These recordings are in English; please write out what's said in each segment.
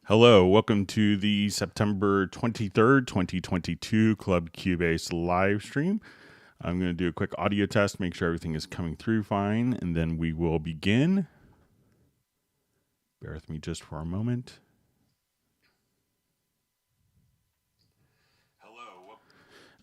Hello, welcome to the September 23rd, 2022 Club Cubase live stream. I'm going to do a quick audio test, make sure everything is coming through fine, and then we will begin. Bear with me just for a moment. Hello.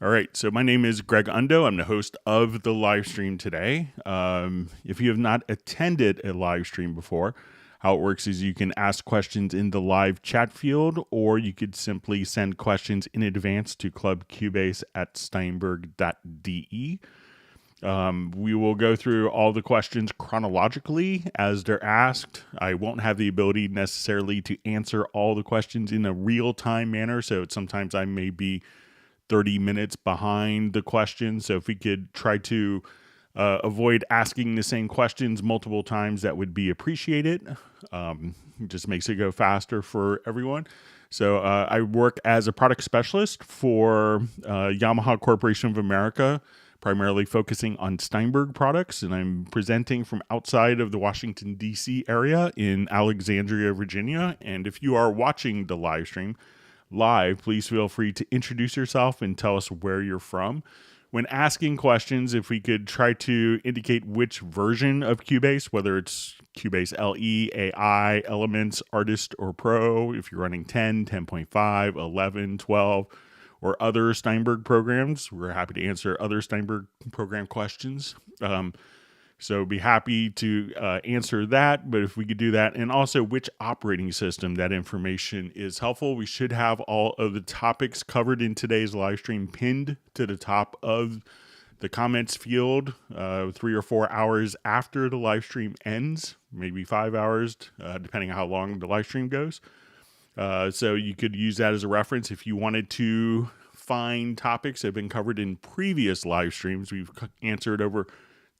All right, so my name is Greg Undo. I'm the host of the live stream today. If you have not attended a live stream before, how it works is you can ask questions in the live chat field, or you could simply send questions in advance to clubcubase@steinberg.de. We will go through all the questions chronologically as they're asked. I won't have the ability necessarily to answer all the questions in a real-time manner, so sometimes I may be 30 minutes behind the question. So if we could try to avoid asking the same questions multiple times, that would be appreciated. It just makes it go faster for everyone. So I work as a product specialist for Yamaha Corporation of America, primarily focusing on Steinberg products, and I'm presenting from outside of the Washington, D.C. area in Alexandria, Virginia. And if you are watching the live stream live, please feel free to introduce yourself and tell us where you're from. When asking questions, if we could try to indicate which version of Cubase, whether it's Cubase LE, AI, Elements, Artist, or Pro, if you're running 10, 10.5, 11, 12, or other Steinberg programs, we're happy to answer other Steinberg program questions. So be happy to answer that, but if we could do that, and also which operating system, that information is helpful. We should have all of the topics covered in today's live stream pinned to the top of the comments field 3 or 4 hours after the live stream ends, maybe 5 hours, depending on how long the live stream goes. So you could use that as a reference if you wanted to find topics that have been covered in previous live streams. We've answered over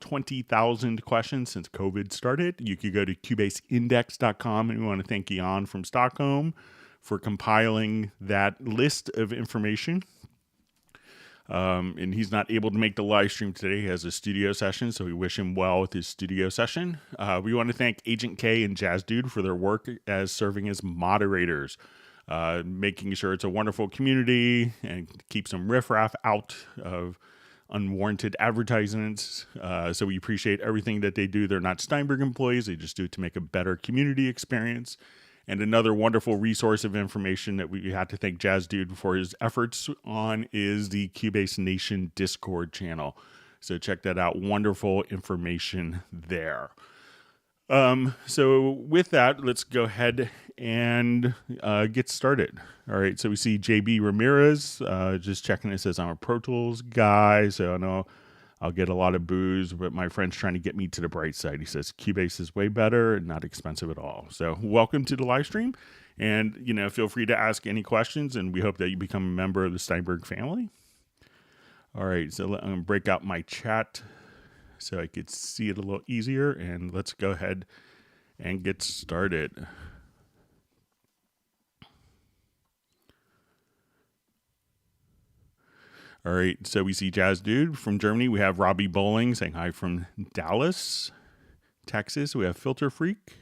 20,000 questions since COVID started. You could go to cubaseindex.com, and we want to thank Jan from Stockholm for compiling that list of information. And he's not able to make the live stream today. He has a studio session, so we wish him well with his studio session. We want to thank Agent K and Jazz Dude for their work as serving as moderators, making sure it's a wonderful community and keep some riffraff out of unwarranted advertisements. So we appreciate everything that they do. They're not Steinberg employees. They just do it to make a better community experience. And another wonderful resource of information that we had to thank Jazz Dude for his efforts on is the Cubase Nation Discord channel. So check that out. Wonderful information there. So with that, let's go ahead and get started. All right, so we see JB Ramirez just checking. It says I'm a Pro Tools guy, so I know I'll get a lot of boos, but my friend's trying to get me to the bright side. He says Cubase is way better and not expensive at all. So welcome to the live stream, and feel free to ask any questions, and we hope that you become a member of the Steinberg family. All right, so I'm going to break out my chat so I could see it a little easier, and let's go ahead and get started. All right, so we see Jazz Dude from Germany. We have Robbie Bowling saying hi from Dallas, Texas. We have Filter Freak.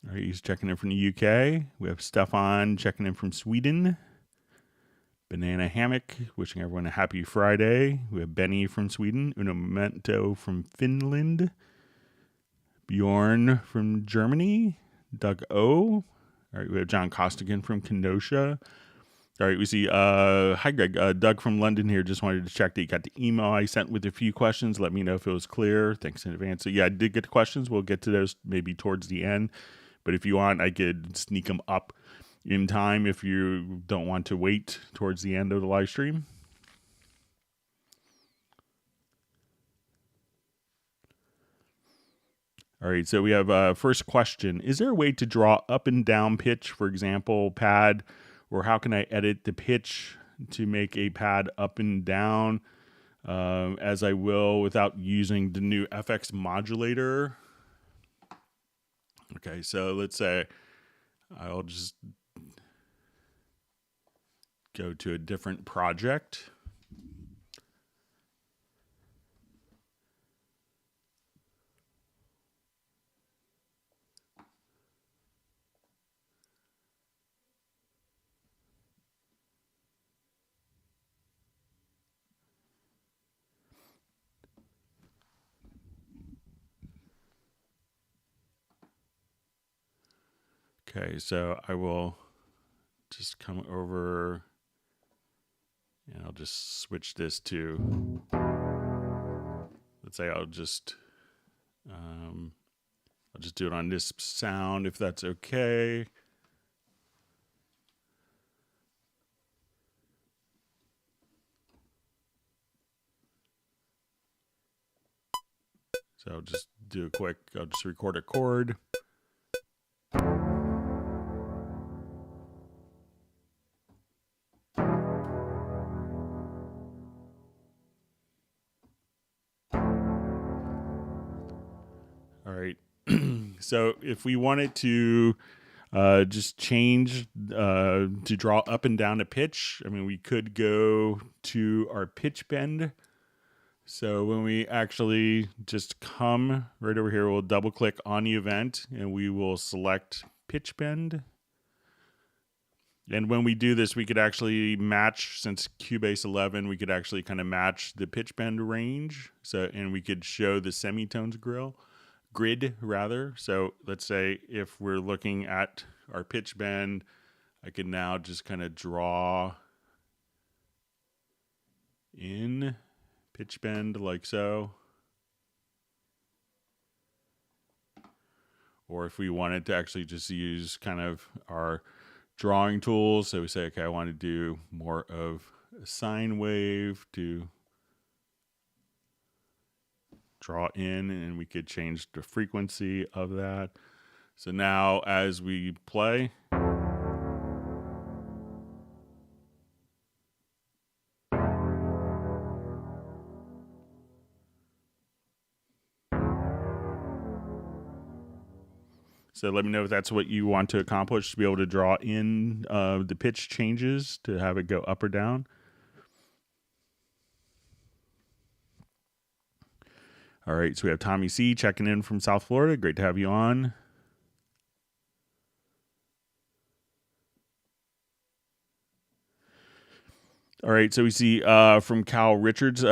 All right, he's checking in from the UK. We have Stefan checking in from Sweden. Banana Hammock, wishing everyone a happy Friday. We have Benny from Sweden. Uno Momento from Finland. Bjorn from Germany. Doug O. All right, we have John Costigan from Kenosha. All right, we see, hi Greg, Doug from London here. Just wanted to check that you got the email I sent with a few questions. Let me know if it was clear. Thanks in advance. So yeah, I did get the questions. We'll get to those maybe towards the end. But if you want, I could sneak them up in time if you don't want to wait towards the end of the live stream. All right, so we have first question. Is there a way to draw up and down pitch, for example, pad, or how can I edit the pitch to make a pad up and down as I will without using the new FX modulator? Okay, so let's say I'll just go to a different project. Okay, so I will just come over and I'll just switch this to, let's say I'll just do it on this sound if that's okay. So I'll just do a quick, I'll just record a chord. All right. So if we wanted to just change to draw up and down a pitch, I mean, we could go to our pitch bend. So when we actually just come right over here, we'll double click on the event and we will select pitch bend. And when we do this, we could actually match, since Cubase 11, we could actually kind of match the pitch bend range. So, and we could show the semitones grid rather. So let's say if we're looking at our pitch bend, I can now just kind of draw in pitch bend like so. Or if we wanted to actually just use kind of our drawing tools, so we say, okay, I want to do more of a sine wave to draw in, and we could change the frequency of that. So now as we play, so let me know if that's what you want to accomplish, to be able to draw in the pitch changes, to have it go up or down. All right, so we have Tommy C checking in from South Florida. Great to have you on. All right, so we see from Cal Richards,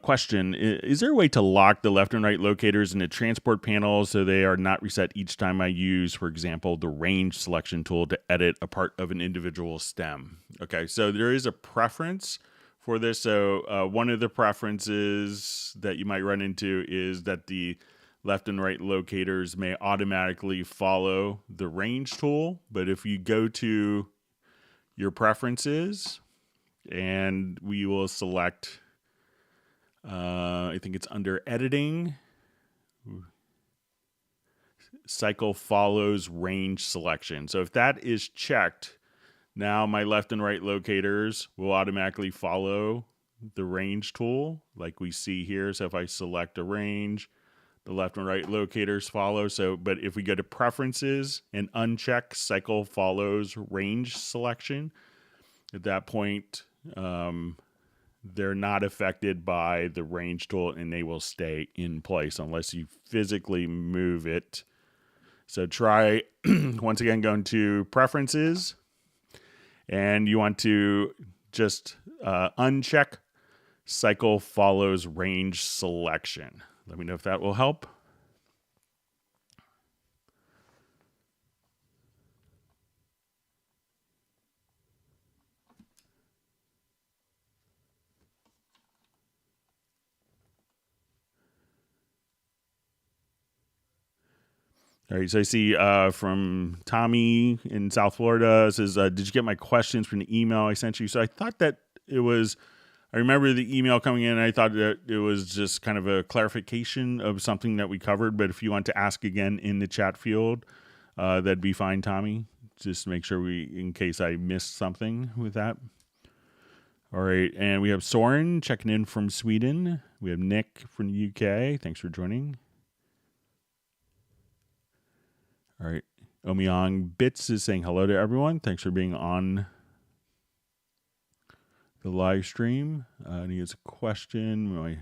question, is there a way to lock the left and right locators in the transport panel so they are not reset each time I use, for example, the range selection tool to edit a part of an individual stem? Okay, so there is a preference for this. So one of the preferences that you might run into is that the left and right locators may automatically follow the range tool. But if you go to your preferences, and we will select, I think it's under editing, cycle follows range selection. So if that is checked, now my left and right locators will automatically follow the range tool like we see here. So if I select a range, the left and right locators follow. So, but if we go to preferences and uncheck cycle follows range selection, at that point, they're not affected by the range tool and they will stay in place unless you physically move it. So try once again going to preferences, and you want to just uncheck cycle follows range selection. Let me know if that will help. All right, so I see from Tommy in South Florida says, did you get my questions from the email I sent you? So I thought that it was, I remember the email coming in, and I thought that it was just kind of a clarification of something that we covered. But if you want to ask again in the chat field, that'd be fine, Tommy. Just make sure in case I missed something with that. All right, and we have Soren checking in from Sweden. We have Nick from the UK. Thanks for joining. All right. Omyong Bits is saying hello to everyone. Thanks for being on the live stream. And he has a question.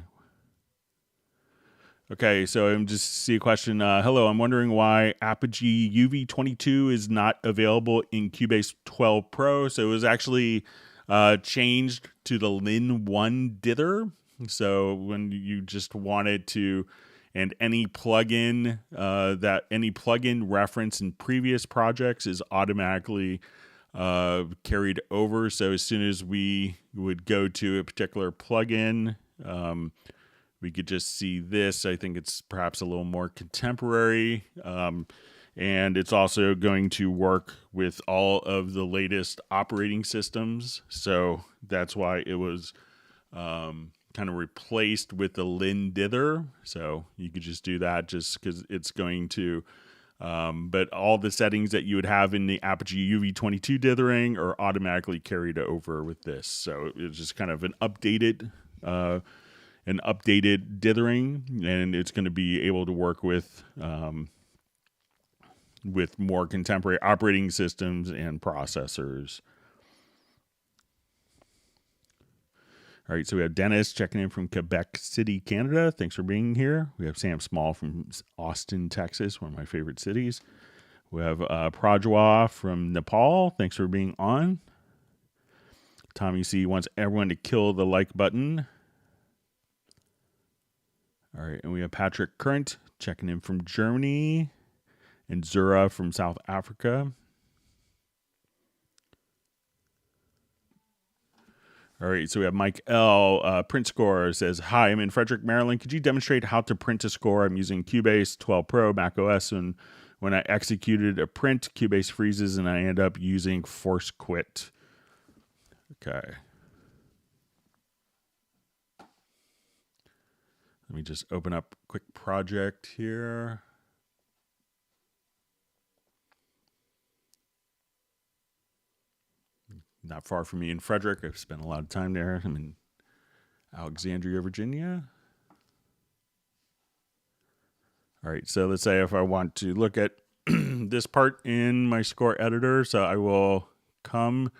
Okay, so I'm just see a question. Hello, I'm wondering why Apogee UV22 is not available in Cubase 12 Pro. So it was actually changed to the Lin 1 dither. So when you just wanted to and any plugin reference in previous projects is automatically carried over. So as soon as we would go to a particular plugin, we could just see this. I think it's perhaps a little more contemporary. And it's also going to work with all of the latest operating systems. So that's why it was kind of replaced with the Lin Dither. So you could just do that just because it's going to, but all the settings that you would have in the Apogee UV22 dithering are automatically carried over with this. So it's just kind of an updated dithering, and it's going to be able to work with more contemporary operating systems and processors. All right, so we have Dennis checking in from Quebec City, Canada. Thanks for being here. We have Sam Small from Austin, Texas, one of my favorite cities. We have Prajwa from Nepal. Thanks for being on. Tommy C wants everyone to kill the like button. All right, and we have Patrick Current checking in from Germany and Zura from South Africa. All right, so we have Mike L. Print Score says, "Hi, I'm in Frederick, Maryland. Could you demonstrate how to print a score? I'm using Cubase 12 Pro, Mac OS, and when I executed a print, Cubase freezes and I end up using Force Quit." Okay. Let me just open up a quick project here. Not far from me in Frederick. I've spent a lot of time there. I'm in Alexandria, Virginia. All right, so let's say if I want to look at this part in my score editor, so I will come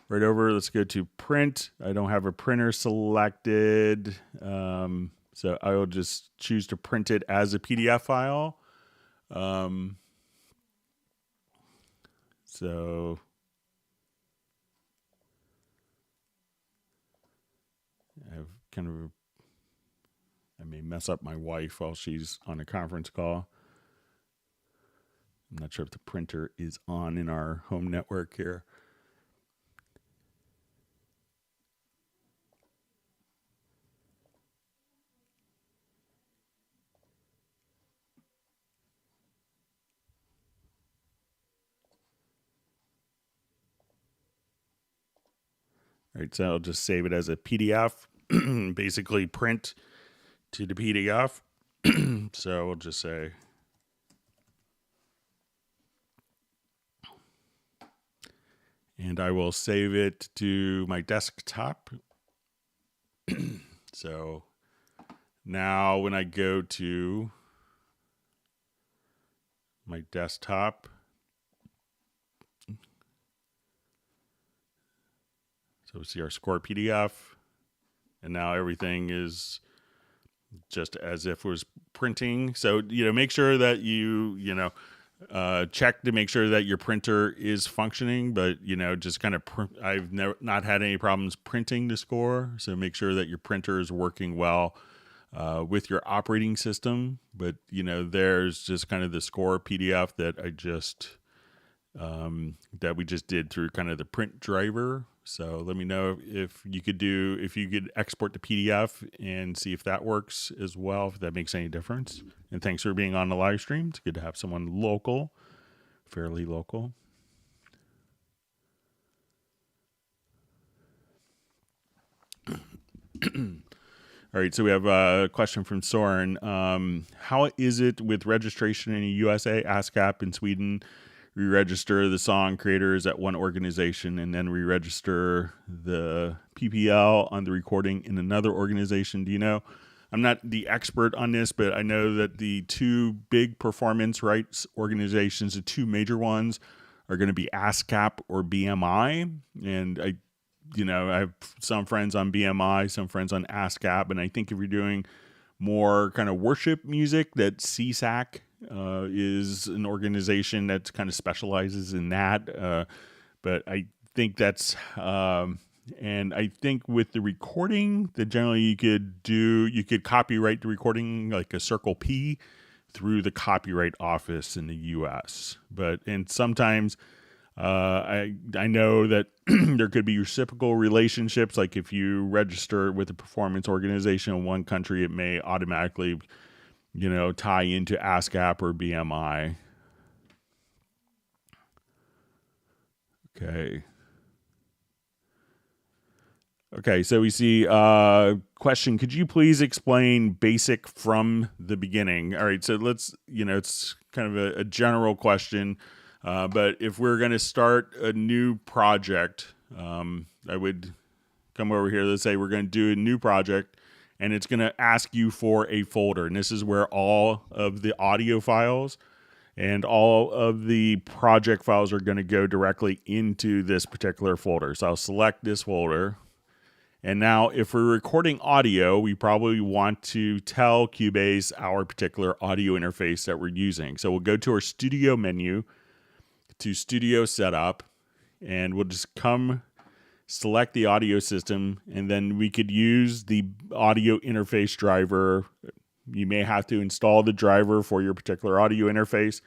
right over. Let's go to print. I don't have a printer selected, so I will just choose to print it as a PDF file. So I may mess up my wife while she's on a conference call. I'm not sure if the printer is on in our home network here. All right, so I'll just save it as a PDF, basically print to the PDF. So we'll just say, and I will save it to my desktop. So now when I go to my desktop, so we see our score PDF, and now everything is just as if it was printing. So, make sure that you check to make sure that your printer is functioning, but, just kind of, I've not had any problems printing the score. So make sure that your printer is working well with your operating system. But, there's just kind of the score PDF that that we just did through kind of the print driver. So let me know if you could export the PDF and see if that works as well, if that makes any difference. And thanks for being on the live stream. It's good to have someone local, fairly local. All right, so we have a question from Soren. How is it with registration in the USA, ASCAP in Sweden? We register the song creators at one organization and then we register the PPL on the recording in another organization. Do you know? I'm not the expert on this, but I know that the two big performance rights organizations, the two major ones, are going to be ASCAP or BMI. And I have some friends on BMI, some friends on ASCAP. And I think if you're doing more kind of worship music, that CSAC is an organization that kind of specializes in that. But I think that's And I think with the recording, that generally you could copyright the recording like a Circle P through the Copyright Office in the U.S. And sometimes I know that there could be reciprocal relationships. Like if you register with a performance organization in one country, it may automatically, tie into ASCAP or BMI. Okay, so we see question, could you please explain BASIC from the beginning? All right, so let's, it's kind of a general question, but if we're going to start a new project, I would come over here. Let's say we're going to do a new project, and it's going to ask you for a folder, and this is where all of the audio files and all of the project files are going to go directly into this particular folder. So I'll select this folder. And now if we're recording audio, we probably want to tell Cubase our particular audio interface that we're using. So we'll go to our studio menu to studio setup, and we'll just select the audio system, and then we could use the audio interface driver. You may have to install the driver for your particular audio interface.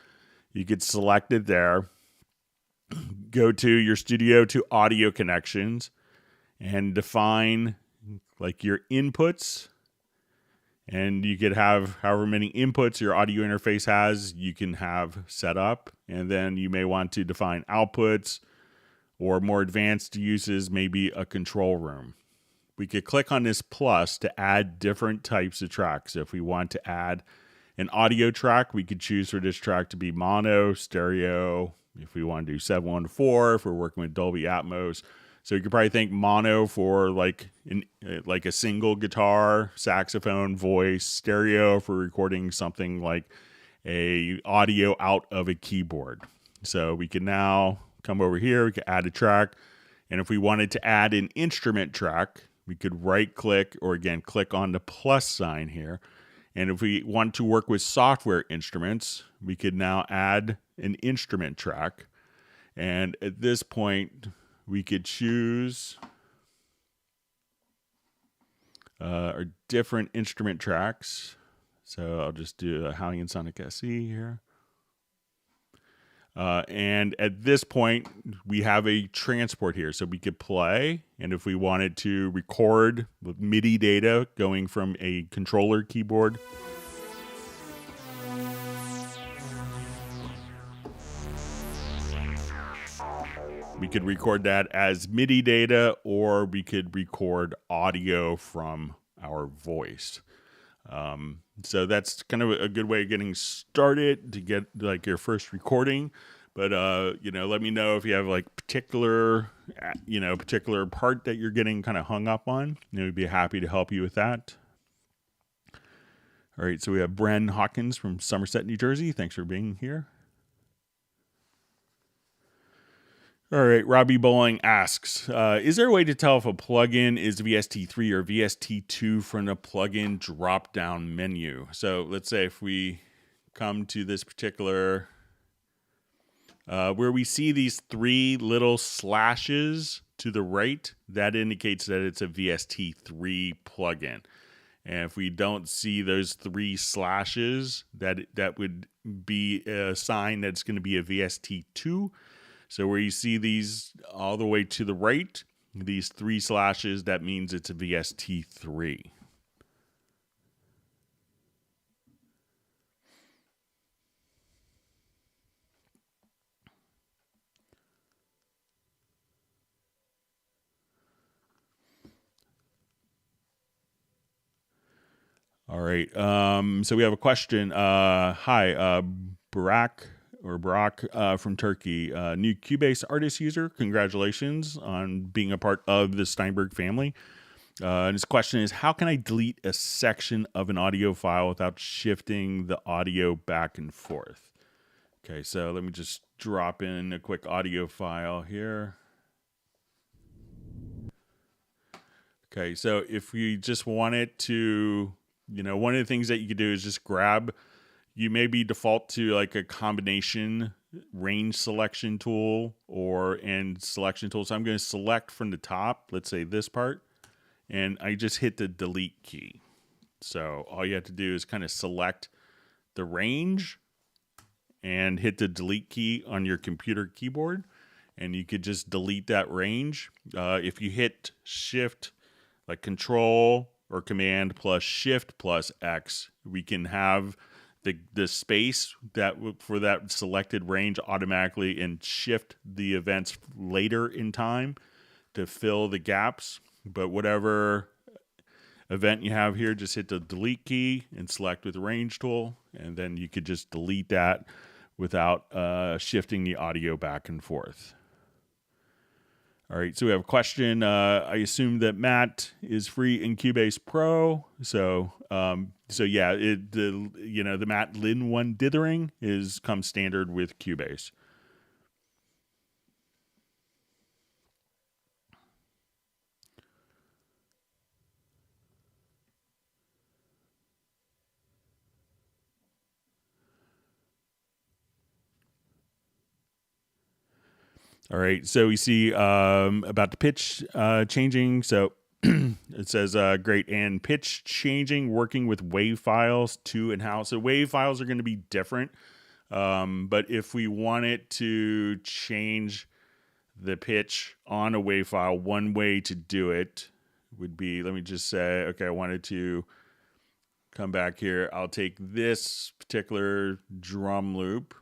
You could select it there. Go to your studio to audio connections and define like your inputs. And you could have however many inputs your audio interface has, you can have set up. And then you may want to define outputs, or more advanced uses, maybe a control room. We could click on this plus to add different types of tracks. If we want to add an audio track, we could choose for this track to be mono, stereo. If we want to do 714, if we're working with Dolby Atmos. So you could probably think mono for like a single guitar, saxophone, voice, stereo for recording something like a audio out of a keyboard. So we can now come over here, we can add a track. And if we wanted to add an instrument track, we could right click, or again, click on the plus sign here. And if we want to work with software instruments, we could now add an instrument track. And at this point, we could choose our different instrument tracks. So I'll just do a Hallian Sonic SE here. And at this point, we have a transport here. So we could play, and if we wanted to record with MIDI data going from a controller keyboard, we could record that as MIDI data, or we could record audio from our voice. So that's kind of a good way of getting started to get like your first recording. But, let me know if you have like particular part that you're getting kind of hung up on. We'd be happy to help you with that. All right. So we have Bren Hawkins from Somerset, New Jersey. Thanks for being here. All right, Robbie Bowling asks, is there a way to tell if a plugin is VST3 or VST2 from the plugin drop-down menu? So let's say if we come to this particular, where we see these three little slashes to the right, that indicates that it's a VST3 plugin. And if we don't see those three slashes, that would be a sign that it's going to be a VST2. So where you see these all the way to the right, these three slashes, that means it's a VST3. All right. So we have a question. Hi, Barak from Turkey, new Cubase artist user. Congratulations on being a part of the Steinberg family. And his question is, how can I delete a section of an audio file without shifting the audio back and forth? Okay, so let me just drop in a quick audio file here. Okay, so if we just wanted to, one of the things that you could do is just grab, you maybe default to like a combination range selection tool or and selection tool. So I'm going to select from the top, let's say this part, and I just hit the delete key. So all you have to do is kind of select the range and hit the delete key on your computer keyboard, and you could just delete that range. If you hit shift, like control or command plus shift plus X, we can have the space that for that selected range automatically and shift the events later in time to fill the gaps. But whatever event you have here, just hit the delete key and select with the range tool, and then you could just delete that without shifting the audio back and forth. All right, so we have a question. I assume that Matt is free in Cubase Pro. So yeah, the Matt Lin 1 dithering comes standard with Cubase. All right, so we see about the pitch changing. So it says great, and pitch changing, working with WAV files to and how. So WAV files are going to be different, but if we wanted to change the pitch on a WAV file, one way to do it would be, let me just say, okay, I wanted to come back here. I'll take this particular drum loop.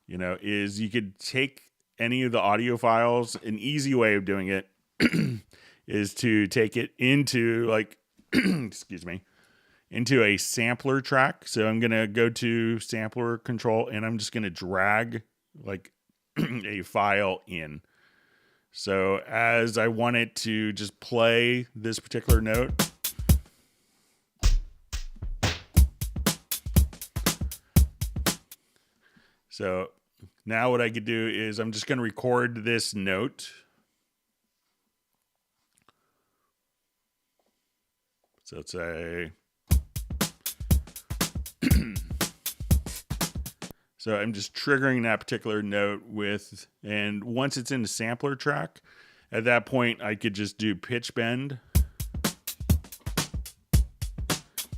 Is you could take any of the audio files. An easy way of doing it is to take it into excuse me, into a sampler track. So I'm going to go to sampler control and I'm just going to drag a file in. So as I want it to just play this particular note, so now what I could do is I'm just going to record this note. So let's say, so I'm just triggering that particular note and once it's in the sampler track, at that point I could just do pitch bend.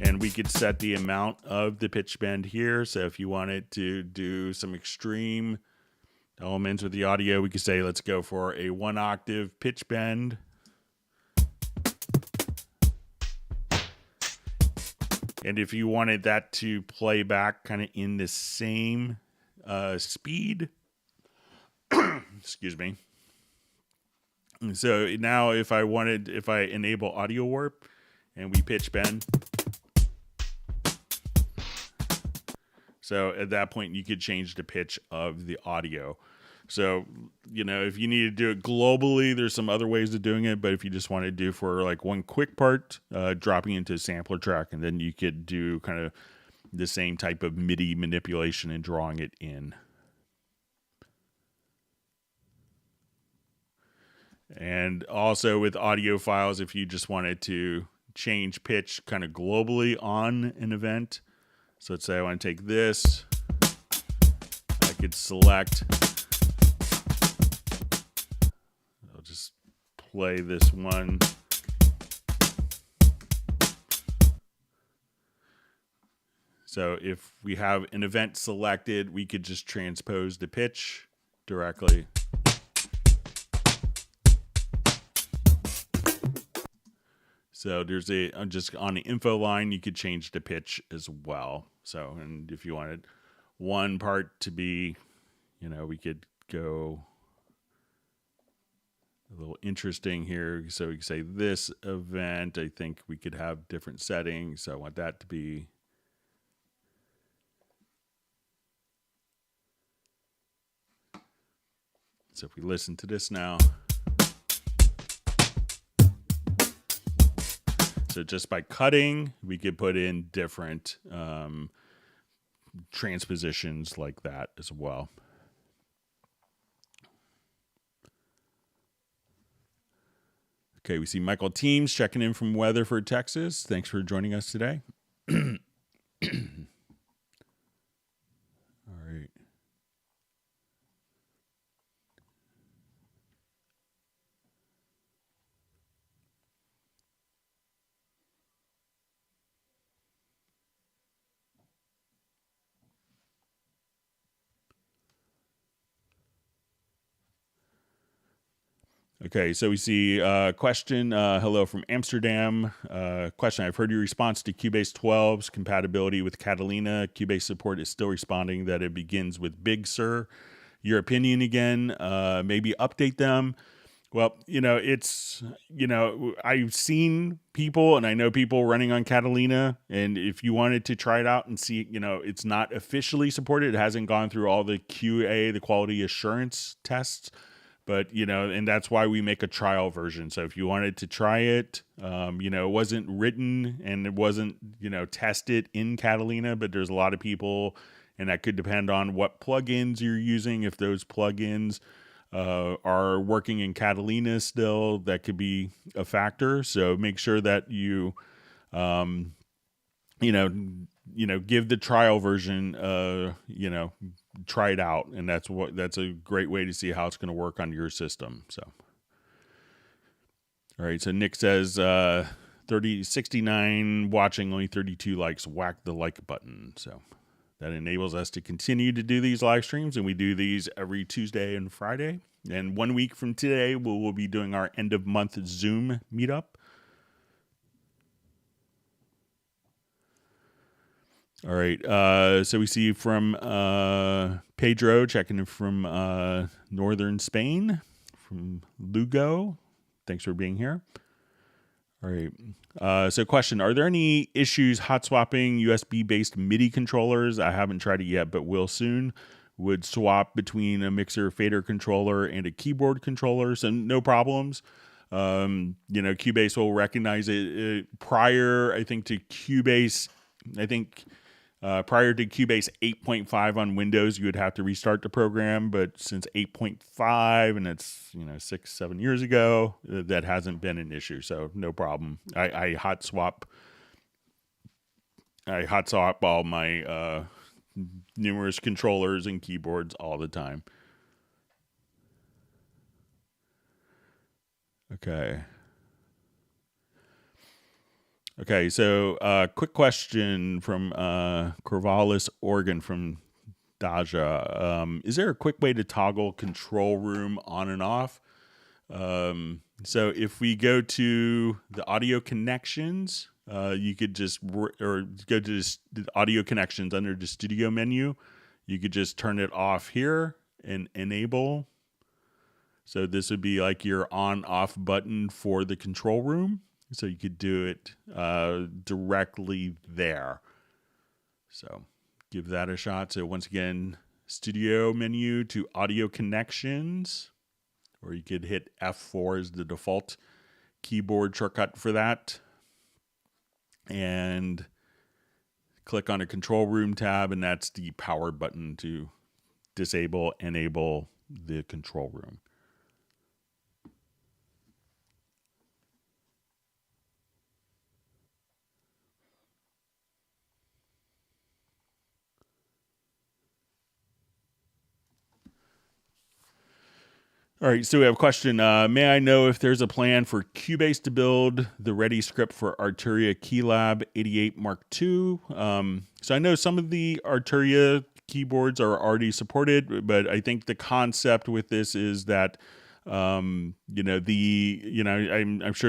And we could set the amount of the pitch bend here. So if you wanted to do some extreme elements with the audio, we could say, let's go for a 1 octave pitch bend. And if you wanted that to play back kind of in the same speed, excuse me. So now if I enable audio warp and we pitch bend, so at that point, you could change the pitch of the audio. So, if you need to do it globally, there's some other ways of doing it. But if you just want to do for one quick part, dropping into a sampler track, and then you could do kind of the same type of MIDI manipulation and drawing it in. And also with audio files, if you just wanted to change pitch kind of globally on an event, so let's say I want to take this, I could select, I'll just play this one. So if we have an event selected, we could just transpose the pitch directly. So there's just on the info line, you could change the pitch as well. So, and if you wanted one part to be, we could go a little interesting here. So we could say this event, I think we could have different settings. So I want that to be, so if we listen to this now. So just by cutting, we could put in different transpositions like that as well. Okay, we see Michael Teams checking in from Weatherford, Texas. Thanks for joining us today. All right. Okay, so we see a question. Hello from Amsterdam. Question: I've heard your response to Cubase 12's compatibility with Catalina. Cubase support is still responding that it begins with Big Sur. Your opinion again? Maybe update them. Well, I've seen people and I know people running on Catalina. And if you wanted to try it out and see, it's not officially supported. It hasn't gone through all the QA, the quality assurance tests. But, and that's why we make a trial version. So if you wanted to try it, it wasn't written and it wasn't, tested in Catalina, but there's a lot of people, and that could depend on what plugins you're using. If those plugins are working in Catalina still, that could be a factor. So make sure that you, give the trial version, try it out. And that's a great way to see how it's going to work on your system. So, all right. So Nick says, 69 watching, only 32 likes, whack the like button. So that enables us to continue to do these live streams, and we do these every Tuesday and Friday. And 1 week from today, we'll be doing our end of month Zoom meetup. All right. So we see from Pedro checking in from northern Spain, from Lugo. Thanks for being here. All right. So question, are there any issues hot swapping USB-based MIDI controllers? I haven't tried it yet, but will soon. Would swap between a mixer fader controller and a keyboard controller, so no problems. Cubase will recognize it prior, I think, to Cubase. Prior to Cubase 8.5 on Windows, you would have to restart the program. But since 8.5, and it's 6-7 years ago, that hasn't been an issue, so no problem. I hot swap all my numerous controllers and keyboards all the time. Okay, so quick question from Corvallis, Oregon, from Daja. Is there a quick way to toggle control room on and off? So if we go to the audio connections, you could just go to the audio connections under the studio menu. You could just turn it off here and enable. So this would be like your on-off button for the control room. So you could do it directly there. So give that a shot. So once again, studio menu to audio connections, or you could hit F4 as the default keyboard shortcut for that. And click on a control room tab, and that's the power button to disable, enable the control room. All right, so we have a question. May I know if there's a plan for Cubase to build the ready script for Arturia Keylab 88 Mark II? So I know some of the Arturia keyboards are already supported, but I think the concept with this is that, I'm sure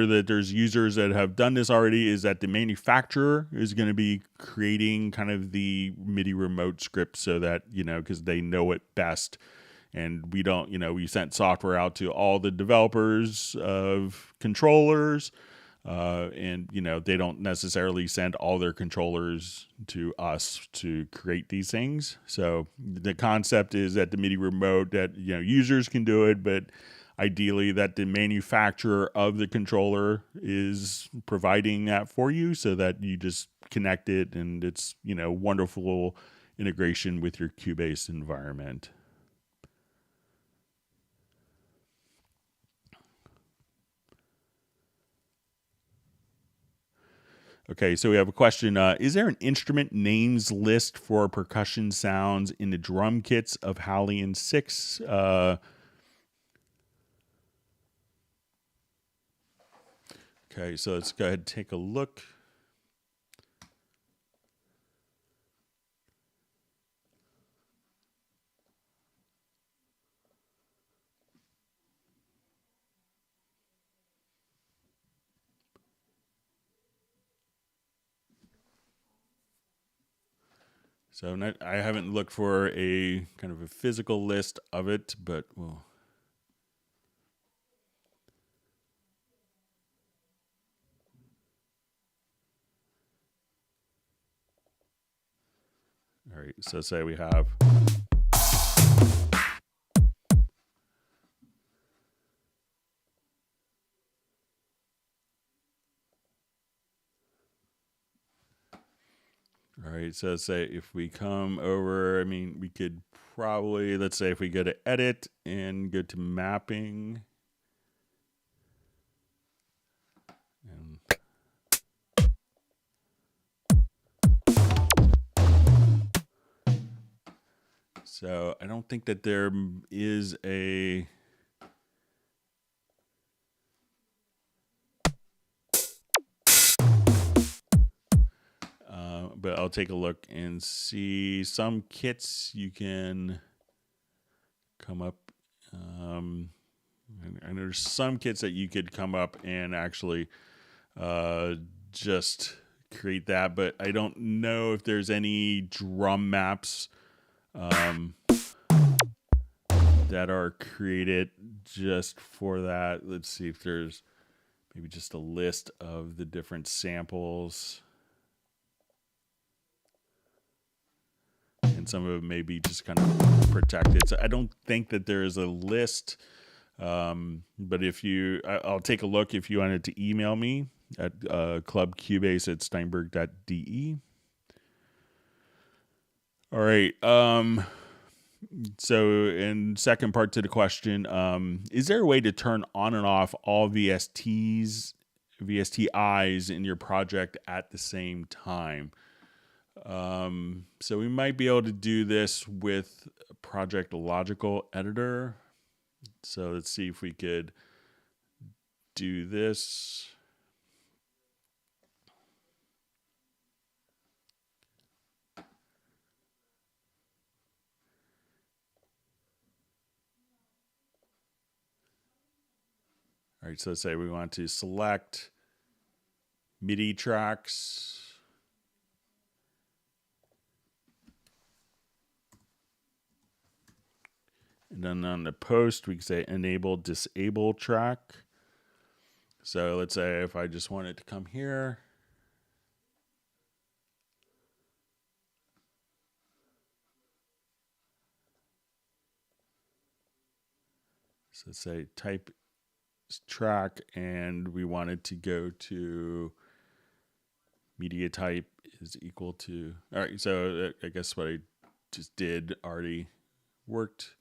that there's users that have done this already, is that the manufacturer is going to be creating kind of the MIDI remote script so that, because they know it best. And we don't, we sent software out to all the developers of controllers, and, they don't necessarily send all their controllers to us to create these things. So the concept is that the MIDI remote, that, users can do it, but ideally that the manufacturer of the controller is providing that for you so that you just connect it and it's, wonderful integration with your Cubase environment. Okay, so we have a question. Is there an instrument names list for percussion sounds in the drum kits of Halion 6? Okay, so let's go ahead and take a look. So I haven't looked for a kind of a physical list of it, but we'll. All right, so say we have. All right, so say if we come over, I mean, we could probably, let's say if we go to edit and go to mapping. And so I don't think that there is a. But I'll take a look and see some kits you can come up. And there's some kits that you could come up and actually just create that, but I don't know if there's any drum maps that are created just for that. Let's see if there's maybe just a list of the different samples. And some of it may be just kind of protected. So I don't think that there is a list. But if I'll take a look if you wanted to email me at clubcubase@steinberg.de. All right. So in second part to the question, is there a way to turn on and off all VSTIs in your project at the same time? So we might be able to do this with Project Logical Editor. So let's see if we could do this. All right, so let's say we want to select MIDI tracks. And then on the post, we can say enable disable track. So let's say if I just want it to come here. So let's say type track, and we wanted to go to media type is equal to. All right, so I guess what I just did already worked.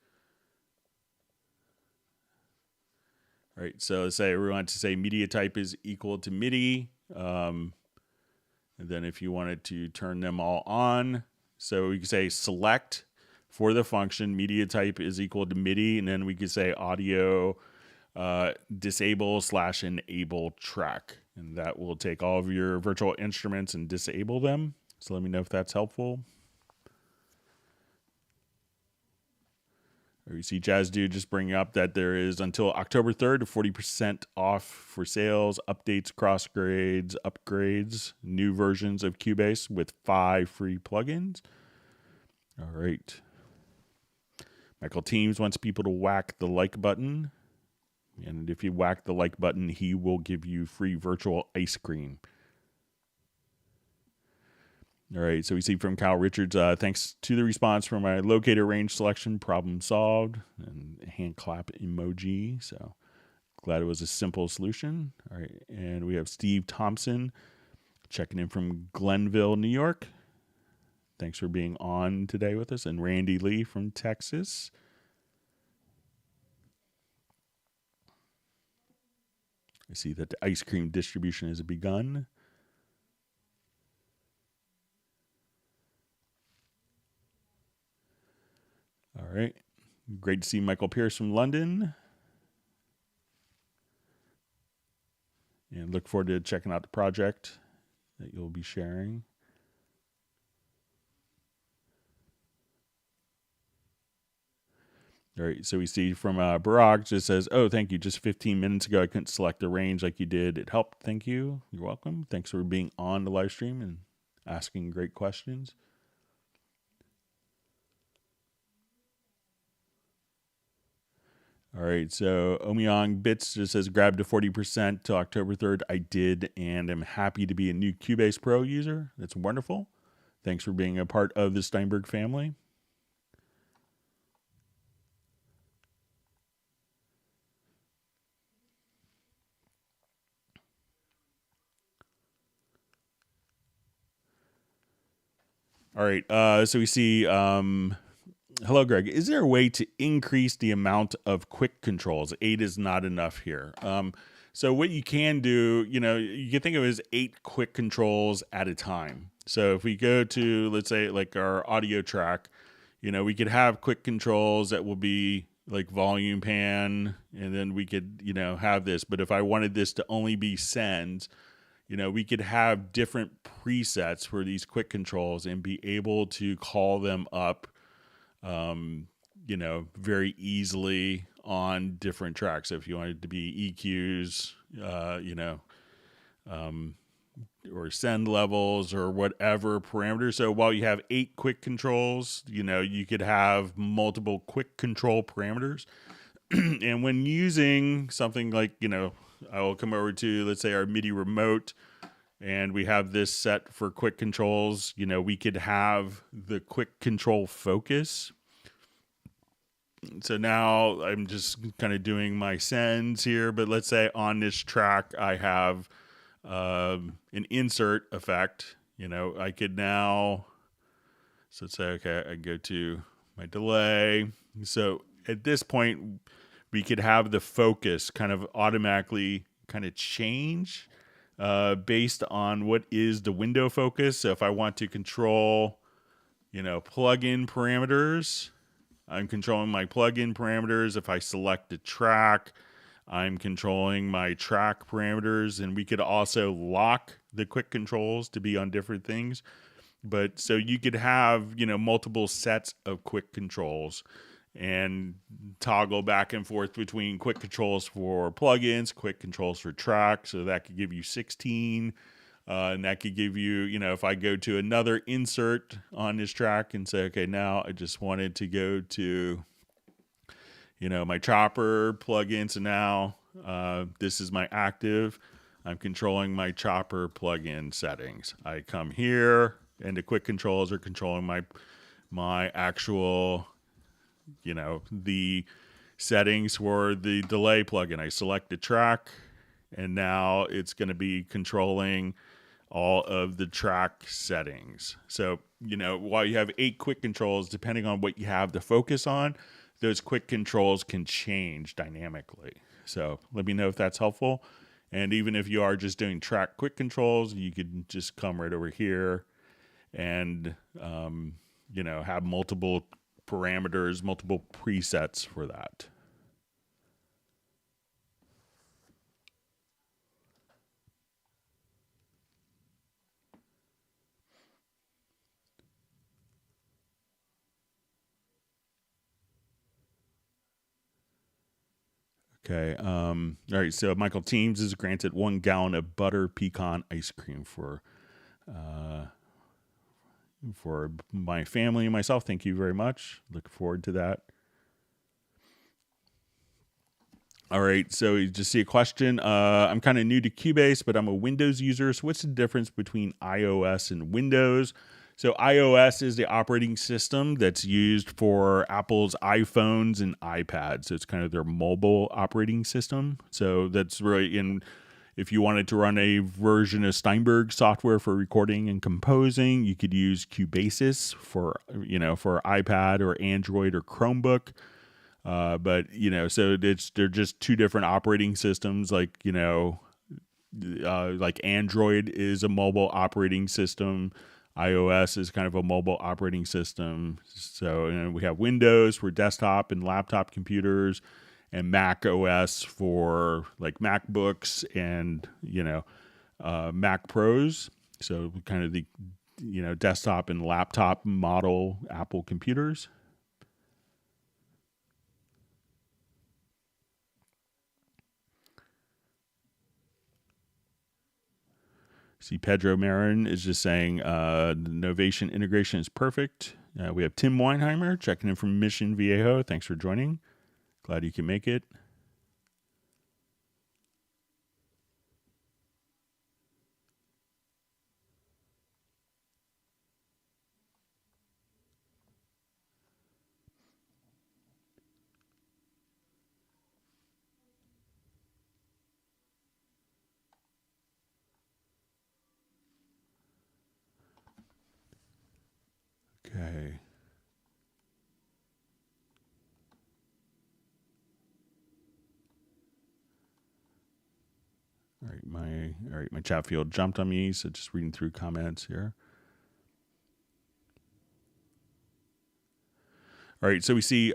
All right, so let's say we want to say media type is equal to MIDI. And then if you wanted to turn them all on, so we can say select for the function media type is equal to MIDI, and then we could say audio disable/enable track, and that will take all of your virtual instruments and disable them. So let me know if that's helpful. Or you see Jazz Dude just bringing up that there is until October 3rd, 40% off for sales, updates, cross grades, upgrades, new versions of Cubase with 5 free plugins. All right. Michael Teams wants people to whack the like button. And if you whack the like button, he will give you free virtual ice cream. All right, so we see from Kyle Richards, thanks to the response for my locator range selection, problem solved, and hand clap emoji. So glad it was a simple solution. All right, and we have Steve Thompson checking in from Glenville, New York. Thanks for being on today with us. And Randy Lee from Texas. I see that the ice cream distribution has begun. All right. Great to see Michael Pierce from London. And look forward to checking out the project that you'll be sharing. All right, so we see from Barack just says, oh, thank you. Just 15 minutes ago, I couldn't select the range like you did. It helped. Thank you. You're welcome. Thanks for being on the live stream and asking great questions. All right, so Omyong Bits just says grab to 40% till October 3rd. I did, and am happy to be a new Cubase Pro user. That's wonderful. Thanks for being a part of the Steinberg family. All right, so we see, hello, Greg. Is there a way to increase the amount of quick controls? 8 is not enough here. So what you can do, you can think of it as 8 quick controls at a time. So if we go to, let's say, like our audio track, we could have quick controls that will be like volume pan, and then we could, have this. But if I wanted this to only be send, we could have different presets for these quick controls and be able to call them up, very easily on different tracks. So if you wanted to be EQs, or send levels or whatever parameters. So while you have 8 quick controls, you could have multiple quick control parameters. And when using something like, I will come over to, let's say, our MIDI remote, and we have this set for quick controls. We could have the quick control focus. So now I'm just kind of doing my sends here, but let's say on this track I have an insert effect. I could now, so let's say, okay, I go to my delay. So at this point, we could have the focus kind of automatically kind of change based on what is the window focus. So if I want to control, plugin parameters, I'm controlling my plugin parameters. If I select a track, I'm controlling my track parameters, and we could also lock the quick controls to be on different things. But so you could have, multiple sets of quick controls and toggle back and forth between quick controls for plugins, quick controls for tracks. So that could give you 16. And that could give you, if I go to another insert on this track and say, okay, now I just wanted to go to, my chopper plugin. So now this is my active. I'm controlling my chopper plugin settings. I come here, and the quick controls are controlling my actual, the settings for the delay plugin. I select the track, and now it's going to be controlling all of the track settings. So, while you have 8 quick controls, depending on what you have to focus on, those quick controls can change dynamically. So let me know if that's helpful. And even if you are just doing track quick controls, you could just come right over here and, have multiple parameters, multiple presets for that. Okay. All right. So Michael Teams is granted 1 gallon of butter pecan ice cream for my family and myself. Thank you very much. Look forward to that. All right. So you just see a question. I'm kind of new to Cubase, but I'm a Windows user. So what's the difference between iOS and Windows? So iOS is the operating system that's used for Apple's iPhones and iPads. So it's kind of their mobile operating system. So that's really if you wanted to run a version of Steinberg software for recording and composing, you could use Cubase for iPad or Android or Chromebook. But so they're just 2 different operating systems. Like Android is a mobile operating system. iOS is kind of a mobile operating system. So we have Windows for desktop and laptop computers, and Mac OS for like MacBooks and Mac Pros. So kind of the desktop and laptop model Apple computers. See, Pedro Marin is just saying the Novation integration is perfect. We have Tim Weinheimer checking in from Mission Viejo. Thanks for joining. Glad you can make it. Okay. All right, my chat field jumped on me, so just reading through comments here. All right, so we see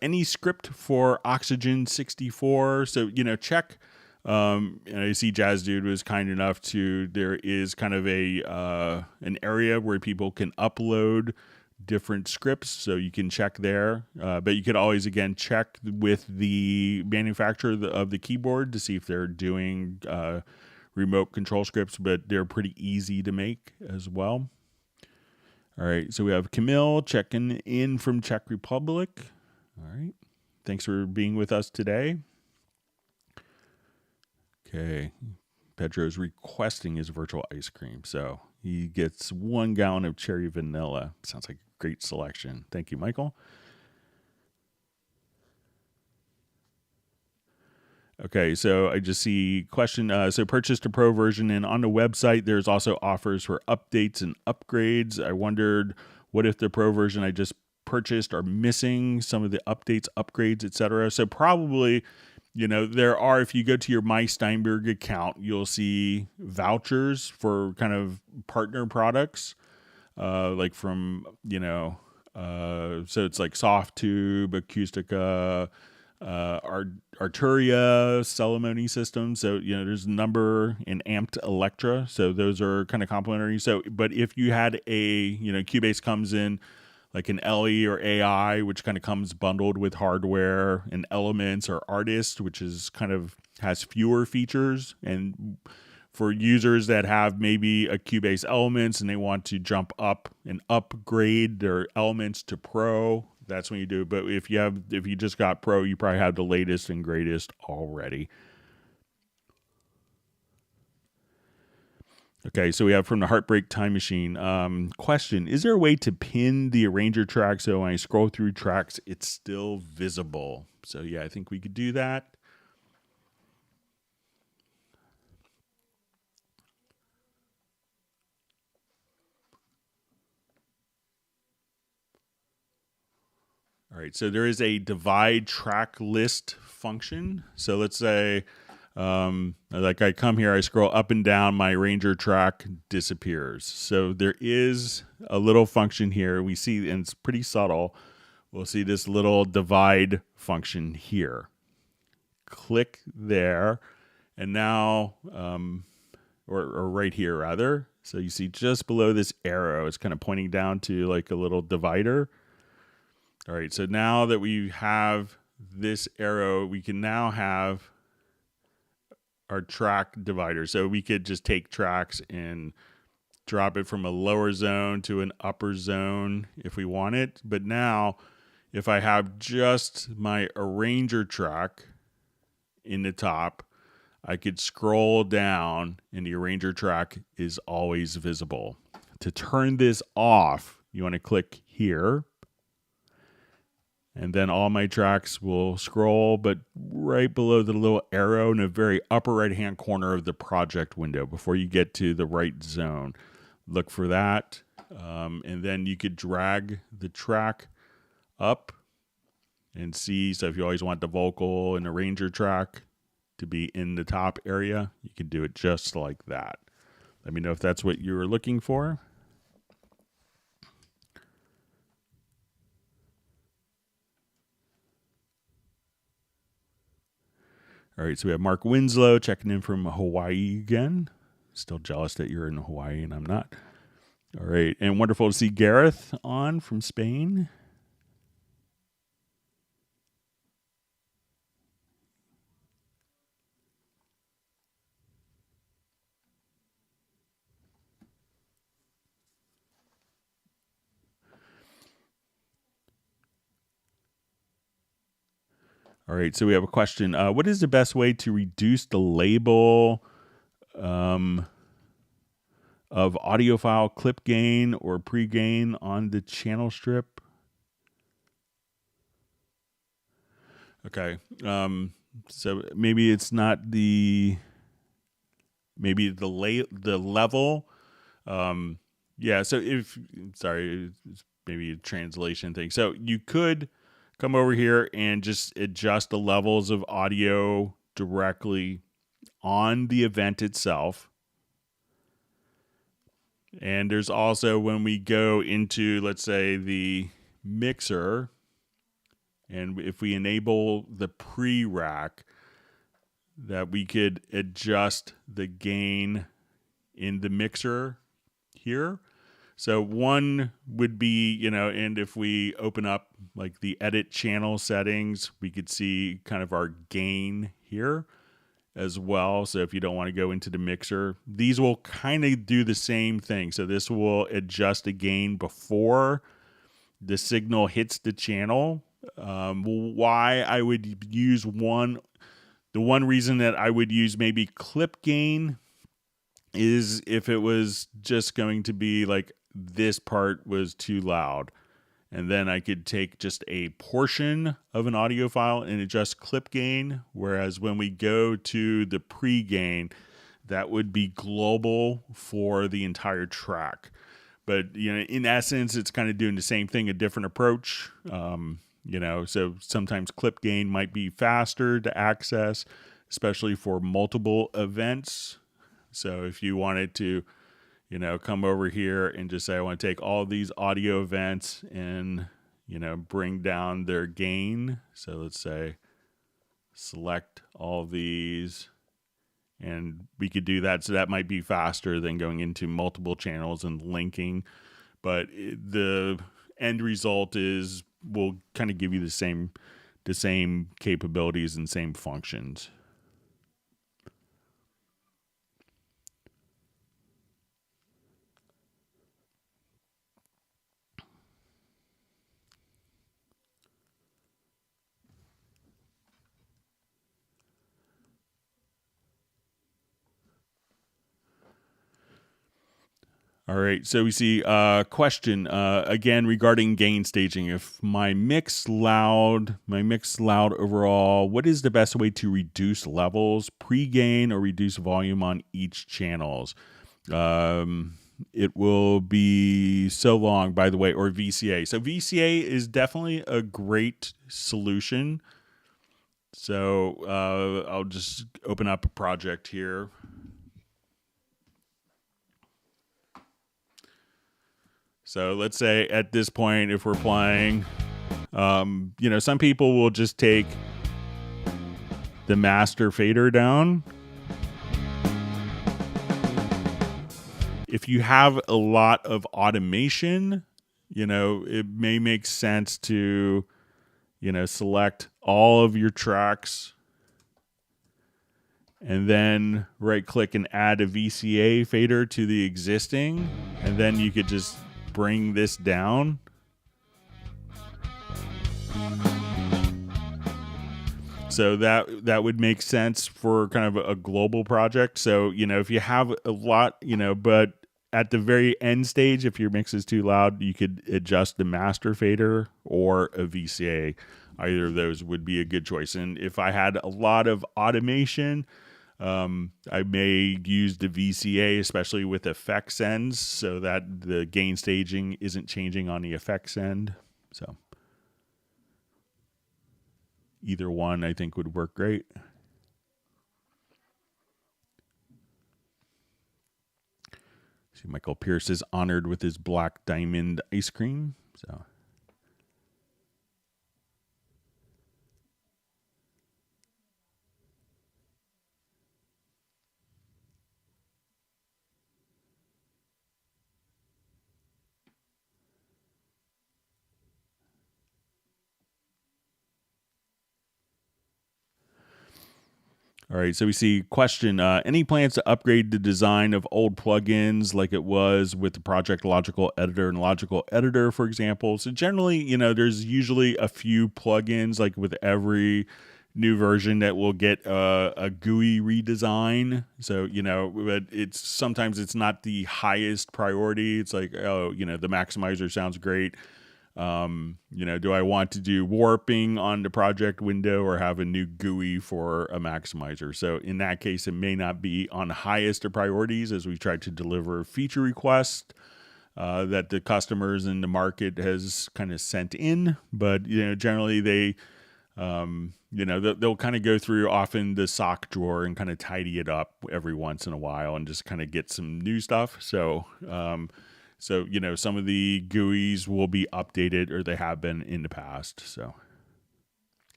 any script for Oxygen 64. So, check. And I see Jazz Dude was kind enough to, there is kind of an area where people can upload different scripts, so you can check there. But you could always, again, check with the manufacturer of the keyboard to see if they're doing remote control scripts, but they're pretty easy to make as well. All right, so we have Camille checking in from Czech Republic. All right, thanks for being with us today. Okay, Pedro's requesting his virtual ice cream, so he gets 1 gallon of cherry vanilla. Sounds like a great selection. Thank you, Michael. Okay, so I just see question. So purchased a pro version, and on the website, there's also offers for updates and upgrades. I wondered, what if the pro version I just purchased are missing some of the updates, upgrades, etc. So probably, there are, if you go to your My Steinberg account, you'll see vouchers for kind of partner products, like from, so it's like Soft Tube, Acoustica, Arturia, Celemony systems. So, there's Number and Amped Electra. So those are kind of complementary. So, but if you had Cubase comes in like an LE or AI, which kind of comes bundled with hardware, and Elements or Artist, which is kind of has fewer features. And for users that have maybe a Cubase Elements and they want to jump up and upgrade their Elements to Pro, that's when you do it. But if you just got Pro, you probably have the latest and greatest already. Okay, so we have from the Heartbreak Time Machine. Question: is there a way to pin the arranger track so when I scroll through tracks, it's still visible? So yeah, I think we could do that. All right, so there is a divide track list function. So let's say, like I come here, I scroll up and down, my arranger track disappears. So there is a little function here. We see, and it's pretty subtle. We'll see this little divide function here. Click there, and now, or right here rather. So you see just below this arrow, it's kind of pointing down to like a little divider. All right, so now that we have this arrow, we can now have our track divider. So we could just take tracks and drop it from a lower zone to an upper zone if we want it. But now, if I have just my arranger track in the top, I could scroll down and the arranger track is always visible. To turn this off, you want to click here. And then all my tracks will scroll, but right below the little arrow in the very upper right-hand corner of the project window before you get to the right zone. Look for that. And then you could drag the track up and see. So if you always want the vocal and arranger track to be in the top area, you can do it just like that. Let me know if that's what you were looking for. All right, so we have Mark Winslow checking in from Hawaii again. Still jealous that you're in Hawaii and I'm not. All right, and wonderful to see Gareth on from Spain. All right, so we have a question. What is the best way to reduce the label of audiophile clip gain or pre-gain on the channel strip? Okay, so maybe it's not the level. Yeah, so sorry, it's maybe a translation thing. So you could come over here and just adjust the levels of audio directly on the event itself. And there's also, when we go into, let's say, the mixer, and if we enable the pre-rack, that we could adjust the gain in the mixer here. So one would be, and if we open up like the edit channel settings, we could see kind of our gain here as well. So if you don't want to go into the mixer, these will kind of do the same thing. So this will adjust the gain before the signal hits the channel. Why I would use the one reason that I would use maybe clip gain is if it was just going to be like this part was too loud, and then I could take just a portion of an audio file and adjust clip gain. Whereas when we go to the pre-gain, that would be global for the entire track. But in essence, it's kind of doing the same thing, a different approach. So sometimes clip gain might be faster to access, especially for multiple events. So if you wanted to, come over here and just say, I want to take all these audio events and, bring down their gain. So let's say select all these, and we could do that. So that might be faster than going into multiple channels and linking. But the end result will kind of give you the same capabilities and same functions. All right, so we see a question again regarding gain staging. If my mix loud overall, what is the best way to reduce levels, pre-gain, or reduce volume on each channels? It will be so long, by the way, or VCA. So VCA is definitely a great solution. So I'll just open up a project here. So let's say at this point, if we're playing, some people will just take the master fader down. If you have a lot of automation, it may make sense to, select all of your tracks and then right click and add a VCA fader to the existing. And then you could just bring this down. So that would make sense for kind of a global project. So, if you have a lot, but at the very end stage, if your mix is too loud, you could adjust the master fader or a VCA. Either of those would be a good choice. And if I had a lot of automation, I may use the VCA, especially with effects ends, so that the gain staging isn't changing on the effects end. So either one I think would work great. See, Michael Pierce is honored with his black diamond ice cream. So. All right, so we see question, any plans to upgrade the design of old plugins like it was with the Project Logical Editor and Logical Editor, for example? So generally, there's usually a few plugins, like with every new version that will get a GUI redesign. So, but sometimes it's not the highest priority. It's like, oh, the maximizer sounds great. Do I want to do warping on the project window or have a new GUI for a maximizer? So in that case, it may not be on the highest of priorities as we try to deliver feature requests that the customers in the market has kind of sent in. But, generally they, they'll kind of go through often the sock drawer and kind of tidy it up every once in a while and just kind of get some new stuff. So, some of the GUIs will be updated, or they have been in the past. So,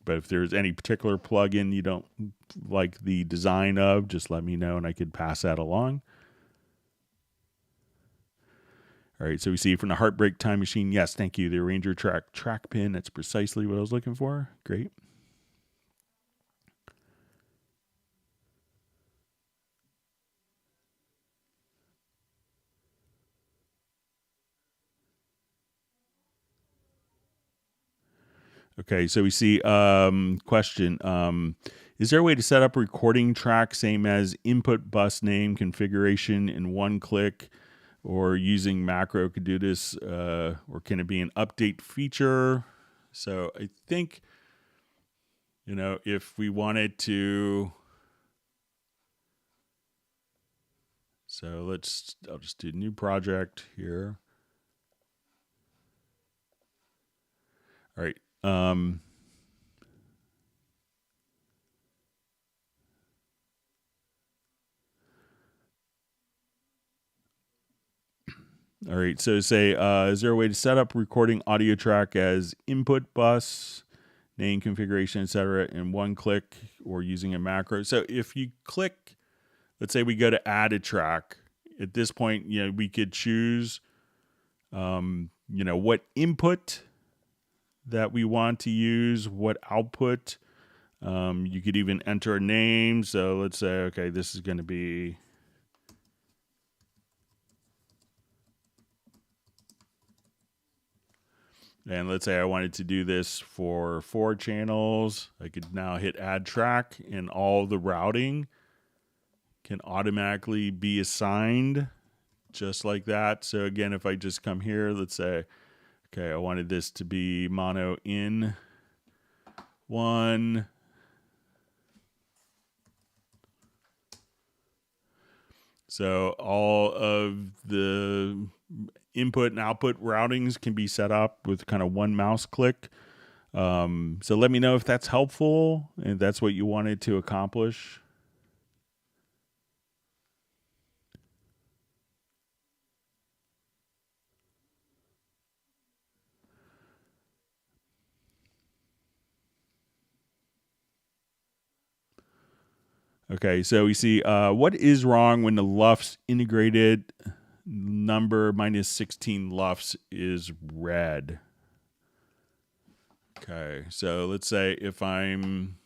but if there's any particular plugin you don't like the design of, just let me know and I could pass that along. All right, so we see from the Heartbreak Time Machine, yes, thank you, the Arranger track pin. That's precisely what I was looking for. Great. Okay, so we see question. Is there a way to set up a recording track same as input bus name configuration in one click, or using macro could do this, or can it be an update feature? So I think, if we wanted to, so I'll just do new project here. All right. All right, so say, is there a way to set up recording audio track as input bus, name configuration, etc., in one click, or using a macro? So if you click, let's say we go to add a track, at this point, we could choose, what input that we want to use, what output. You could even enter a name. So let's say, okay, this is going to be, and let's say I wanted to do this for 4 channels. I could now hit add track, and all the routing can automatically be assigned just like that. So again, if I just come here, let's say, okay, I wanted this to be mono in 1. So all of the input and output routings can be set up with kind of one mouse click. So let me know if that's helpful and that's what you wanted to accomplish. Okay, so we see what is wrong when the LUFS integrated number -16 LUFS is red. Okay, so let's say if I'm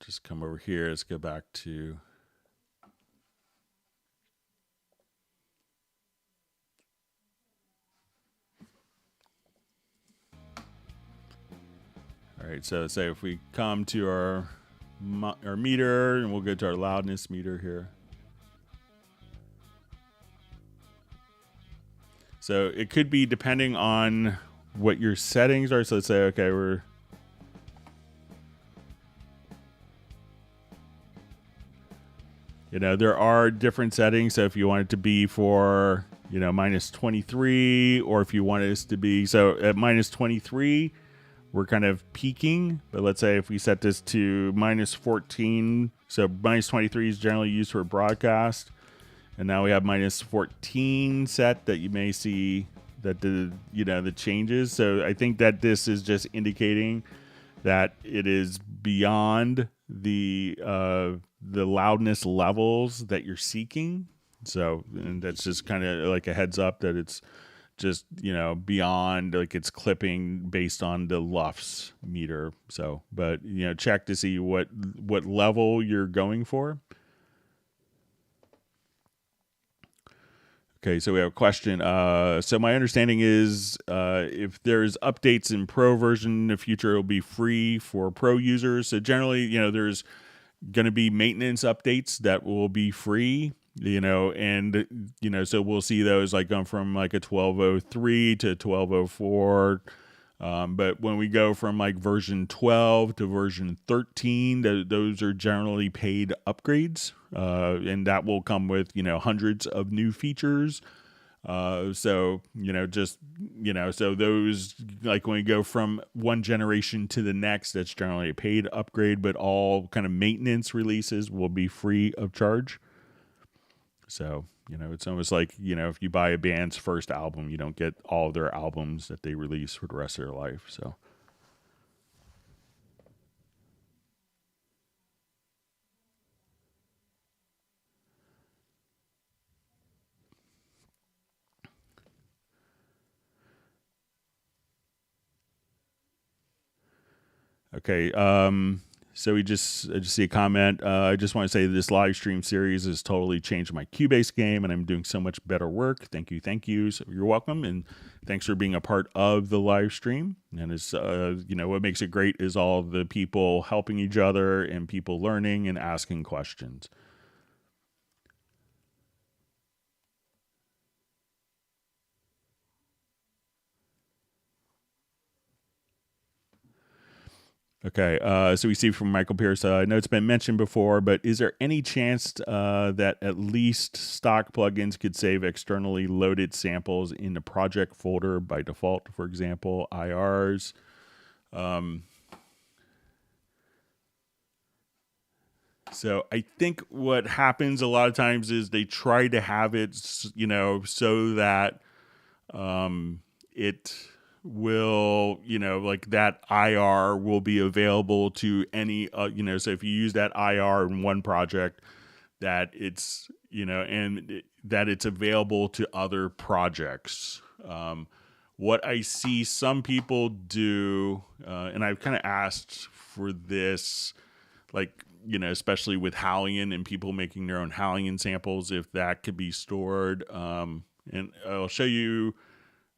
just come over here, let's go back to all right, so say if we come to our meter, and we'll go to our loudness meter here. So it could be depending on what your settings are. So let's say, okay, there are different settings. So if you want it to be for, -23, or if you want it to be, so at -23, we're kind of peaking, but let's say if we set this to -14, so -23 is generally used for broadcast, and now we have -14 set that you may see that the changes. So I think that this is just indicating that it is beyond the loudness levels that you're seeking. So, and that's just kind of like a heads up that it's just, beyond, like it's clipping based on the LUFS meter. So, but, check to see what level you're going for. Okay, so we have a question. So my understanding is if there's updates in Pro version in the future, it'll be free for Pro users. So generally, there's going to be maintenance updates that will be free, and so we'll see those like going from like a 1203 to 1204. But when we go from like version 12 to version 13, those are generally paid upgrades, and that will come with hundreds of new features. So those, like when we go from one generation to the next, that's generally a paid upgrade, but all kind of maintenance releases will be free of charge. So, it's almost like, if you buy a band's first album, you don't get all of their albums that they release for the rest of their life. So, okay. So I just see a comment. I just want to say this live stream series has totally changed my Cubase game, and I'm doing so much better work. Thank you. So you're welcome, and thanks for being a part of the live stream. And it's what makes it great is all the people helping each other and people learning and asking questions. Okay, so we see from Michael Pierce, I know it's been mentioned before, but is there any chance that at least stock plugins could save externally loaded samples in the project folder by default, for example, IRs? So I think what happens a lot of times is they try to have it, so that it will, like that IR will be available to any, so if you use that IR in one project, that it's, that it's available to other projects. What I see some people do, and I've kind of asked for this, like, especially with Hallian and people making their own Hallian samples, if that could be stored. And I'll show you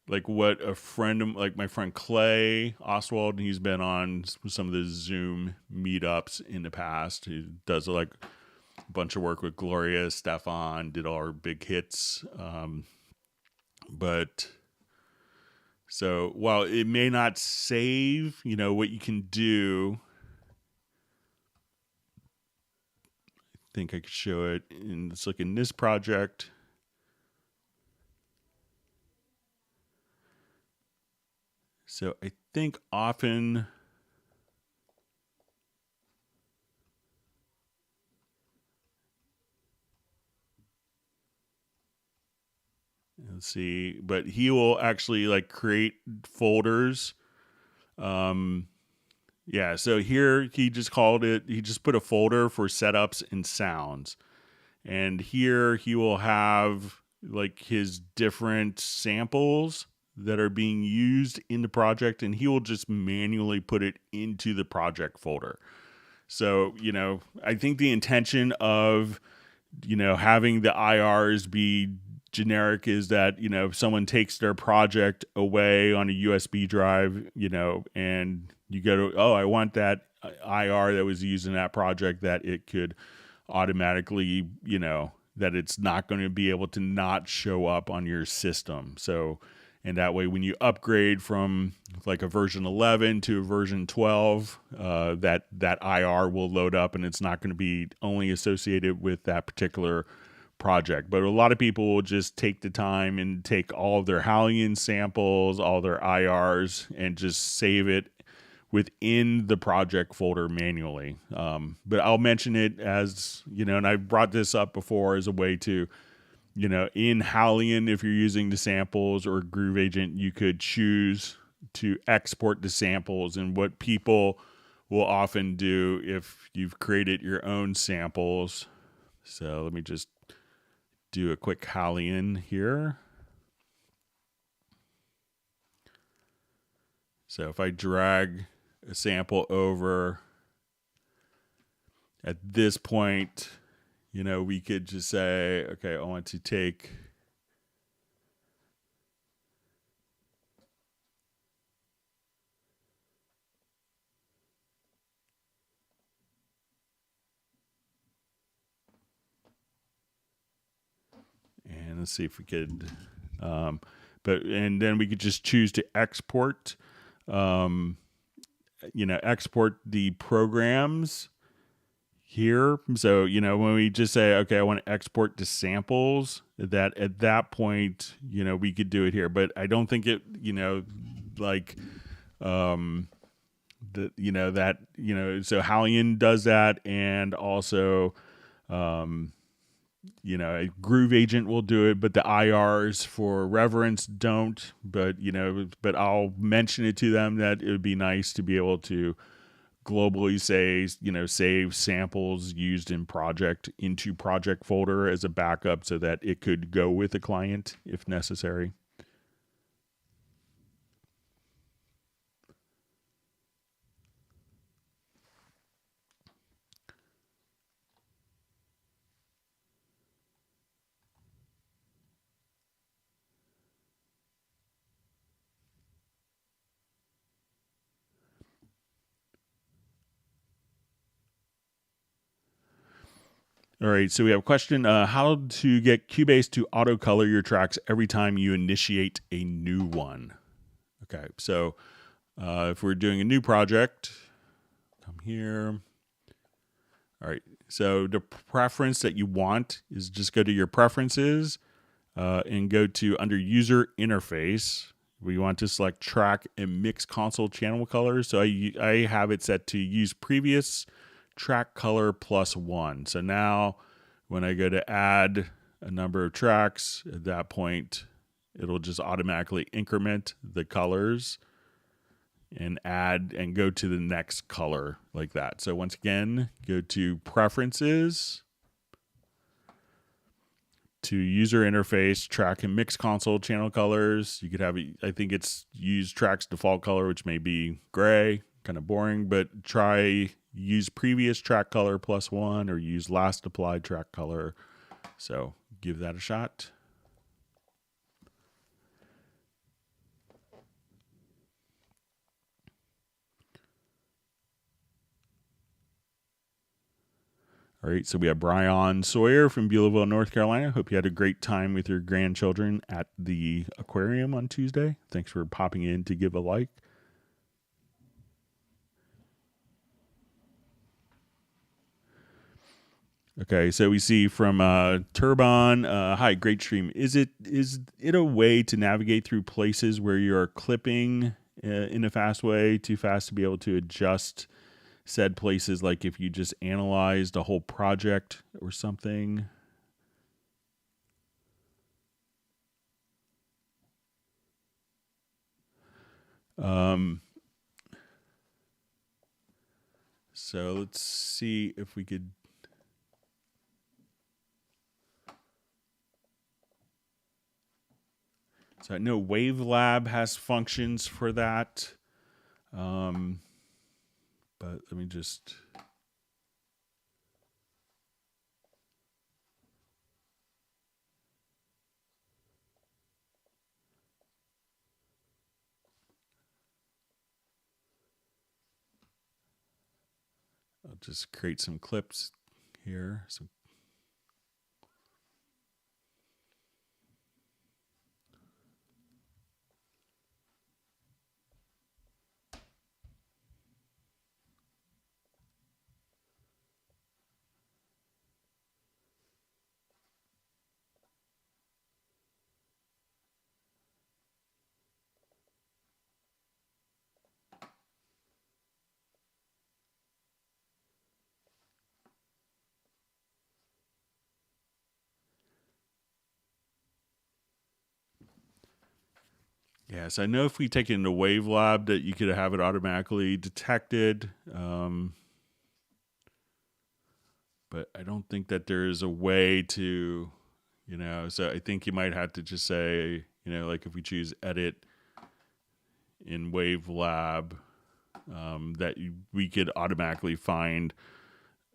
like what a friend of, like my friend Clay Oswald, he's been on some of the Zoom meetups in the past. He does like a bunch of work with Gloria Stefan, did all our big hits. But so while it may not save, what you can do, I think I could show it. And let's look in this project. So I think often, let's see, but he will actually like create folders. Yeah, so here he just put a folder for setups and sounds. And here he will have like his different samples that are being used in the project, and he will just manually put it into the project folder. So, I think the intention of, having the IRs be generic is that, if someone takes their project away on a USB drive, and you go to, I want that IR that was used in that project, that it could automatically, that it's not going to be able to not show up on your system. So, and that way, when you upgrade from like a version 11 to a version 12, that IR will load up, and it's not going to be only associated with that particular project. But a lot of people will just take the time and take all of their Hallian samples, all their IRs, and just save it within the project folder manually. But I'll mention it as, and I've brought this up before as a way to, in Hallian, if you're using the samples or Groove Agent, you could choose to export the samples. And what people will often do if you've created your own samples. So let me just do a quick Hallian here. So if I drag a sample over at this point, we could just say, okay, I want to take And let's see if we could, and then we could just choose to export, export the programs here. So, when we just say, okay, I want to export to samples, that at that point, we could do it here. But I don't think it, so Hallian does that, and also, a Groove Agent will do it, but the IRs for Reverence don't. But I'll mention it to them that it would be nice to be able to globally save samples used in project into project folder as a backup, so that it could go with a client if necessary. All right, so we have a question, how to get Cubase to auto-color your tracks every time you initiate a new one. Okay, so if we're doing a new project, come here. All right, so the preference that you want is just go to your preferences and go to under user interface. We want to select track and mix console channel colors. So I have it set to use previous track color +1. So now when I go to add a number of tracks, at that point, it'll just automatically increment the colors and add and go to the next color like that. So once again, go to preferences, to user interface, track and mix console channel colors. You could have, I think it's use track's default color, which may be gray, kind of boring, but try use previous track color +1 or use last applied track color. So give that a shot. All right, so we have Brian Sawyer from Beulahville, North Carolina. Hope you had a great time with your grandchildren at the aquarium on Tuesday. Thanks for popping in to give a like. Okay, so we see from Turbon, hi, great stream. Is it a way to navigate through places where you're clipping in a fast way, too fast to be able to adjust said places, like if you just analyzed a whole project or something? So let's see if we could. So I know WaveLab has functions for that. But let me just. I'll just create some clips here. Yes, I know if we take it into WaveLab that you could have it automatically detected. But I don't think that there is a way to, so I think you might have to just say, like if we choose edit in WaveLab, we could automatically find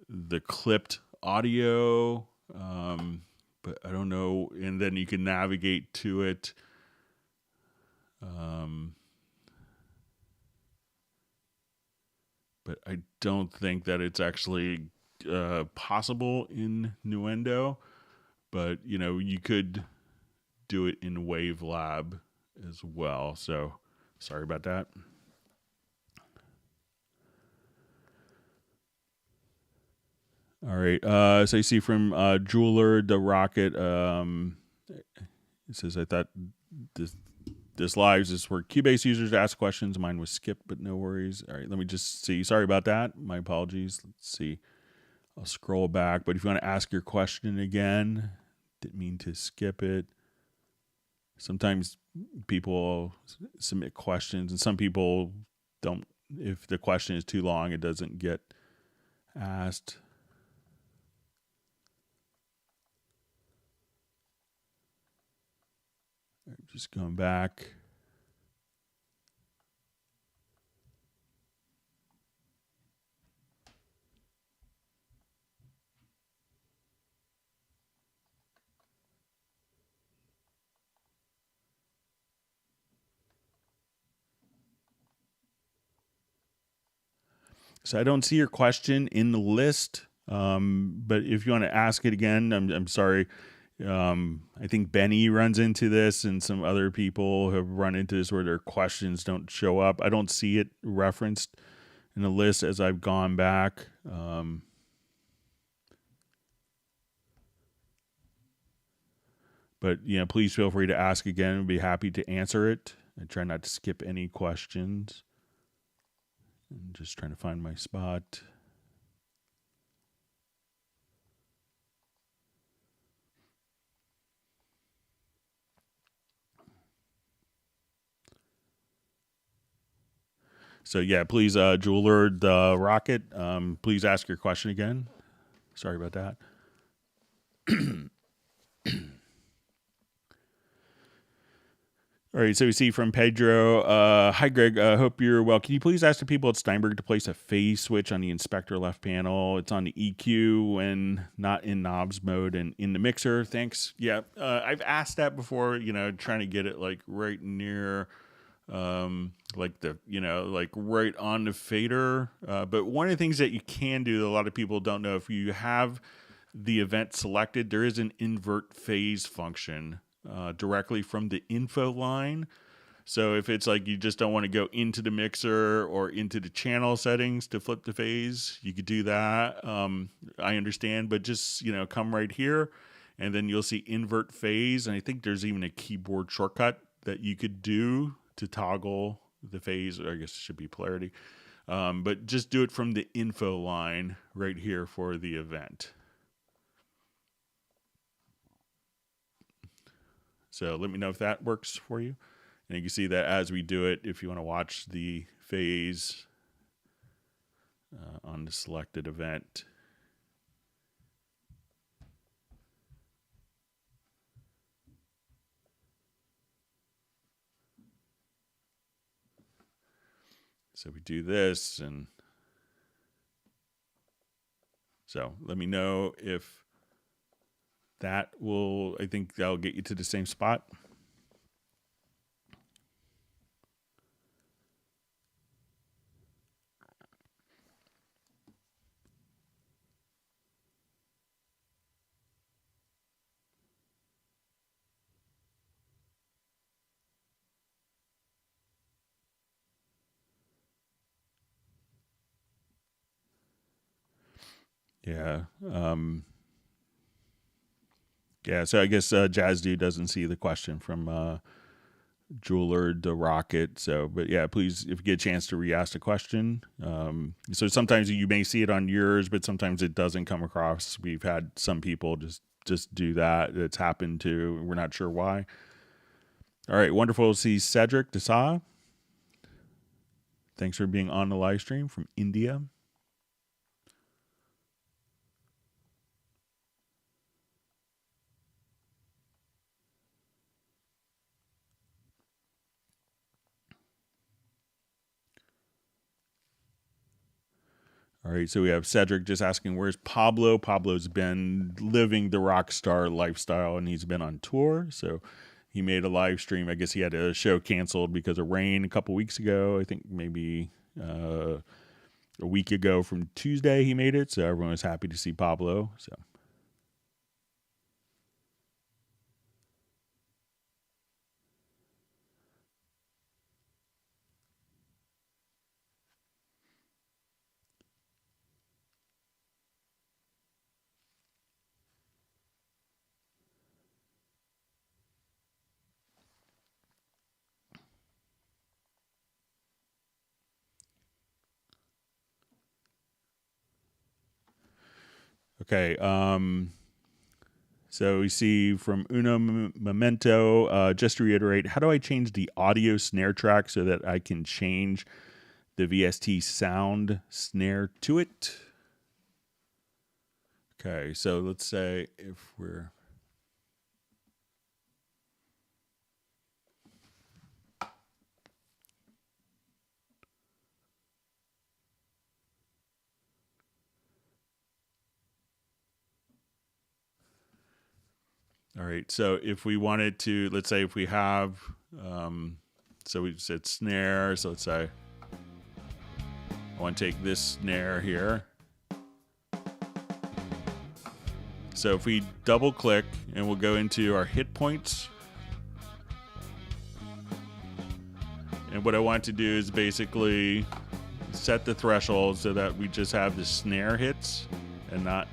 the clipped audio. But I don't know. And then you can navigate to it. But I don't think that it's actually possible in Nuendo. But you could do it in WaveLab as well. So sorry about that. All right. So you see from Jeweler the Rocket. It says, I thought this live is for Cubase users to ask questions. Mine was skipped, but no worries. All right, let me just see. Sorry about that. My apologies. Let's see. I'll scroll back. But if you want to ask your question again, didn't mean to skip it. Sometimes people submit questions, and some people don't. If the question is too long, it doesn't get asked. Just going back. So I don't see your question in the list, but if you want to ask it again, I'm sorry. I think Benny runs into this, and some other people have run into this where their questions don't show up. I don't see it referenced in the list as I've gone back. But please feel free to ask again. I'd be happy to answer it. I try not to skip any questions. I'm just trying to find my spot. So yeah, please, Jeweler the Rocket, please ask your question again. Sorry about that. All right, so we see from Pedro, hi Greg, hope you're well. Can you please ask the people at Steinberg to place a phase switch on the inspector left panel? It's on the EQ when not in knobs mode and in the mixer. Thanks. Yeah, I've asked that before, trying to get it like right near like right on the fader. But one of the things that you can do that a lot of people don't know, if you have the event selected, there is an invert phase function directly from the info line. So if it's like you just don't want to go into the mixer or into the channel settings to flip the phase, you could do that. I understand, but just, come right here and then you'll see invert phase. And I think there's even a keyboard shortcut that you could do to toggle the phase, or I guess it should be polarity. But just do it from the info line right here for the event. So let me know if that works for you. And you can see that as we do it, if you want to watch the phase on the selected event. So we do this, and so let me know if that will, I think that'll get you to the same spot. Yeah. Yeah, so I guess Jazz Dude doesn't see the question from Jeweler the Rocket. So, but yeah, please, if you get a chance to re-ask the question. So sometimes you may see it on yours, but sometimes it doesn't come across. We've had some people just do that. It's happened to. We're not sure why. All right, wonderful to see Cedric Desa. Thanks for being on the live stream from India. All right, so we have Cedric just asking, where's Pablo? Pablo's been living the rock star lifestyle, and he's been on tour. So he made a live stream. I guess he had a show canceled because of rain a couple weeks ago. I think maybe a week ago from Tuesday he made it. So everyone was happy to see Pablo. So Okay. So we see from Uno Memento, just to reiterate, how do I change the audio snare track so that I can change the VST sound snare to it? Okay, so let's say if we're... All right, so if we wanted to, let's say if we have, so we said snare, so let's say I want to take this snare here. So if we double click and we'll go into our hit points. And what I want to do is basically set the threshold so that we just have the snare hits and not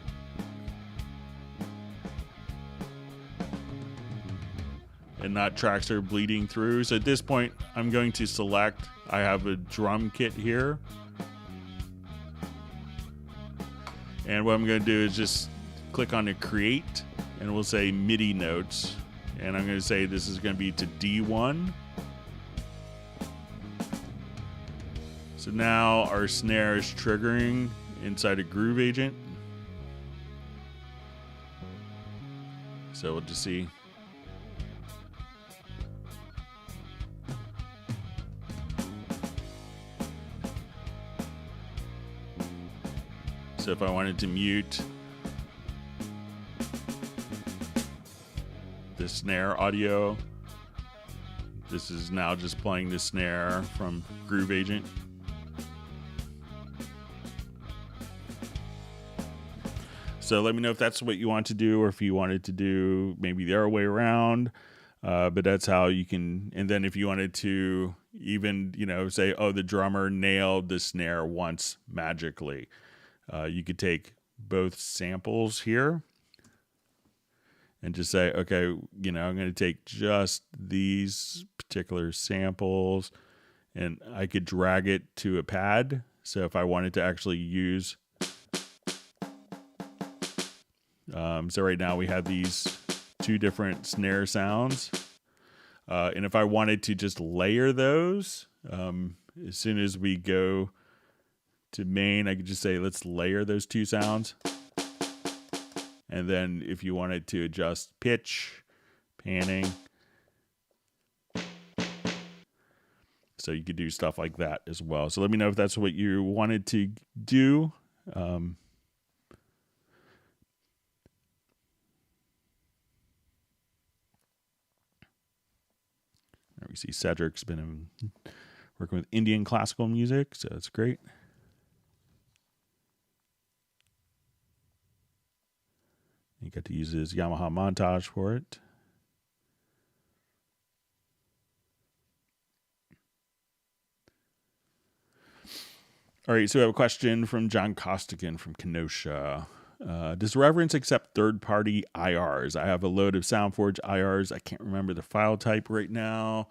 tracks that are bleeding through. So at this point, I'm going to select, I have a drum kit here. And what I'm going to do is just click on the create and we'll say MIDI notes. And I'm going to say this is going to be to D1. So now our snare is triggering inside a groove agent. So we'll just see. So if I wanted to mute the snare audio, this is now just playing the snare from Groove Agent. So let me know if that's what you want to do, or if you wanted to do maybe the other way around. But that's how you can. And then if you wanted to even, say, oh, the drummer nailed the snare once magically, you could take both samples here and just say, okay, I'm going to take just these particular samples and I could drag it to a pad. So if I wanted to actually use, so right now we have these two different snare sounds. And if I wanted to just layer those, as soon as we go to main, I could just say, let's layer those two sounds. And then if you wanted to adjust pitch, panning, so you could do stuff like that as well. So let me know if that's what you wanted to do. We see Cedric's been working with Indian classical music, so that's great. He got to use his Yamaha montage for it. All right, so we have a question from John Costigan from Kenosha. Does Reverence accept third-party IRs? I have a load of SoundForge IRs. I can't remember the file type right now.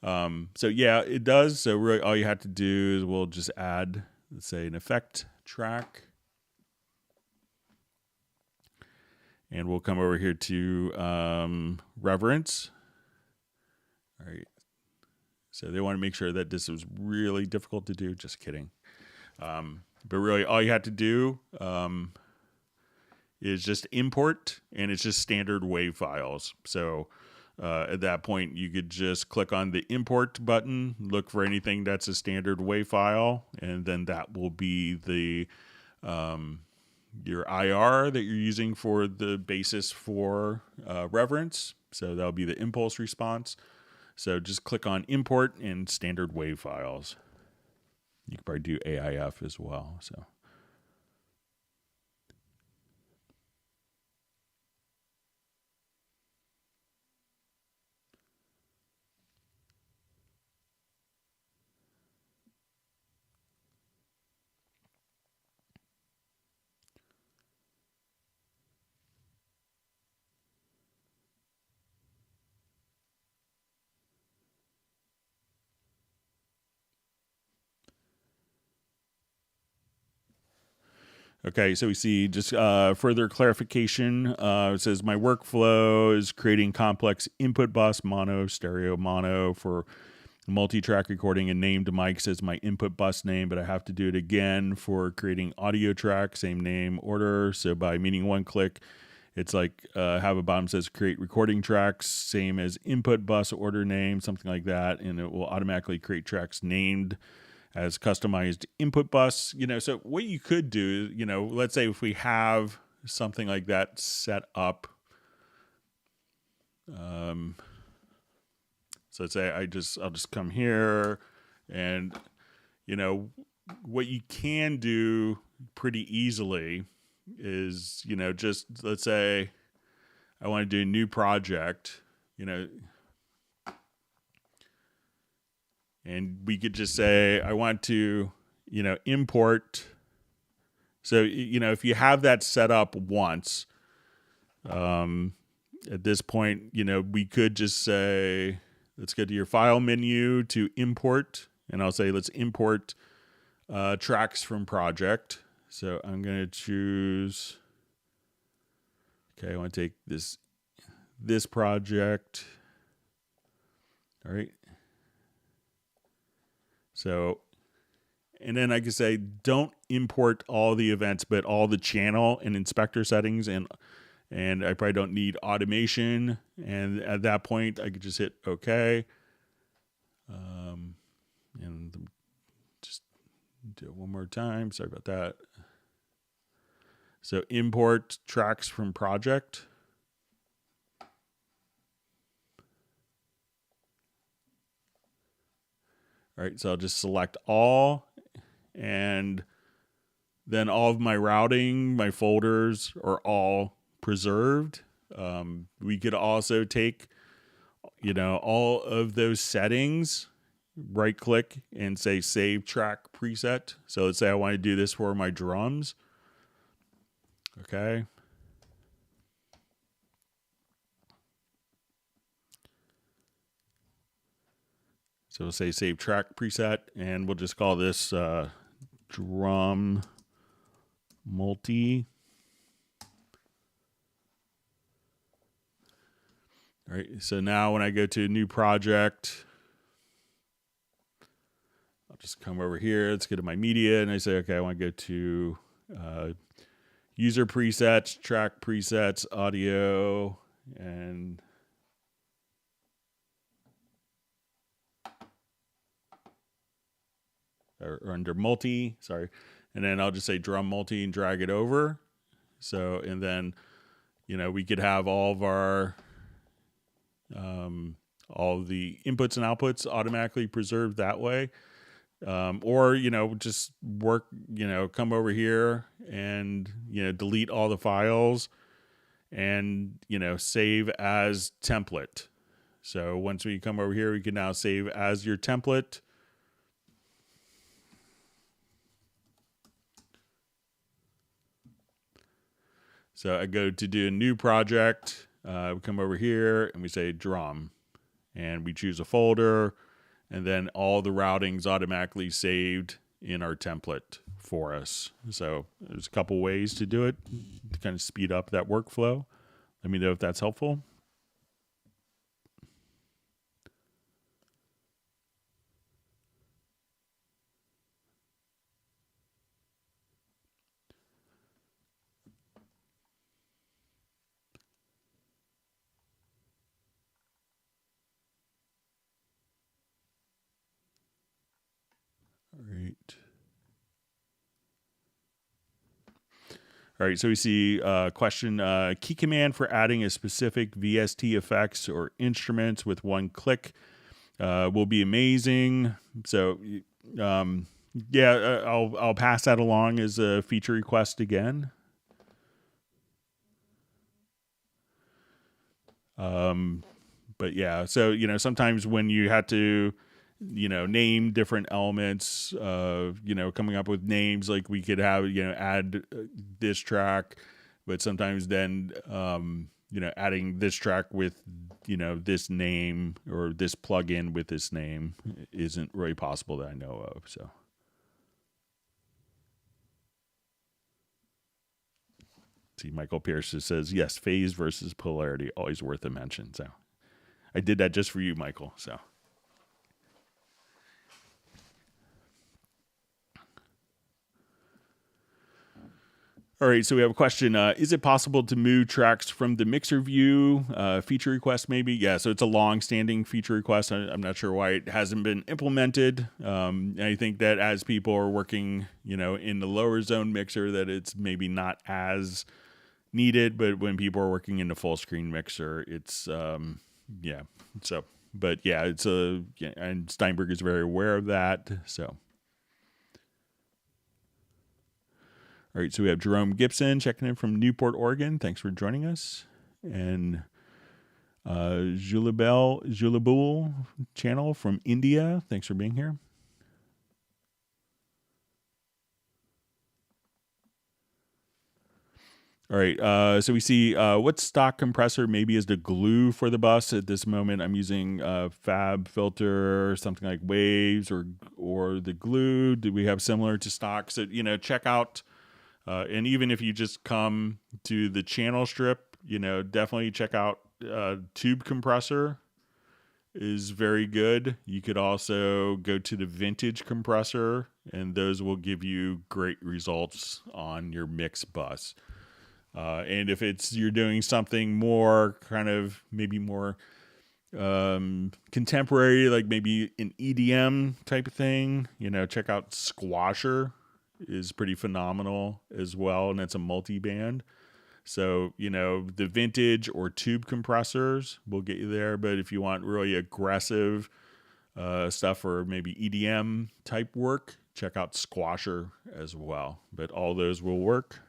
So yeah, it does. So really all you have to do is we'll just add, let's say, an effect track. And we'll come over here to Reverence. All right. So they want to make sure that this was really difficult to do. Just kidding. But really all you have to do is just import, and it's just standard WAV files. So at that point, you could just click on the import button, look for anything that's a standard WAV file, and then that will be the your IR that you're using for the basis for Reverence. So that'll be the impulse response. So just click on import and standard WAV files. You could probably do AIF as well. So. Okay, so we see just further clarification. It says my workflow is creating complex input bus, mono, stereo, mono for multi-track recording, and named mics as my input bus name, but I have to do it again for creating audio track, same name, order. So by meaning one click, it's like have a bottom says create recording tracks, same as input bus order name, something like that, and it will automatically create tracks named as customized input bus. So what you could do, let's say if we have something like that set up, so let's say I'll just come here, and what you can do pretty easily is, just let's say I want to do a new project, and we could just say, I want to, import. So, if you have that set up once, at this point, we could just say, let's go to your file menu to import. And I'll say, let's import tracks from project. So I'm going to choose, okay, I want to take this project. All right. So, and then I can say, don't import all the events, but all the channel and inspector settings, and I probably don't need automation. And at that point, I could just hit OK. And just do it one more time. Sorry about that. So import tracks from project. All right, so I'll just select all, and then all of my routing, my folders are all preserved. We could also take, all of those settings, right click and say save track preset. So let's say I want to do this for my drums. Okay. So we'll say save track preset, and we'll just call this drum multi. All right, so now when I go to a new project, I'll just come over here. Let's go to my media, and I say, okay, I want to go to user presets, track presets, audio, and or under multi, sorry. And then I'll just say drum multi and drag it over. So, and then, we could have all of our, all of the inputs and outputs automatically preserved that way. Or, just work, come over here and, delete all the files and, save as template. So once we come over here, we can now save as your template. So I go to do a new project. We come over here and we say drum, and we choose a folder, and then all the routing's automatically saved in our template for us. So there's a couple ways to do it to kind of speed up that workflow. Let me know if that's helpful. All right, so we see question, key command for adding a specific VST effects or instruments with one click will be amazing. So, yeah, I'll pass that along as a feature request again. But yeah, so, sometimes when you have to, name different elements, coming up with names, like we could have, add this track, but sometimes then, adding this track with, this name or this plugin with this name isn't really possible that I know of. So. See, Michael Pierce just says, yes, phase versus polarity, always worth a mention. So I did that just for you, Michael. So. All right, so we have a question. Is it possible to move tracks from the mixer view? Feature request, maybe? Yeah, so it's a long-standing feature request. I'm not sure why it hasn't been implemented. I think that as people are working, in the lower zone mixer, that it's maybe not as needed. But when people are working in the full screen mixer, it's yeah. So, but yeah, it's and Steinberg is very aware of that. So. All right, so we have Jerome Gibson checking in from Newport, Oregon. Thanks for joining us. And Julabul channel from India. Thanks for being here. All right, so we see what stock compressor maybe is the glue for the bus. At this moment, I'm using Fab Filter, something like Waves or the glue. Do we have similar to stock? So, check out... and even if you just come to the channel strip, definitely check out Tube Compressor is very good. You could also go to the Vintage Compressor, and those will give you great results on your mix bus. And if you're doing something more kind of maybe more contemporary, like maybe an EDM type of thing, check out Squasher. Is pretty phenomenal as well, and it's a multi-band. So, the Vintage or Tube compressors will get you there, but if you want really aggressive stuff or maybe EDM type work, check out Squasher as well. But all those will work.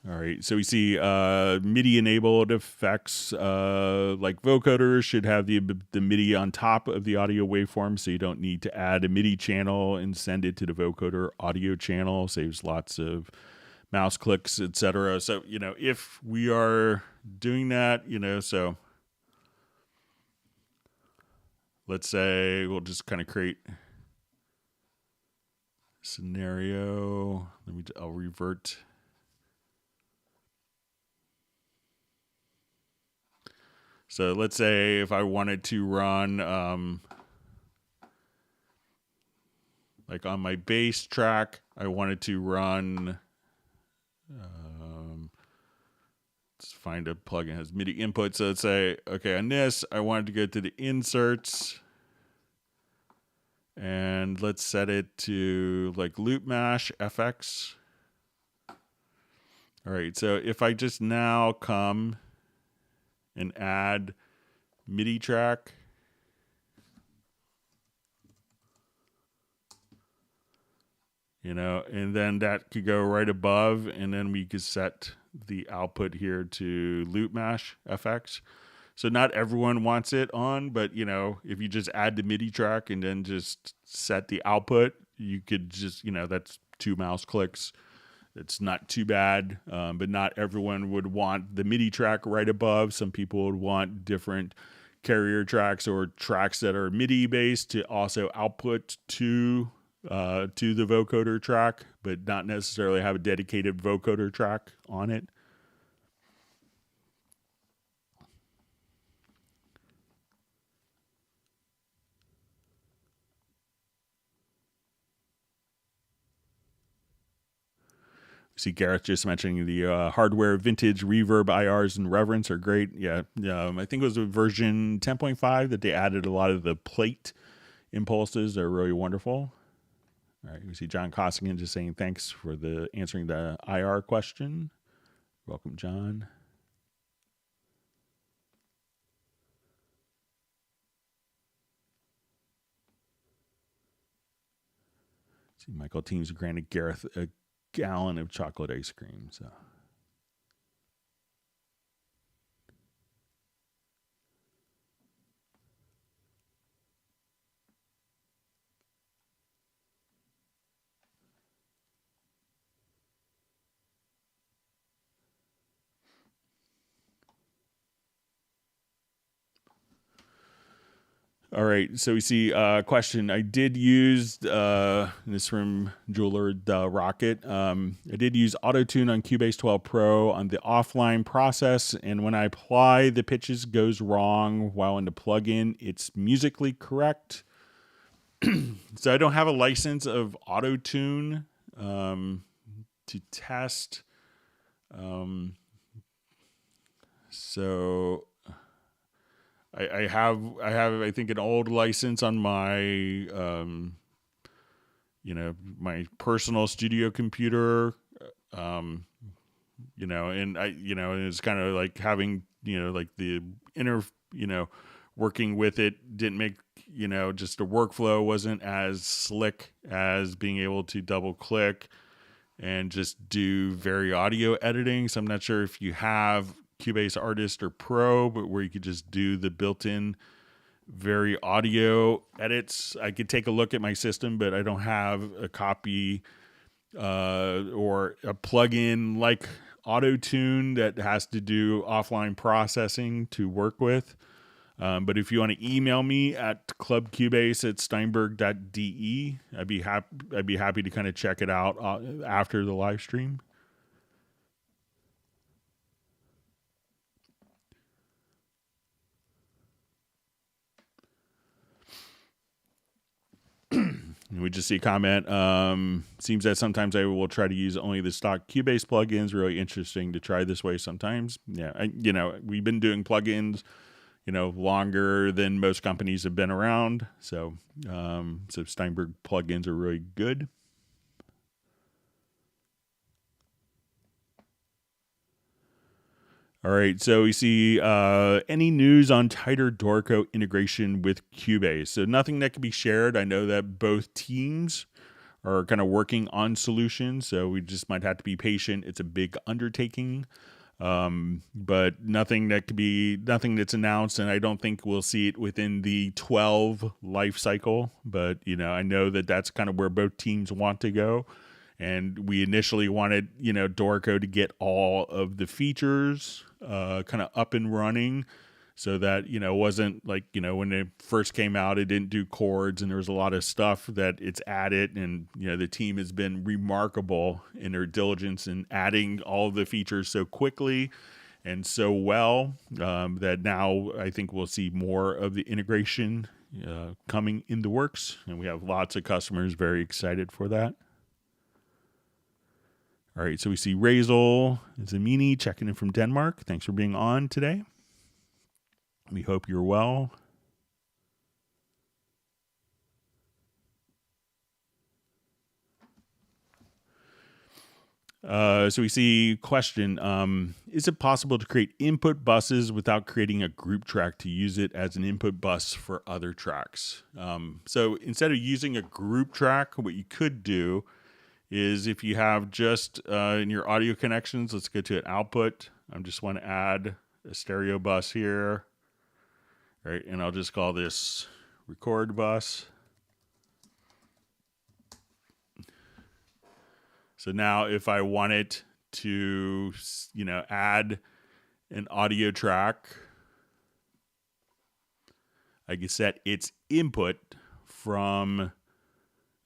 All right, so we see MIDI-enabled effects like vocoders should have the MIDI on top of the audio waveform, so you don't need to add a MIDI channel and send it to the vocoder audio channel. Saves lots of mouse clicks, etc. So, if we are doing that, so let's say we'll just kind of create a scenario. I'll revert. So let's say if I wanted to run, like on my bass track, I wanted to run, let's find a plugin that has MIDI input. So let's say, okay, on this, I wanted to go to the inserts, and let's set it to like Loop Mash FX. All right, so if I just now come and add MIDI track, and then that could go right above, and then we could set the output here to Loop Mash FX. So not everyone wants it on, but if you just add the MIDI track and then just set the output, you could just, that's 2 mouse clicks. It's not too bad, but not everyone would want the MIDI track right above. Some people would want different carrier tracks or tracks that are MIDI based to also output to the vocoder track, but not necessarily have a dedicated vocoder track on it. See Gareth just mentioning the hardware Vintage Reverb IRs and Reverence are great. Yeah, I think it was a version 10.5 that they added a lot of the plate impulses. They're really wonderful. All right, we see John Costigan just saying thanks for answering the IR question. Welcome, John. See, Michael Teams granted Gareth a gallon of chocolate ice cream. So. All right, so we see a question. I did use this from Jeweler the Rocket. I did use Auto-Tune on Cubase 12 Pro on the offline process, and when I apply, the pitches goes wrong, while in the plugin, it's musically correct. So I don't have a license of Auto-Tune to test. So I have I think an old license on my my personal studio computer, and and it's kind of like having like the inner working with it didn't make just the workflow wasn't as slick as being able to double click and just do VariAudio editing. So I'm not sure if you have Cubase Artist or Pro, but where you could just do the built-in VariAudio edits. I could take a look at my system, but I don't have a copy or a plugin like Auto-Tune that has to do offline processing to work with. But if you want to email me at clubcubase@steinberg.de, I'd be happy to kind of check it out after the live stream. We just see a comment. Seems that sometimes I will try to use only the stock Cubase plugins. Really interesting to try this way sometimes. Yeah, we've been doing plugins longer than most companies have been around. So Steinberg plugins are really good. All right, so we see any news on tighter Dorico integration with Cubase. So nothing that can be shared. I know that both teams are kind of working on solutions, so we just might have to be patient. It's a big undertaking. But nothing that's announced, and I don't think we'll see it within the 12 life cycle. But I know that that's kind of where both teams want to go, and we initially wanted Dorico to get all of the features kind of up and running, so that it wasn't like when it first came out, it didn't do chords, and there was a lot of stuff that it's added, and the team has been remarkable in their diligence in adding all of the features so quickly and so well, that now I think we'll see more of the integration coming in the works, and we have lots of customers very excited for that. All right, so we see Razel Zamini checking in from Denmark. Thanks for being on today. We hope you're well. So we see question, is it possible to create input buses without creating a group track to use it as an input bus for other tracks? So instead of using a group track, what you could do is if you have just in your audio connections, let's go to an output. I just want to add a stereo bus here. All right, and I'll just call this record bus. So now if I wanted to, add an audio track, I can set its input from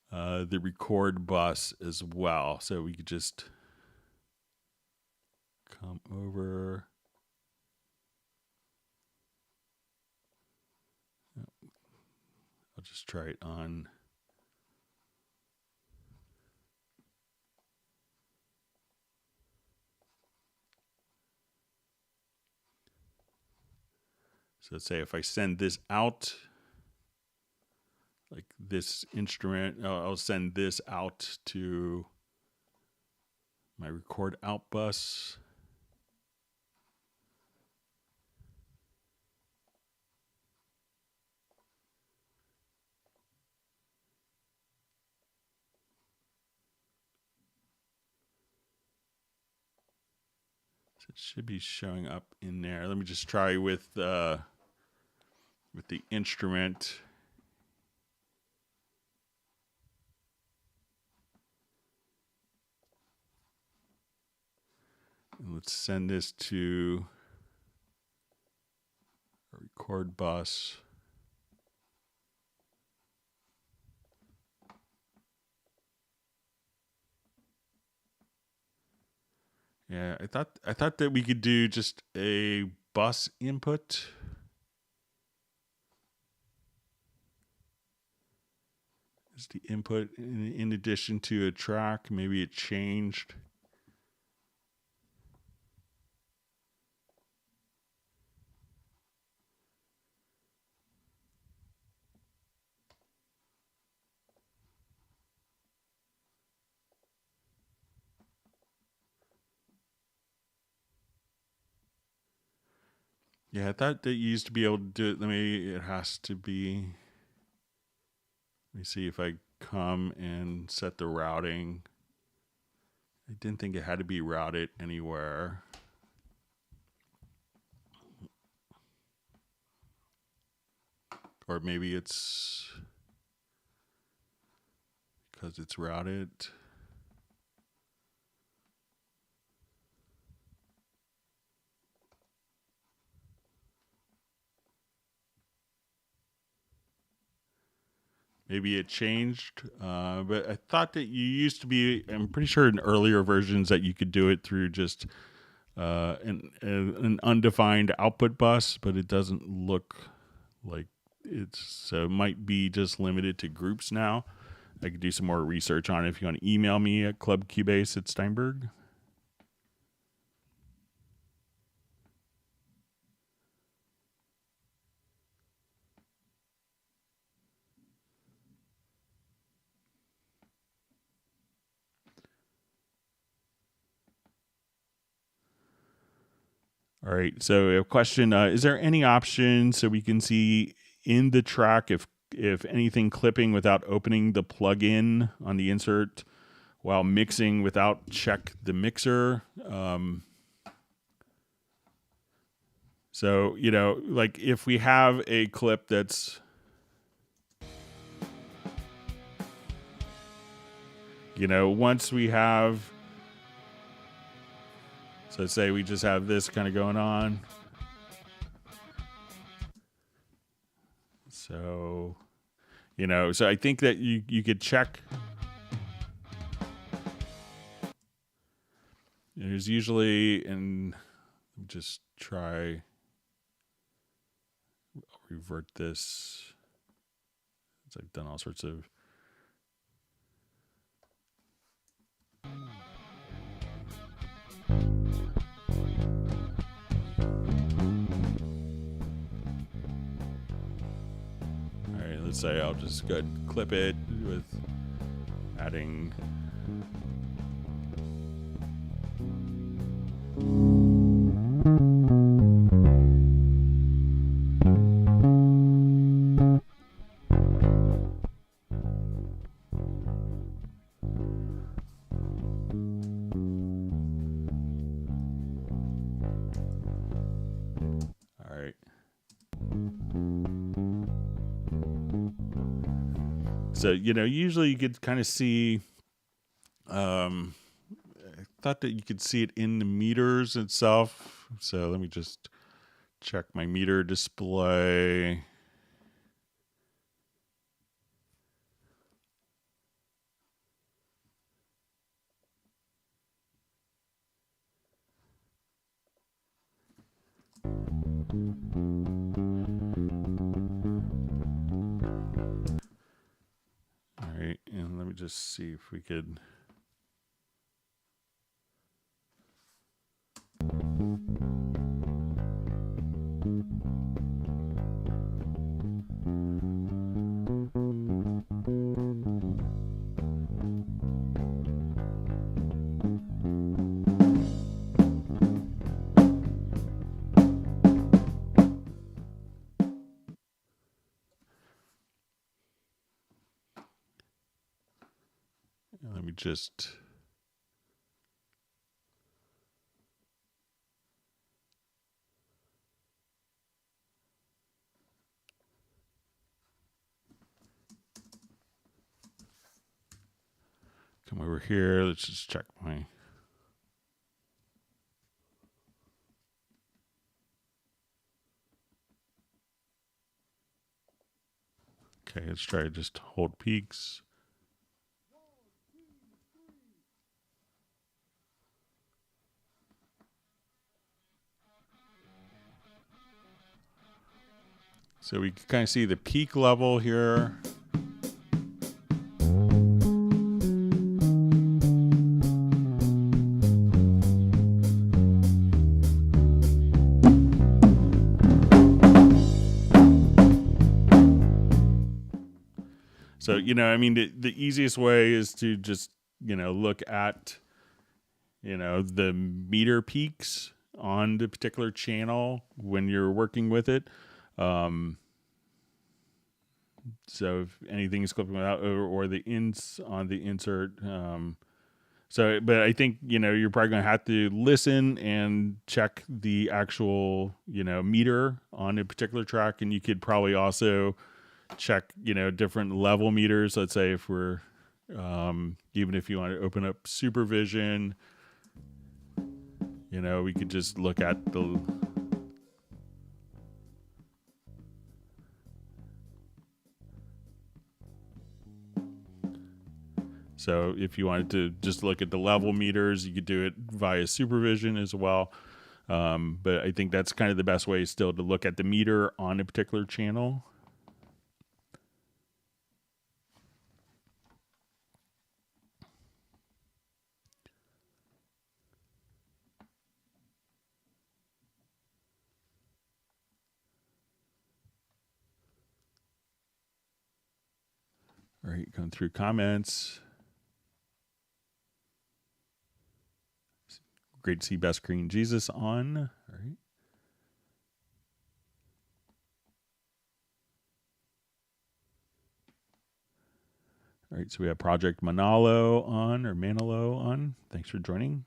the record bus as well. So we could just come over. I'll just try it on. So let's say if I send this out, like this instrument, I'll send this out to my record out bus. So it should be showing up in there. Let me just try with the instrument. And let's send this to a record bus. Yeah, I thought that we could do just a bus input. Just the input in addition to a track. Maybe it changed. Yeah, I thought that you used to be able to do it. It has to be. Let me see if I come and set the routing. I didn't think it had to be routed anywhere. Or maybe it's because it's routed. Maybe it changed, but I thought that you used to be. I'm pretty sure in earlier versions that you could do it through just an undefined output bus, but it doesn't look like it's. So it might be just limited to groups now. I could do some more research on it if you want to email me at clubcubase@Steinberg. All right. So a question: is there any option so we can see in the track if anything clipping without opening the plugin on the insert while mixing without check the mixer? So like if we have a clip that's once we have. So say we just have this kind of going on. So, so I think that you could check. There's usually, and just try revert this. It's I've done all sorts of. Alright, let's say I'll just go ahead and clip it with adding. Alright. So, usually you could kind of see, I thought that you could see it in the meters itself. So let me just check my meter display. All right, and let me just see if we could. Let me just. Come over here. Let's just check my. Okay, let's try to just hold peaks. So we can kind of see the peak level here. So, I mean, the easiest way is to just, look at, the meter peaks on the particular channel when you're working with it. So if anything is clipping out or the ins on the insert. But I think, you're probably going to have to listen and check the actual, meter on a particular track. And you could probably also check, different level meters. Let's say if we're, even if you want to open up supervision, we could just look at the, so if you wanted to just look at the level meters, you could do it via supervision as well. But I think that's kind of the best way still to look at the meter on a particular channel. All right, going through comments. Great to see Best Green Jesus on. All right. All right, so we have Project Manalo on. Thanks for joining.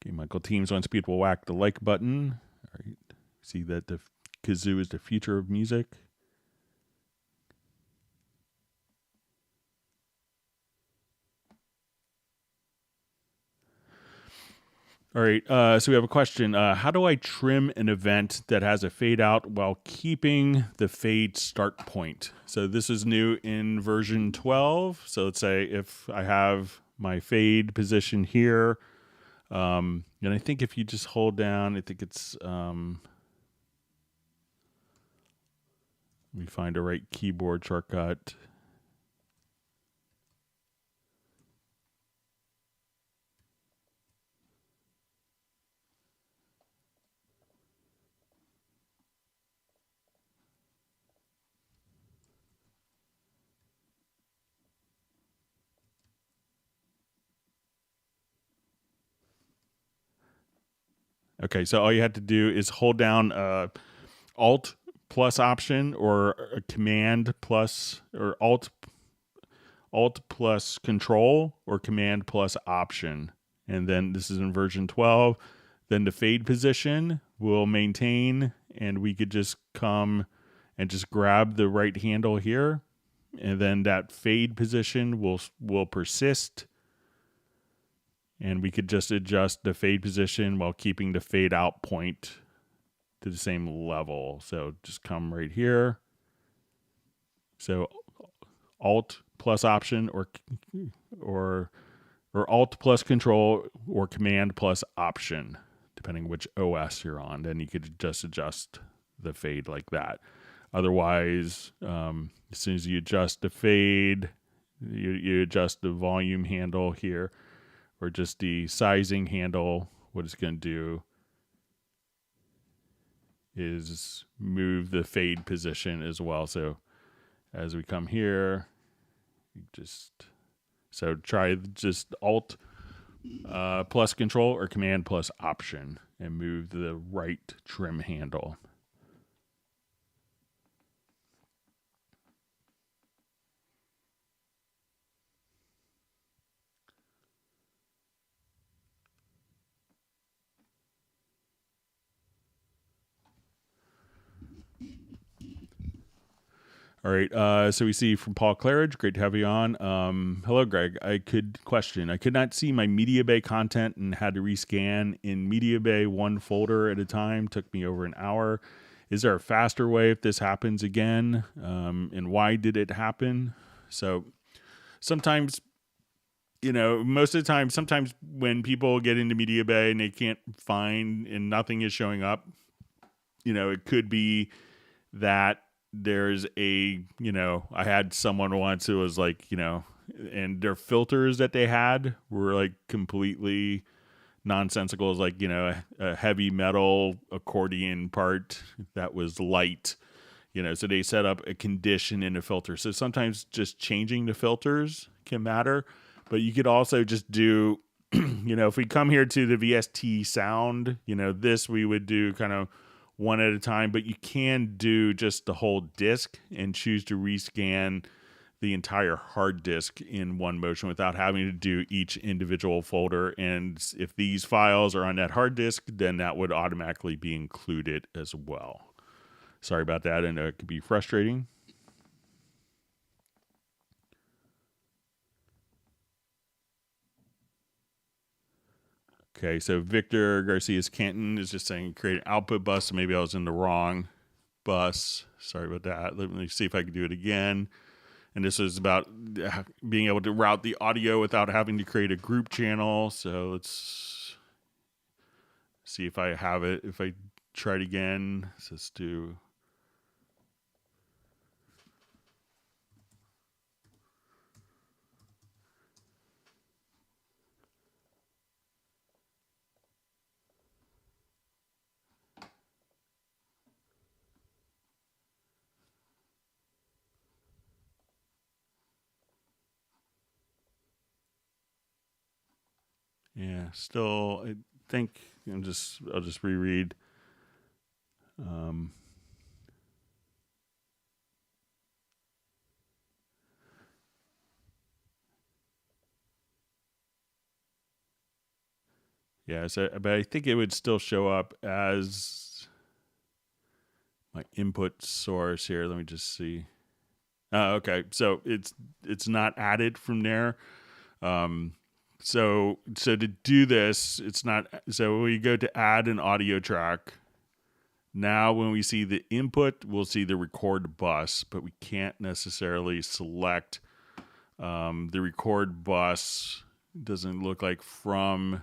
Okay, Michael Teams wants people to whack the like button. All right, see that the kazoo is the future of music. All right, so we have a question. How do I trim an event that has a fade out while keeping the fade start point? So this is new in version 12. So let's say if I have my fade position here, and I think if you just hold down, I think it's, let me find a right keyboard shortcut. Okay, so all you have to do is hold down Alt plus Option or a Command plus or Alt plus Control or Command plus Option, and then this is in version 12. Then the fade position will maintain, and we could just come and just grab the right handle here, and then that fade position will persist. And we could just adjust the fade position while keeping the fade out point to the same level. So just come right here. So Alt plus Option or Alt plus Control or Command plus Option, depending which OS you're on. Then you could just adjust the fade like that. Otherwise, as soon as you adjust the fade, you adjust the volume handle here, or just the sizing handle. What it's going to do is move the fade position as well. So as we come here, so try just Alt plus Control or Command plus Option and move the right trim handle. All right, so we see from Paul Claridge, great to have you on. Hello, Greg. I could not see my MediaBay content and had to rescan in MediaBay one folder at a time. Took me over an hour. Is there a faster way if this happens again? And why did it happen? So sometimes most of the time, sometimes when people get into Media Bay and they can't find and nothing is showing up, it could be that there's I had someone once who was like, and their filters that they had were like completely nonsensical. It was like, a heavy metal accordion part that was light, so they set up a condition in the filter. So sometimes just changing the filters can matter, but you could also just do, if we come here to the VST sound, this we would do kind of one at a time, but you can do just the whole disk and choose to rescan the entire hard disk in one motion without having to do each individual folder. And if these files are on that hard disk, then that would automatically be included as well. Sorry about that, and it could be frustrating. Okay, so Victor Garcia's Canton is just saying create an output bus. So maybe I was in the wrong bus. Sorry about that. Let me see if I can do it again. And this is about being able to route the audio without having to create a group channel. So let's see if I have it. If I try it again, let's do. Yeah, still, I think I'll just reread. Yeah, so but I think it would still show up as my input source here. Let me just see. Okay, so it's not added from there. So to do this, it's not. So when we go to add an audio track, now when we see the input, we'll see the record bus, but we can't necessarily select the record bus. It doesn't look like from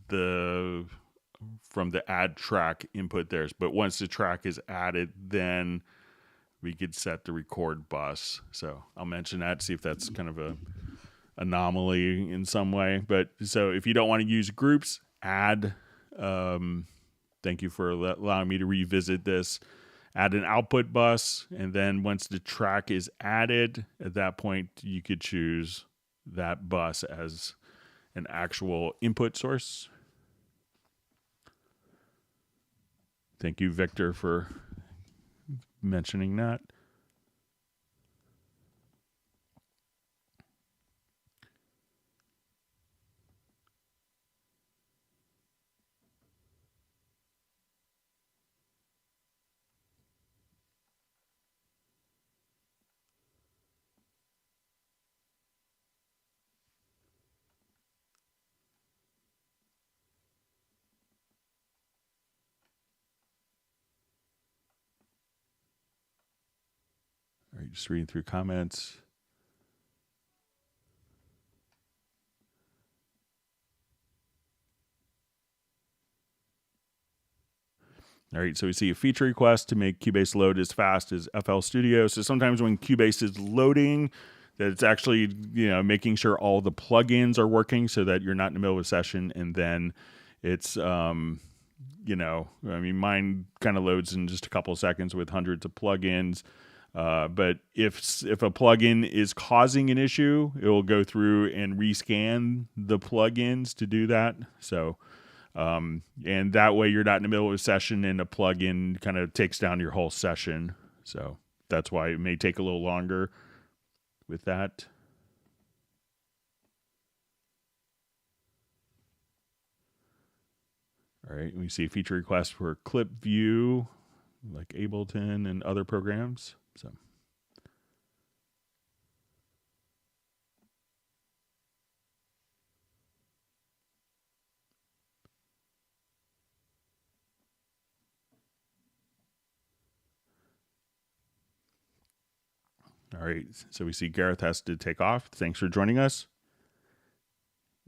the add track input there. But once the track is added, then we could set the record bus. So I'll mention that, see if that's kind of a anomaly in some way. But so if you don't want to use groups, add, thank you for allowing me to revisit this, add an output bus. And then once the track is added, at that point, you could choose that bus as an actual input source. Thank you, Victor, for mentioning that. All right, just reading through comments. All right, so we see a feature request to make Cubase load as fast as FL Studio. So sometimes when Cubase is loading, that it's actually making sure all the plugins are working so that you're not in the middle of a session and then it's mine kind of loads in just a couple of seconds with hundreds of plugins. But if a plugin is causing an issue, it will go through and rescan the plugins to do that. So, and that way you're not in the middle of a session and a plugin kind of takes down your whole session. So that's why it may take a little longer with that. All right, we see feature requests for Clip View, like Ableton and other programs. So. All right. So we see Gareth has to take off. Thanks for joining us.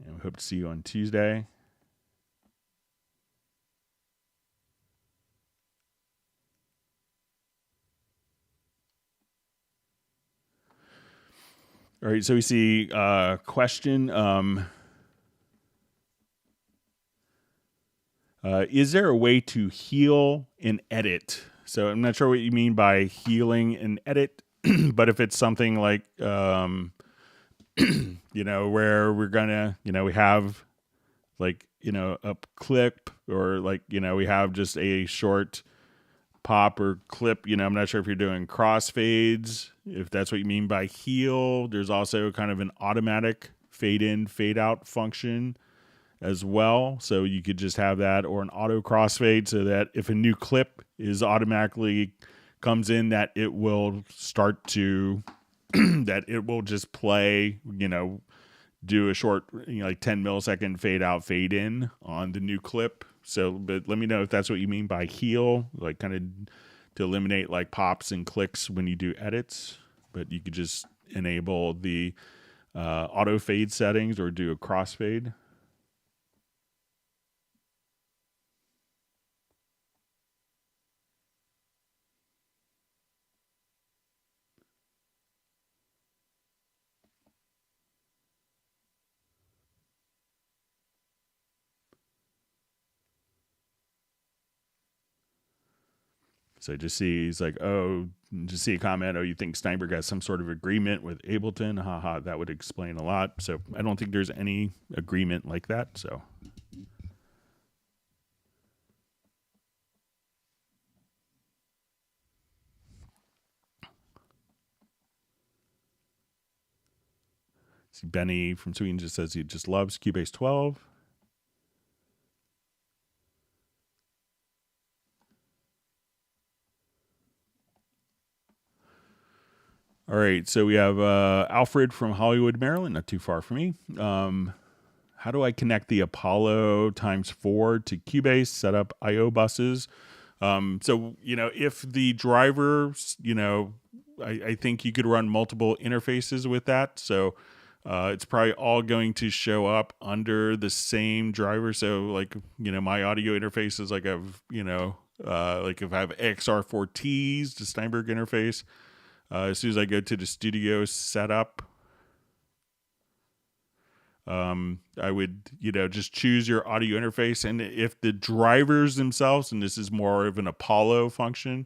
And we hope to see you on Tuesday. All right. So we see a question. Is there a way to heal and edit? So I'm not sure what you mean by healing and edit, but if it's something like, where we're gonna, we have like, a clip, or like, we have just a short pop or clip, I'm not sure if you're doing crossfades, if that's what you mean by heal. There's also kind of an automatic fade in, fade out function as well. So you could just have that, or an auto crossfade, so that if a new clip is automatically comes in, that it will start to, that it will just play, do a short, like 10 millisecond fade out, fade in on the new clip. So, but let me know if that's what you mean by heal, like kind of to eliminate like pops and clicks when you do edits. But you could just enable the auto fade settings or do a crossfade. So just see, he's like, oh, just see a comment, oh, you think Steinberg has some sort of agreement with Ableton? Haha, that would explain a lot. So I don't think there's any agreement like that. So. See, Benny from Sweden just says he just loves Cubase 12. All right, so we have Alfred from Hollywood, Maryland, not too far from me. How do I connect the Apollo x4 to Cubase, set up I/O buses? So, if the driver, I think you could run multiple interfaces with that. So it's probably all going to show up under the same driver. So like, my audio interface is like like if I have XR4Ts, the Steinberg interface, as soon as I go to the studio setup, I would, just choose your audio interface. And if the drivers themselves, and this is more of an Apollo function,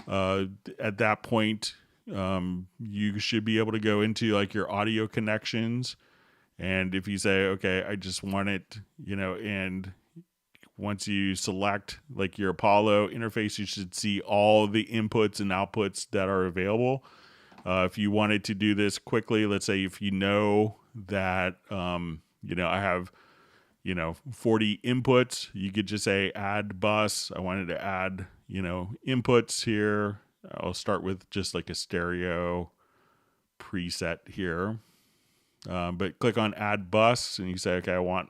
at that point, you should be able to go into like your audio connections. And if you say, okay, I just want it, and once you select like your Apollo interface, you should see all the inputs and outputs that are available. If you wanted to do this quickly, let's say if you know that, I have, 40 inputs, you could just say add bus. I wanted to add, inputs here. I'll start with just like a stereo preset here. But click on add bus and you say, okay, I want,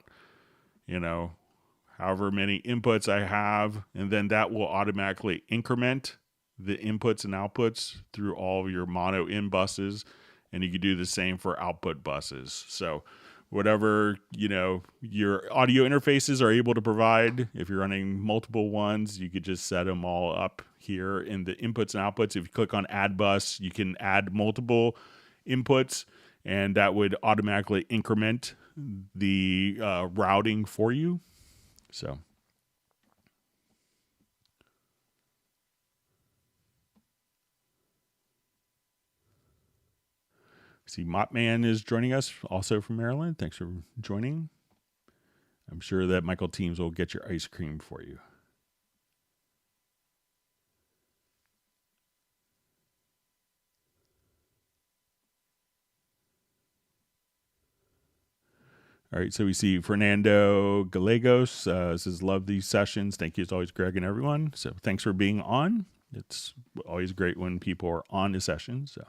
however many inputs I have, and then that will automatically increment the inputs and outputs through all of your mono in buses. And you can do the same for output buses. So whatever, your audio interfaces are able to provide, if you're running multiple ones, you could just set them all up here in the inputs and outputs. If you click on add bus, you can add multiple inputs, and that would automatically increment the routing for you. So. See, Mopman is joining us, also from Maryland. Thanks for joining. I'm sure that Michael Teams will get your ice cream for you. All right, so we see Fernando Gallegos says, love these sessions. Thank you as always, Greg and everyone. So thanks for being on. It's always great when people are on the session. So.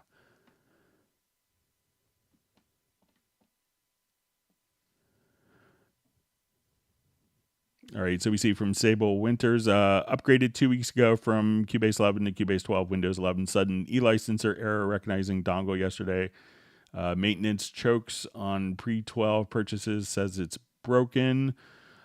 All right, so we see from Sable Winters, upgraded 2 weeks ago from Cubase 11 to Cubase 12, Windows 11. Sudden e-licenser error recognizing dongle yesterday. Maintenance chokes on pre-12 purchases, says it's broken.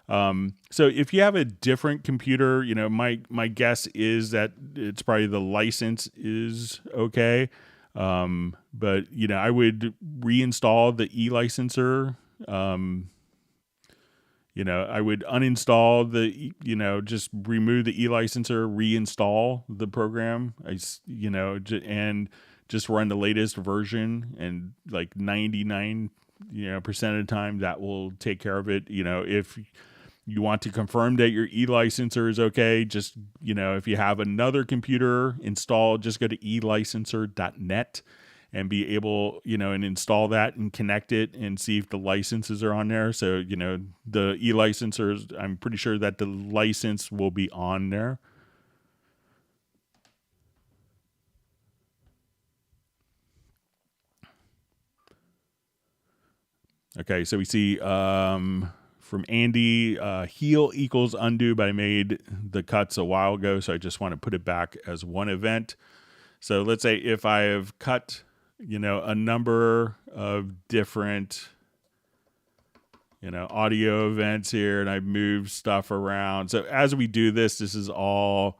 So if you have a different computer, my guess is that it's probably the license is okay. But I would reinstall the e-licenser. I would uninstall just remove the e-licenser, reinstall the program. And just run the latest version, and like 99 percent of the time that will take care of it. If you want to confirm that your e-licenser is okay, just if you have another computer installed, just go to elicenser.net and be able and install that and connect it and see if the licenses are on there. So the e-licensers, I'm pretty sure that the license will be on there. Okay, so we see from Andy, heal equals undo, but I made the cuts a while ago, so I just want to put it back as one event. So let's say if I have cut, a number of different, audio events here, and I've moved stuff around. So as we do this is all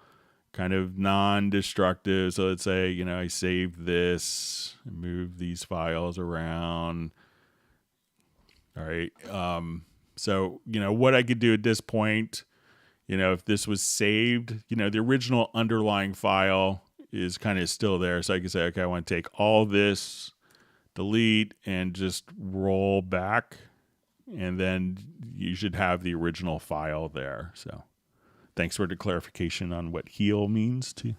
kind of non-destructive. So let's say, I saved this, move these files around. All right. So, what I could do at this point, if this was saved, the original underlying file is kind of still there. So I can say, okay, I want to take all this, delete, and just roll back. And then you should have the original file there. So thanks for the clarification on what heal means too.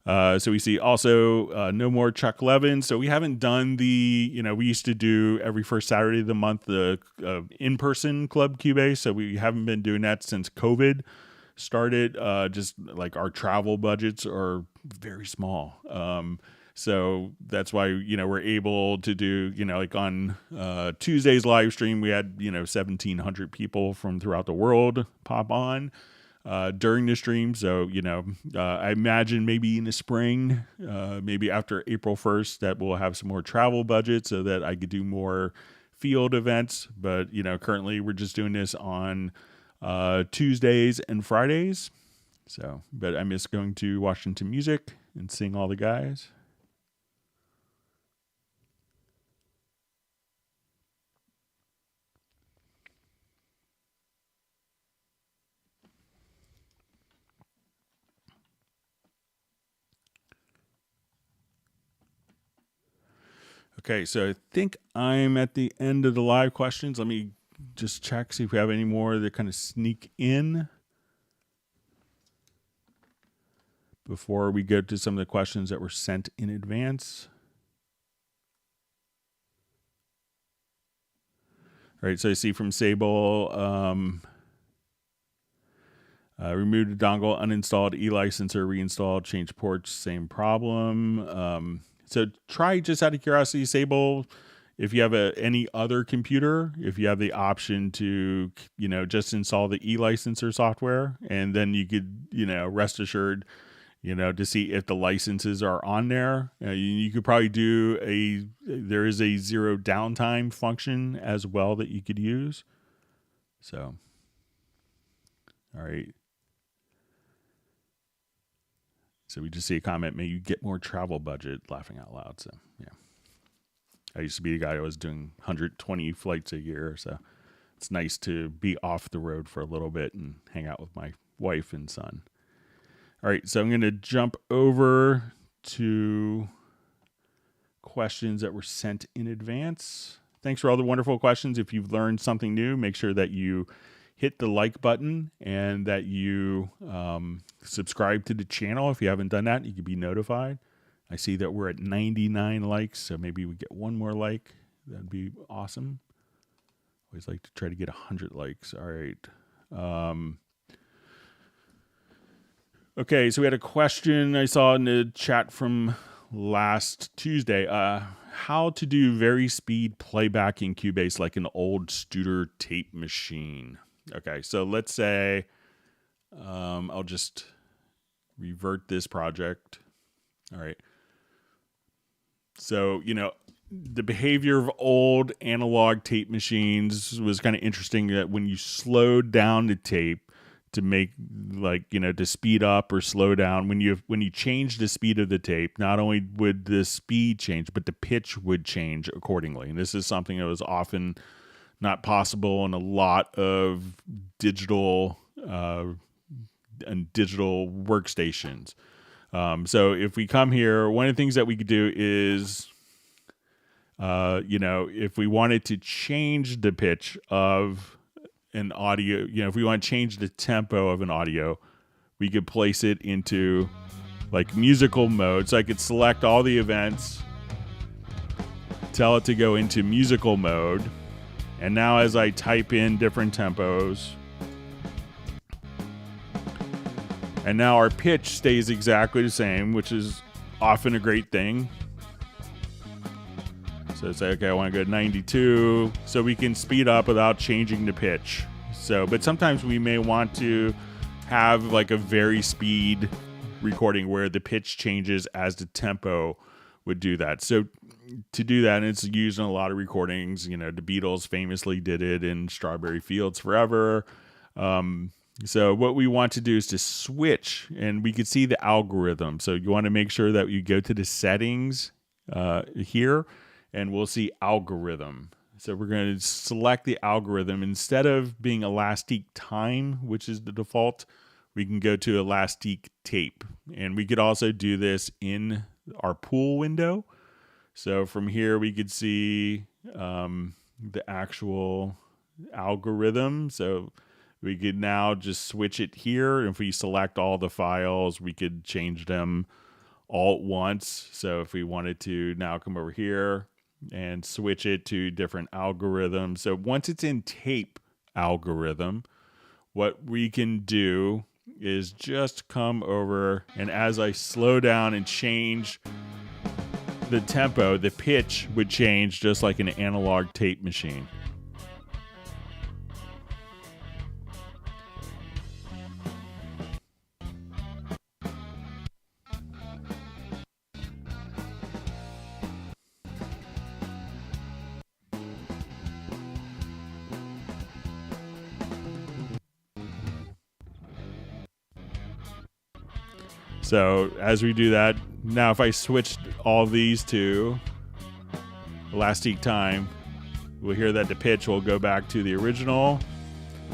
So we see also no more Chuck Levin. So we haven't done we used to do every first Saturday of the month the in-person Club Cubase. So we haven't been doing that since COVID started. Just like our travel budgets are very small. So that's why, we're able to do, like on Tuesday's live stream, we had, 1,700 people from throughout the world pop on during the stream. So, I imagine maybe in the spring, maybe after April 1st, that we'll have some more travel budget so that I could do more field events. But, currently we're just doing this on Tuesdays and Fridays. So, but I miss going to Washington Music and seeing all the guys. Okay, so I think I'm at the end of the live questions. Let me just check, see if we have any more that kind of sneak in before we get to some of the questions that were sent in advance. All right, so I see from Sable, removed the dongle, uninstalled e-licenser, reinstalled, changed ports, same problem. So try, just out of curiosity, Sable, if you have any other computer, if you have the option to, just install the e-licenser software, and then you could, rest assured, to see if the licenses are on there. You could probably there is a zero downtime function as well that you could use. So, all right. So we just see a comment, may you get more travel budget, laughing out loud. So, yeah. I used to be a guy who was doing 120 flights a year. So it's nice to be off the road for a little bit and hang out with my wife and son. All right, so I'm going to jump over to questions that were sent in advance. Thanks for all the wonderful questions. If you've learned something new, make sure that you hit the like button and that you subscribe to the channel. If you haven't done that, you can be notified. I see that we're at 99 likes, so maybe we get one more like. That'd be awesome. Always like to try to get 100 likes. All right. Okay, so we had a question I saw in the chat from last Tuesday, how to do VariSpeed playback in Cubase like an old Studer tape machine. Okay, so let's say I'll just revert this project. All right. So, the behavior of old analog tape machines was kind of interesting, that when you slowed down the tape to make to speed up or slow down, when you change the speed of the tape, not only would the speed change, but the pitch would change accordingly. And this is something that was often not possible in a lot of digital workstations. So if we come here, one of the things that we could do is, if we wanted to change the pitch of an audio, if we want to change the tempo of an audio, we could place it into like musical mode. So I could select all the events, tell it to go into musical mode. And now as I type in different tempos, and now our pitch stays exactly the same, which is often a great thing. So say, okay, I want to go to 92, so we can speed up without changing the pitch. So, but sometimes we may want to have like a VariSpeed recording where the pitch changes as the tempo would do that. So to do that, and it's used in a lot of recordings, the Beatles famously did it in Strawberry Fields Forever. So what we want to do is to switch, and we can see the algorithm. So you want to make sure that you go to the settings here, and we'll see algorithm. So we're going to select the algorithm. Instead of being elastic time, which is the default, we can go to elastic tape. And we could also do this in our pool window. So from here, we could see the actual algorithm. So we could now just switch it here. If we select all the files, we could change them all at once. So if we wanted to now come over here and switch it to different algorithms. So once it's in tape algorithm, what we can do is just come over, and as I slow down and change the tempo, the pitch would change just like an analog tape machine. So as we do that, now if I switched all these to elastic time, we'll hear that the pitch will go back to the original,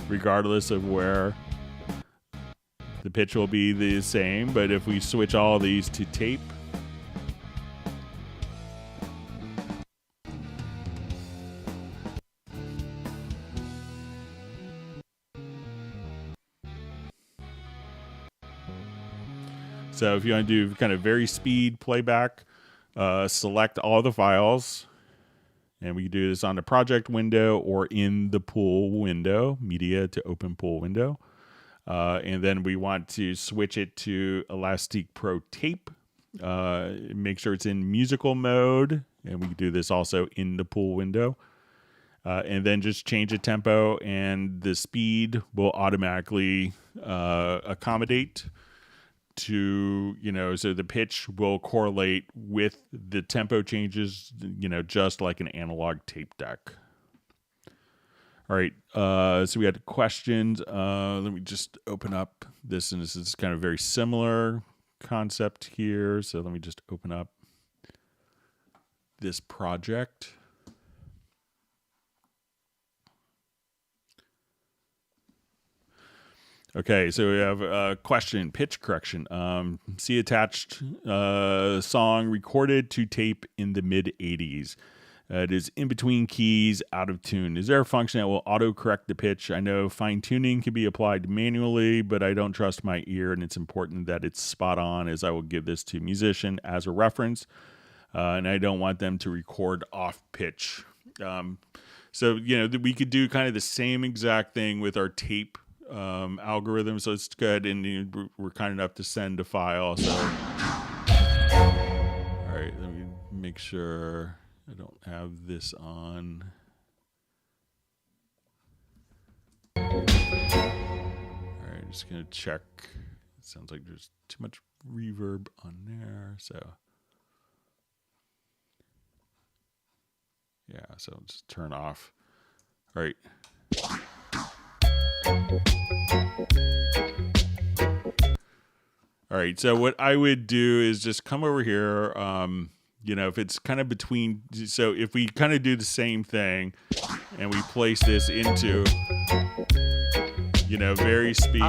regardless of where the pitch will be the same. But if we switch all these to tape, so if you want to do kind of VariSpeed playback, select all the files, and we can do this on the project window or in the pool window, media to open pool window. And then we want to switch it to Elastic Pro Tape. Make sure it's in musical mode, and we can do this also in the pool window. And then just change the tempo, and the speed will automatically accommodate to, so the pitch will correlate with the tempo changes, just like an analog tape deck. All right, so we had questions. Let me just open up this, and this is kind of very similar concept here. So let me just open up this project. Okay, so we have a question, pitch correction. See attached song recorded to tape in the mid-80s. It is in between keys, out of tune. Is there a function that will auto-correct the pitch? I know fine-tuning can be applied manually, but I don't trust my ear, and it's important that it's spot on, as I will give this to a musician as a reference, and I don't want them to record off-pitch. So, we could do kind of the same exact thing with our tape algorithm. So it's good, and we're kind enough to send a file. So, all make sure I don't have this on. All right, just gonna check. It sounds like there's too much reverb on there, so yeah, so just turn off. All right. All right, so what I would do is just come over here. You know, if it's kind of between, so if we kind of do the same thing and we place this into, you know, VariSpeed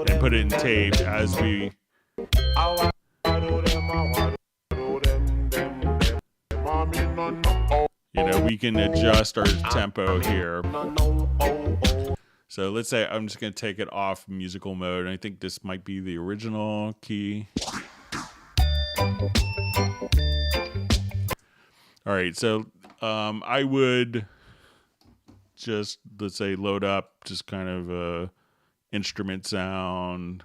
and put it in tape as we, you know, we can adjust our tempo here. So let's say I'm just going to take it off musical mode. And I think this might be the original key. All right, so I would just, let's say, load up just kind of a instrument sound.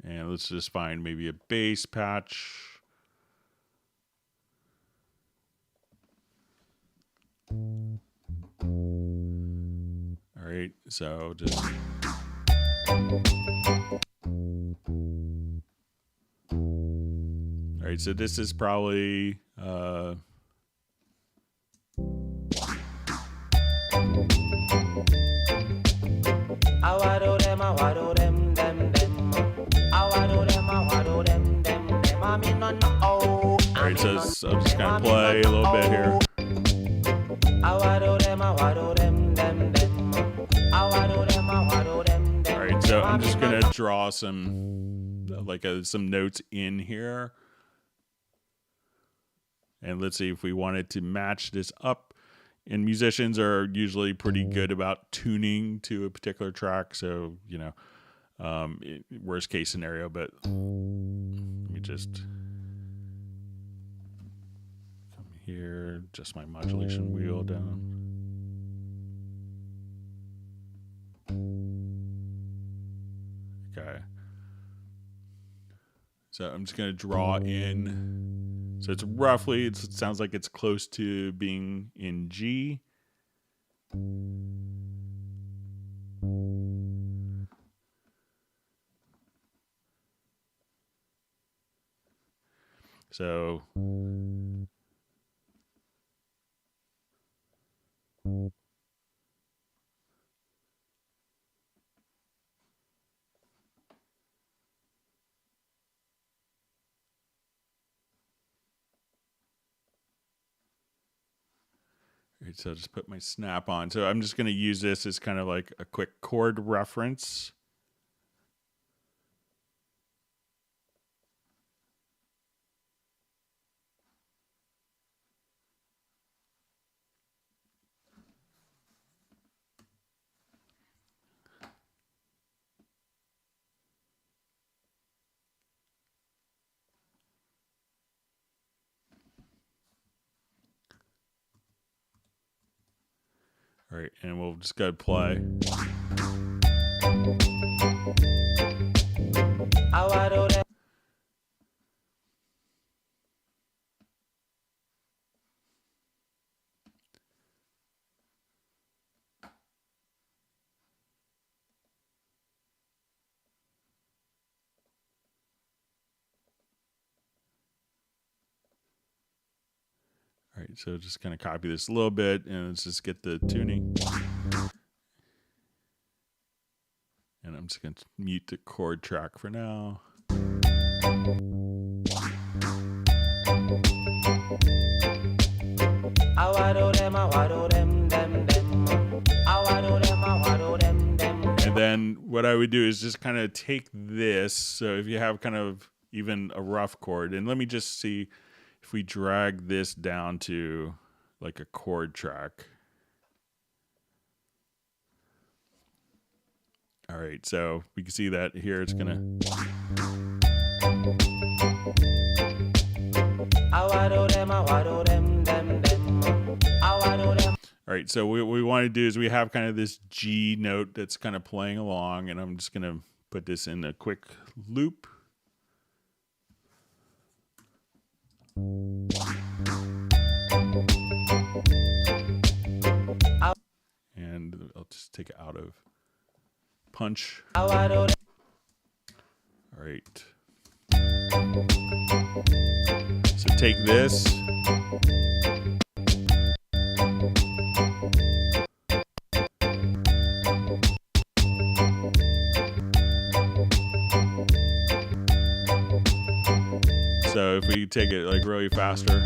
And let's just find maybe a bass patch. All right, so just all right, so this is probably all right, so I'm just gonna play a little bit here. All right, so I'm just gonna draw some some notes in here, and let's see if we wanted to match this up. And musicians are usually pretty good about tuning to a particular track, so you know, worst case scenario. But let me just come here, adjust my modulation wheel down. Okay. So I'm just going to draw in. So it's roughly, it sounds like it's close to being in G. So right, so just put my snap on. So I'm just going to use this as kind of like a quick chord reference. All right, and we'll just go play. All right, so just kind of copy this a little bit, and let's just get the tuning. And I'm just going to mute the chord track for now. And then what I would do is just kind of take this. So if you have kind of even a rough chord, and let me just see if we drag this down to like a chord track. All right, so we can see that here it's gonna. All right, so what we want to do is we have kind of this G note that's kind of playing along, and I'm just going to put this in a quick loop. And I'll just take it out of punch. All right. So take this. So if we take it like really faster.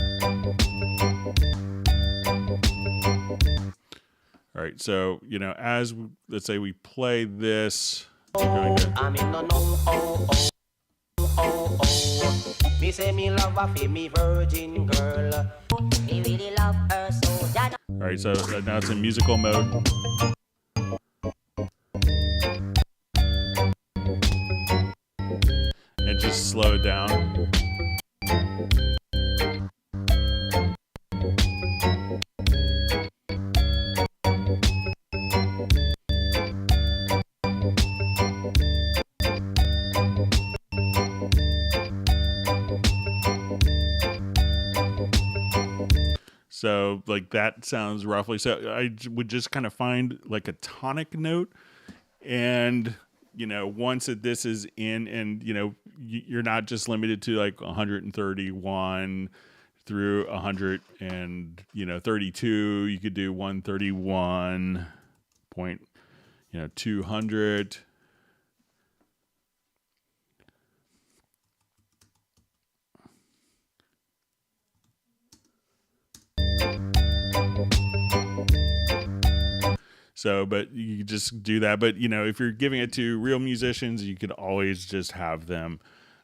All right, so, you know, as let's say we play this, I'm going to... Me say me love her, me virgin girl. Me really love her so that. All right, so now it's in musical mode. And just slow it down. So like that sounds roughly. So I would just kind of find like a tonic note, and you know, once this is in, and you know, you're not just limited to like 131 through 132. You could do 131 point, 200. So, but you just do that. But, you know, if you're giving it to real musicians, you could always just have them,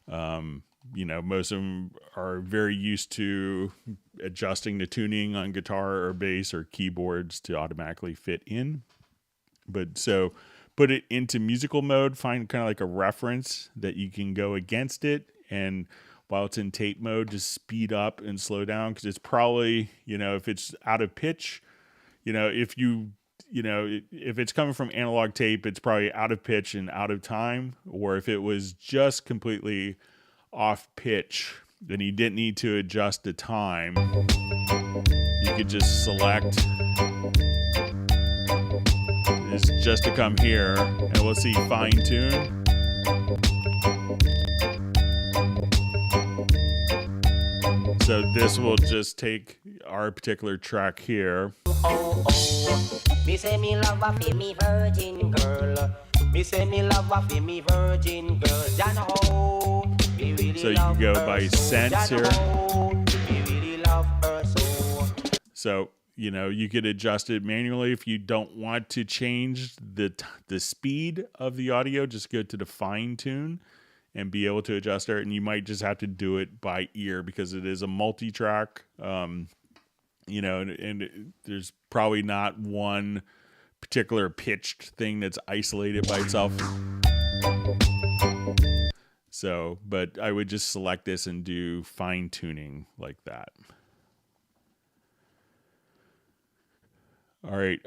you know, most of them are very used to adjusting the tuning on guitar or bass or keyboards to automatically fit in. But so put it into musical mode, find kind of like a reference that you can go against it. And while it's in tape mode, just speed up and slow down, because it's probably, you know, if it's out of pitch, you know, if it's coming from analog tape, it's probably out of pitch and out of time. Or if it was just completely off pitch, then you didn't need to adjust the time. You could just select this just to come here, and we'll see fine tune. So this will just take our particular track here. Me say me love a fi me virgin girl. Me say me love a fi me virgin girl. So you can go by cents here. So, you know, you could adjust it manually if you don't want to change the speed of the audio. Just go to the fine tune and be able to adjust it. And you might just have to do it by ear because it is a multi-track. You know, and there's probably not one particular pitched thing that's isolated by itself. So, but I would just select this and do fine tuning like that. All right.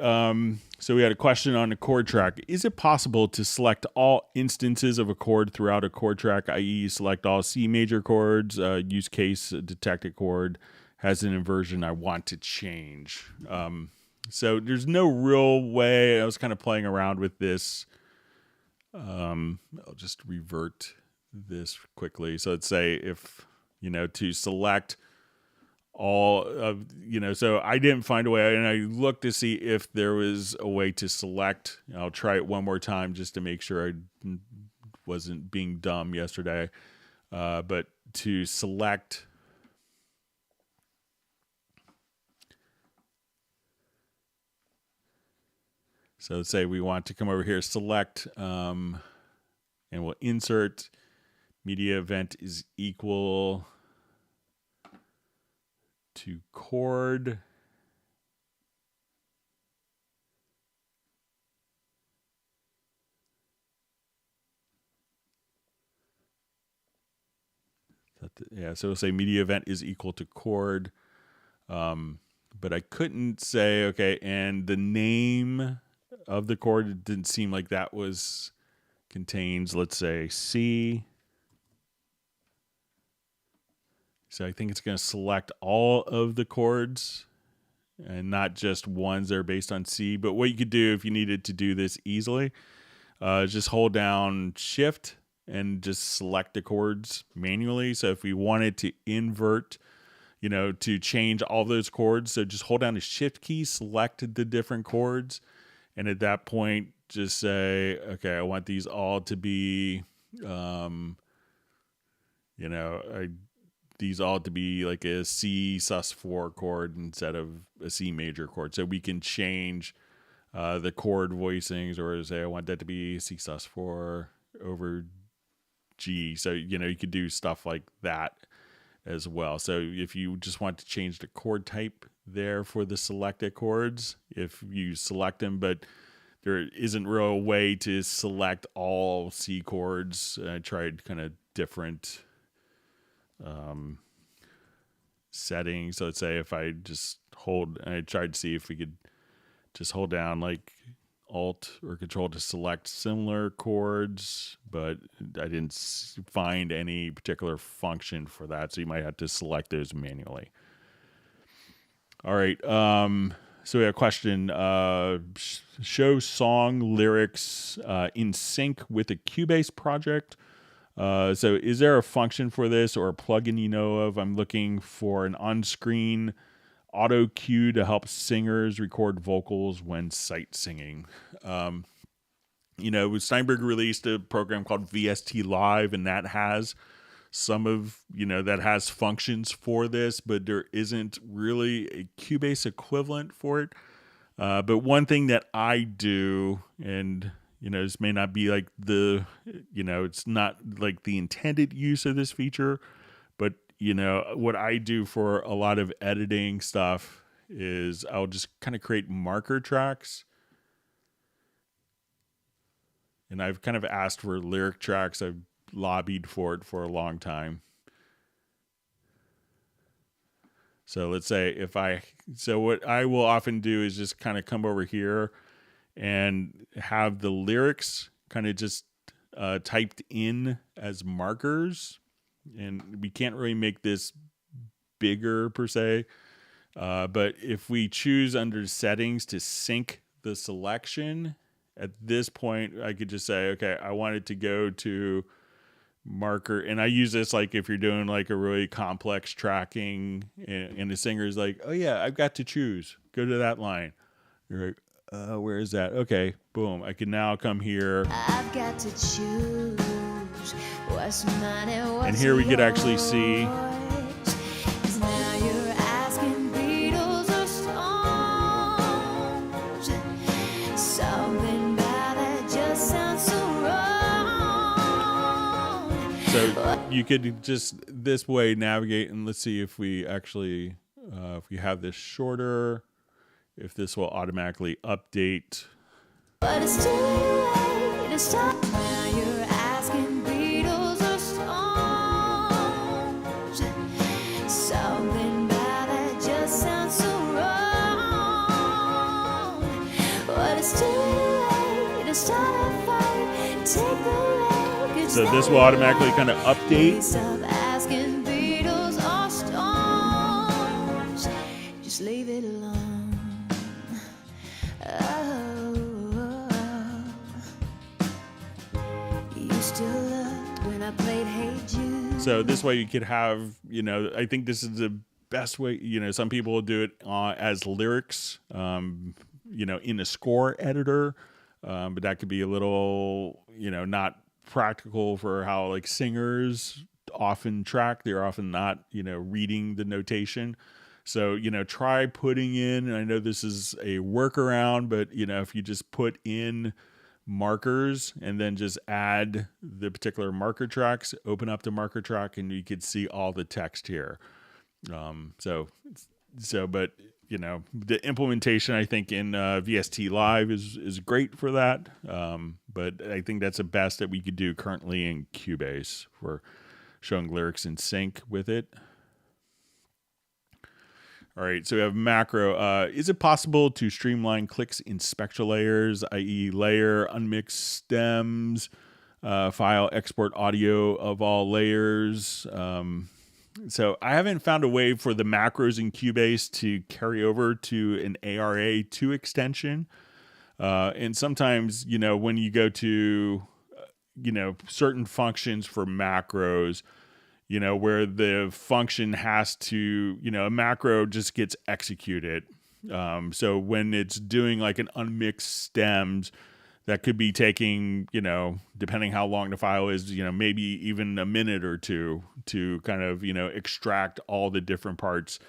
So we had a question on the chord track. Is it possible to select all instances of a chord throughout a chord track, i.e. select all C major chords, use case detected chord, has an inversion I want to change? So there's no real way. I was kind of playing around with this. I'll just revert this quickly. So let's say if, you know, to select all of, you know, so I didn't find a way, and I looked to see if there was a way to select. I'll try it one more time just to make sure I wasn't being dumb yesterday. But to select, so let's say we want to come over here, select, and we'll insert media event is equal to chord. Yeah, so we'll say media event is equal to chord. but I couldn't say, okay, and the name of the chord, it didn't seem like that contains, let's say, C. So I think it's going to select all of the chords and not just ones that are based on C. But what you could do if you needed to do this easily, just hold down Shift and just select the chords manually. So if we wanted to invert, to change all those chords, so just hold down the Shift key, select the different chords, and at that point, just say, okay, I want these all to be, these all to be like a C sus4 chord instead of a C major chord. So we can change the chord voicings, or say I want that to be C sus4 over G. So, you could do stuff like that as well. So if you just want to change the chord type there for the selected chords, if you select them, but there isn't really a way to select all C chords. I tried kind of different settings. So let's say if I tried to see if we could just hold down like Alt or Control to select similar chords, but I didn't find any particular function for that. So you might have to select those manually. All right. So we have a question. Show song lyrics in sync with a Cubase project. So is there a function for this or a plugin you know of? I'm looking for an on-screen auto cue to help singers record vocals when sight singing. Steinberg released a program called VST Live, and that has that has functions for this, but there isn't really a Cubase equivalent for it. But one thing that I do, and this may not be like it's not like the intended use of this feature, but what I do for a lot of editing stuff is I'll just kind of create marker tracks. And I've kind of asked for lyric tracks. I've lobbied for it for a long time. So let's say what I will often do is just kind of come over here and have the lyrics kind of just typed in as markers. And we can't really make this bigger per se. But if we choose under settings to sync the selection, at this point, I could just say, okay, I want it to go to marker. And I use this like if you're doing like a really complex tracking and the singer's like, oh yeah, I've got to choose. Go to that line. You're like, where is that? Okay, boom. I can now come here. I've got to choose what's mine and what's and here we could actually see. Now you're asking Beatles or Stones. Something about that just sounds so wrong. So you could just this way navigate, and let's see if we actually, if we have this shorter, if this will automatically update. But it's too late to stop. Now you're asking Beatles or Stones. Something about that just sounds so wrong. But it's too late to start a fight. Take the leg. So this will automatically kind of update. Stop asking Beatles or Stones. Just leave it alone. So this way you could have, I think this is the best way, some people will do it as lyrics, in a score editor. But that could be a little, not practical for how like singers often track. They're often not, reading the notation. So, try putting in, and I know this is a workaround, but, if you just put in markers and then just add the particular marker tracks, open up the marker track, and you could see all the text here. But, the implementation, I think, in VST Live is great for that. But I think that's the best that we could do currently in Cubase for showing lyrics in sync with it. All right, so we have macro. Is it possible to streamline clicks in spectral layers, i.e. layer, unmixed stems, file, export audio of all layers? So I haven't found a way for the macros in Cubase to carry over to an ARA2 extension. And sometimes, when you go to, certain functions for macros, where the function has to, a macro just gets executed. So when it's doing like an unmixed stems, that could be taking, depending how long the file is, maybe even a minute or two to kind of, extract all the different parts.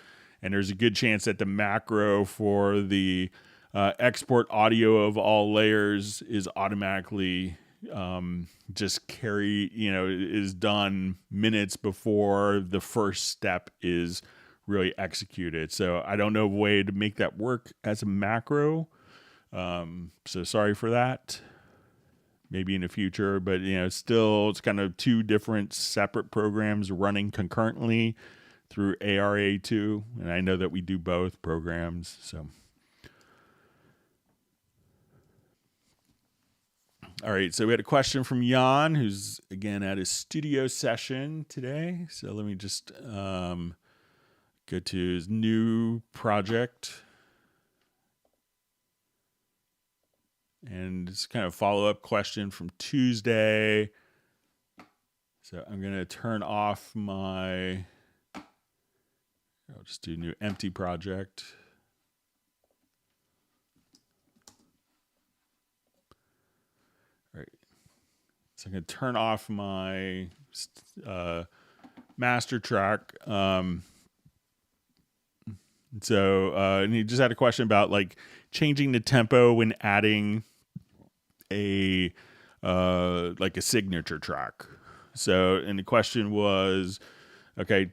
And there's a good chance that the macro for the export audio of all layers is automatically just is done minutes before the first step is really executed. So I don't know a way to make that work as a macro. So sorry for that. Maybe in the future, but still it's kind of two different separate programs running concurrently through ARA2, and I know that we do both programs. So all right, so we had a question from Jan, who's again at his studio session today. So let me just go to his new project. And it's kind of a follow-up question from Tuesday. So I'm going to turn off I'll just do new empty project. All right. So I'm going to turn off my master track. And he just had a question about like changing the tempo when adding a signature track. So, and the question was, okay,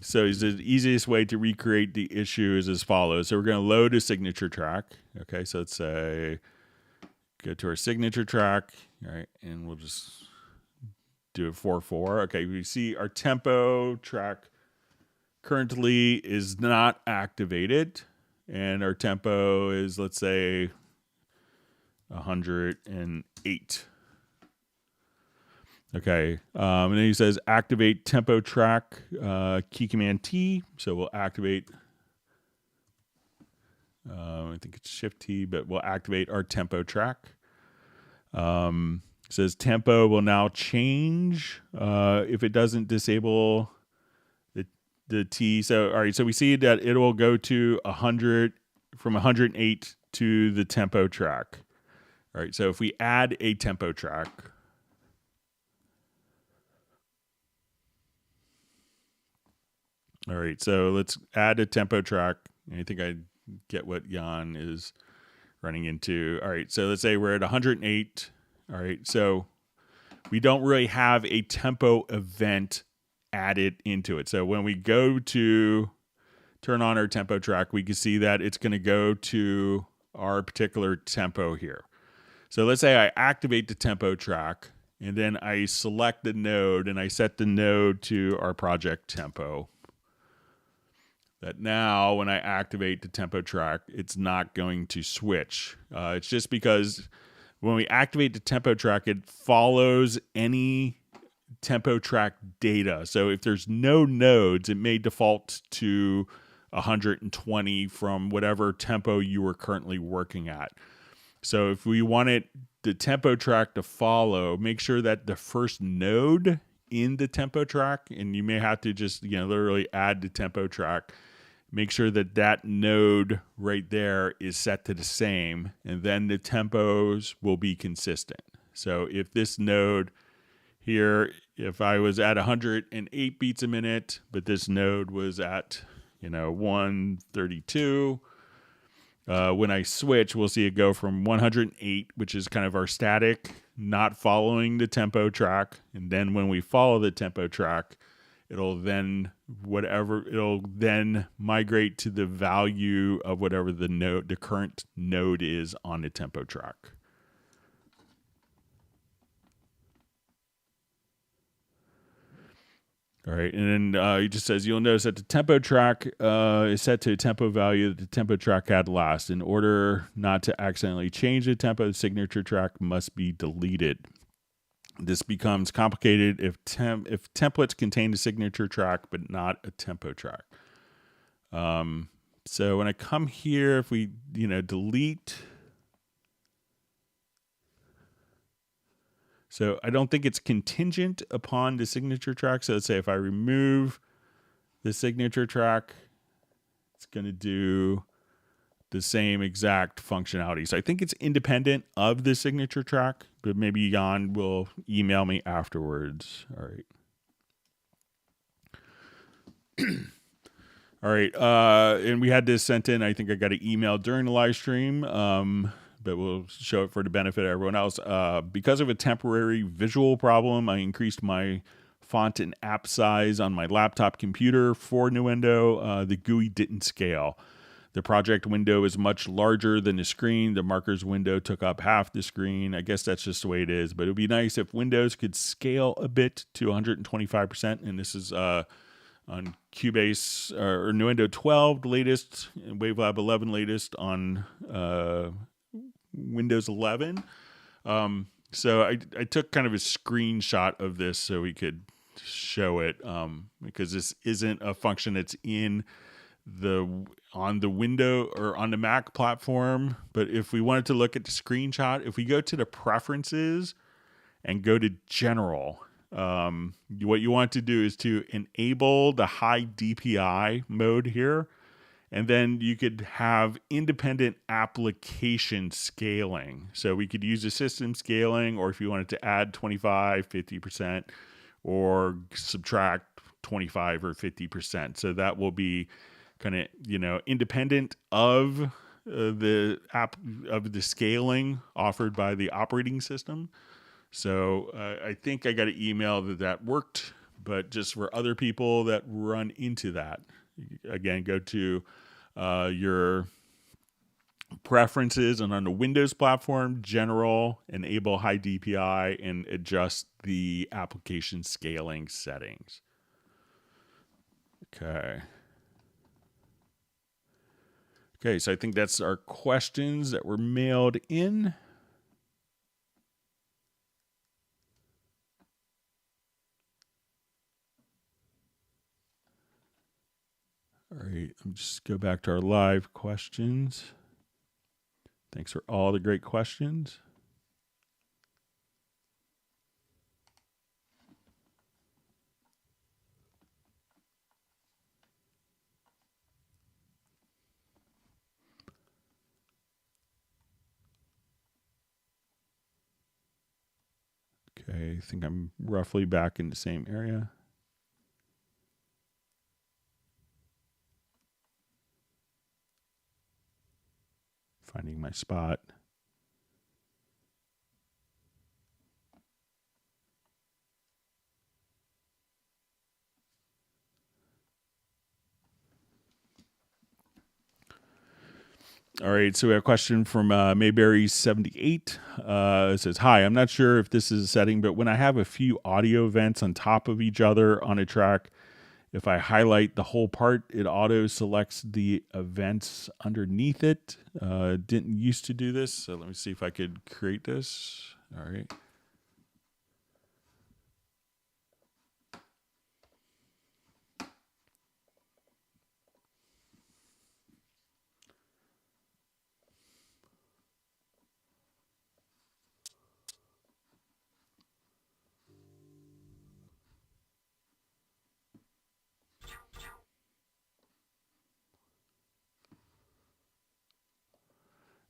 so is the easiest way to recreate the issue is as follows. So we're going to load a signature track. Okay, so let's say go to our signature track, all right, and we'll just do a 4/4. Okay, we see our tempo track currently is not activated, and our tempo is, let's say, 108. Okay, and then he says activate tempo track, key command T. So we'll activate, I think it's Shift T, but we'll activate our tempo track. It says tempo will now change if it doesn't disable the T. So, all right, so we see that it will go to 100 from 108 to the tempo track. All right, so if we add a tempo track, all right, so let's add a tempo track. I think I get what Jan is running into. All right, so let's say we're at 108. All right, so we don't really have a tempo event added into it. So when we go to turn on our tempo track, we can see that it's going to go to our particular tempo here. So let's say I activate the tempo track, and then I select the node, and I set the node to our project tempo. That now, when I activate the tempo track, it's not going to switch. It's just because when we activate the tempo track, it follows any tempo track data. So if there's no nodes, it may default to 120 from whatever tempo you were currently working at. So if we wanted the tempo track to follow, make sure that the first node in the tempo track, and you may have to just literally add the tempo track, make sure that that node right there is set to the same, and then the tempos will be consistent. So if this node here, if I was at 108 beats a minute, but this node was at 132, when I switch, we'll see it go from 108, which is kind of our static, not following the tempo track, and then when we follow the tempo track, it'll then migrate to the value of whatever the current node is on the tempo track. All right, and then he just says, you'll notice that the tempo track is set to a tempo value that the tempo track had last. In order not to accidentally change the tempo, the signature track must be deleted. This becomes complicated if templates contain a signature track but not a tempo track. So when I come here, if we delete, so I don't think it's contingent upon the signature track. So let's say if I remove the signature track, it's going to do the same exact functionality. So I think it's independent of the signature track, but maybe Jan will email me afterwards. All right. All right. And we had this sent in. I think I got an email during the live stream, but we'll show it for the benefit of everyone else. Because of a temporary visual problem, I increased my font and app size on my laptop computer for Nuendo. The GUI didn't scale. The project window is much larger than the screen. The markers window took up half the screen. I guess that's just the way it is, but it would be nice if Windows could scale a bit to 125%. And this is on Cubase or Nuendo 12 latest, and Wavelab 11 latest on Windows 11. So I took kind of a screenshot of this so we could show it because this isn't a function that's on the window or on the Mac platform. But if we wanted to look at the screenshot, if we go to the preferences and go to general, what you want to do is to enable the high DPI mode here. And then you could have independent application scaling. So we could use the system scaling, or if you wanted to add 25, 50%, or subtract 25 or 50%. So that will be kind of, independent of the scaling offered by the operating system. So I think I got an email that worked, but just for other people that run into that, again, go to your preferences and on the Windows platform, general, enable high DPI, and adjust the application scaling settings. Okay, so I think that's our questions that were mailed in. All right, let me just go back to our live questions. Thanks for all the great questions. Okay, I think I'm roughly back in the same area. Finding my spot. All right, so we have a question from Mayberry78. It says, hi, I'm not sure if this is a setting, but when I have a few audio events on top of each other on a track, if I highlight the whole part, it auto selects the events underneath it. Didn't used to do this, so let me see if I could create this. All right.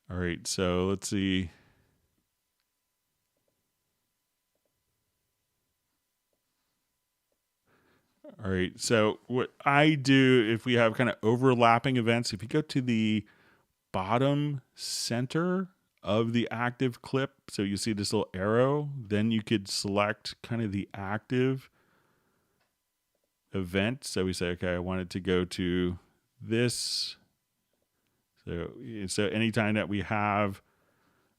All right, so let's see. All right, so what I do if we have kind of overlapping events, if you go to the bottom center of the active clip, so you see this little arrow, then you could select kind of the active event. So we say, okay, I want it to go to this. So anytime that we have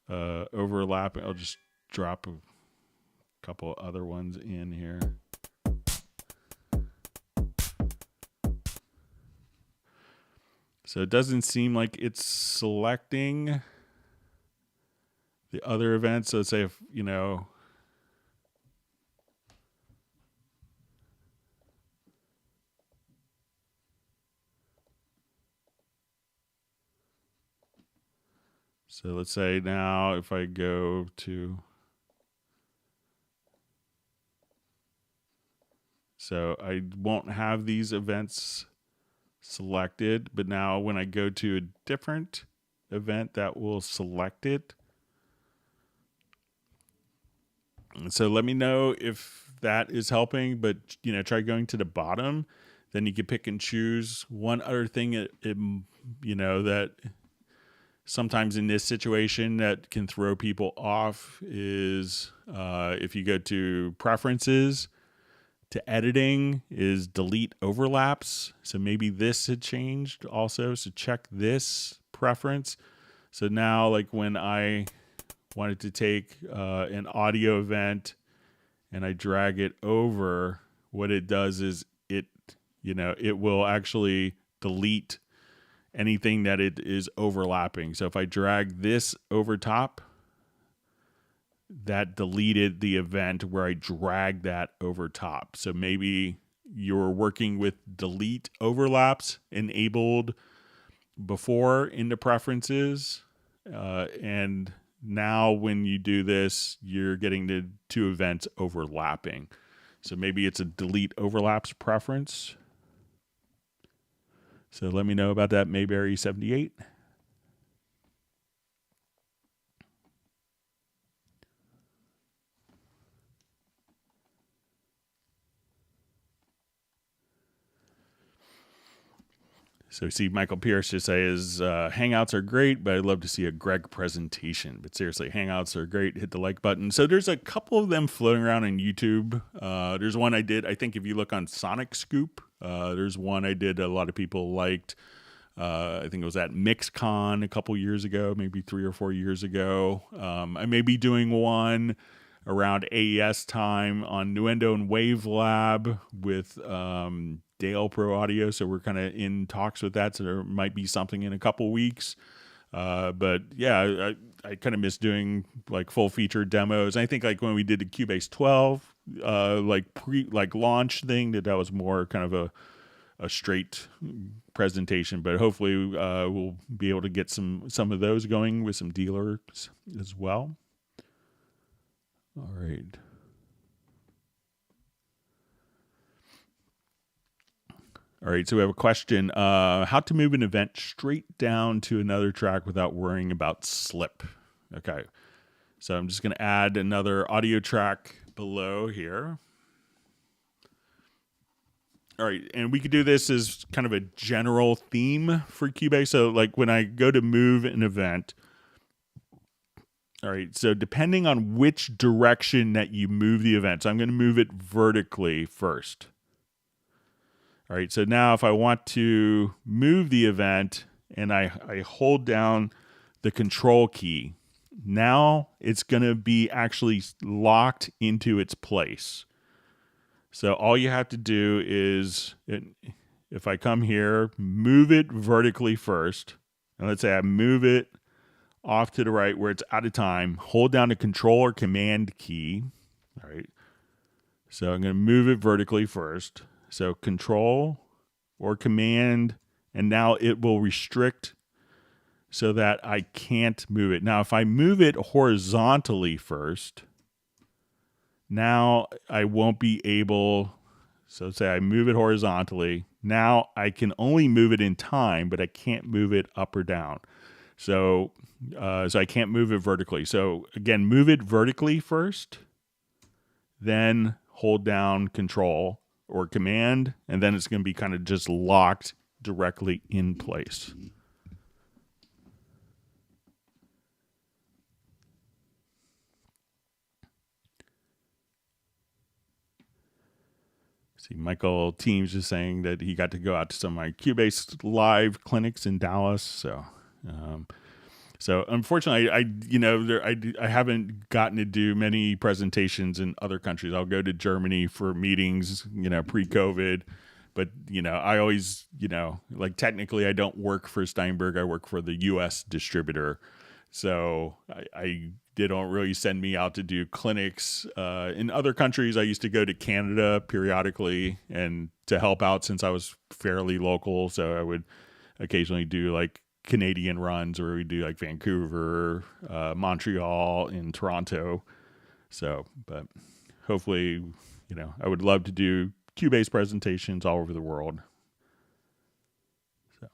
overlapping, I'll just drop a couple other ones in here. So it doesn't seem like it's selecting the other events. So let's say if, so let's say now if I go to, so I won't have these events selected, but now when I go to a different event, that will select it. And so let me know if that is helping, but try going to the bottom. Then you can pick and choose. One other thing, that sometimes in this situation that can throw people off is if you go to preferences, to editing is delete overlaps. So maybe this had changed also. So check this preference. So now like when I wanted to take an audio event and I drag it over, what it does is it will actually delete anything that it is overlapping. So if I drag this over top, that deleted the event where I dragged that over top. So maybe you're working with delete overlaps enabled before in the preferences. And now when you do this, you're getting the two events overlapping. So maybe it's a delete overlaps preference. So let me know about that, Mayberry78. So see Michael Pierce just says, Hangouts are great, but I'd love to see a Greg presentation. But seriously, Hangouts are great. Hit the like button. So there's a couple of them floating around on YouTube. There's one I did. I think if you look on Sonic Scoop, there's one I did a lot of people liked. I think it was at MixCon a couple years ago, maybe 3 or 4 years ago. I may be doing one around AES time on Nuendo and Wavelab with Dale Pro Audio. So we're kind of in talks with that. So there might be something in a couple weeks. But yeah, I kind of miss doing like full feature demos. I think like when we did the Cubase 12, like launch thing, that was more kind of a straight presentation, but hopefully we'll be able to get some of those going with some dealers as well. All right. All right, so we have a question. How to move an event straight down to another track without worrying about slip. Okay, so I'm just going to add another audio track below here. All right, and we could do this as kind of a general theme for Cubase. So like when I go to move an event, all right, so depending on which direction that you move the event, so I'm going to move it vertically first. All right, so now if I want to move the event and I hold down the control key, now it's going to be actually locked into its place. So all you have to do is, if I come here, move it vertically first, and let's say I move it off to the right where it's out of time, hold down the control or command key. All right, so I'm going to move it vertically first. So control or command, and now it will restrict so that I can't move it. Now, if I move it horizontally first, now I won't be able, so say I move it horizontally, now I can only move it in time, but I can't move it up or down. So I can't move it vertically. So again, move it vertically first, then hold down control or command, and then it's going to be kind of just locked directly in place. See, Michael Teams is saying that he got to go out to some of my Cubase live clinics in Dallas. So unfortunately, I haven't gotten to do many presentations in other countries. I'll go to Germany for meetings, pre-COVID, but I always, like technically I don't work for Steinberg. I work for the U.S. distributor. So they don't really send me out to do clinics. In other countries, I used to go to Canada periodically and to help out since I was fairly local. So I would occasionally do like Canadian runs, or we do like Vancouver, Montreal, and Toronto. So, but hopefully, I would love to do Cubase presentations all over the world. So,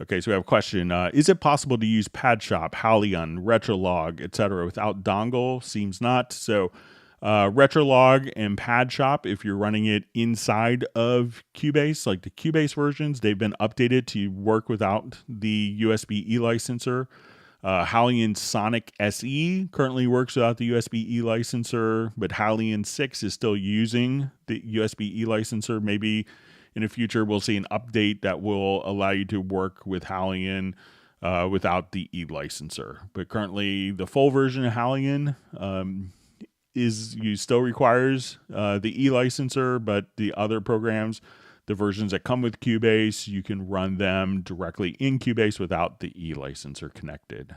okay, so we have a question. Is it possible to use PadShop, Halion, Retrolog, etc. without dongle? Seems not. So, Retrolog and PadShop, if you're running it inside of Cubase, like the Cubase versions, they've been updated to work without the USB e-licenser. Halion Sonic SE currently works without the USB e-licenser, but Halion 6 is still using the USB e-licenser. Maybe in the future we'll see an update that will allow you to work with Halion without the e-licenser. But currently the full version of Halion still requires the e-licenser, but the other programs, the versions that come with Cubase, you can run them directly in Cubase without the e-licenser connected.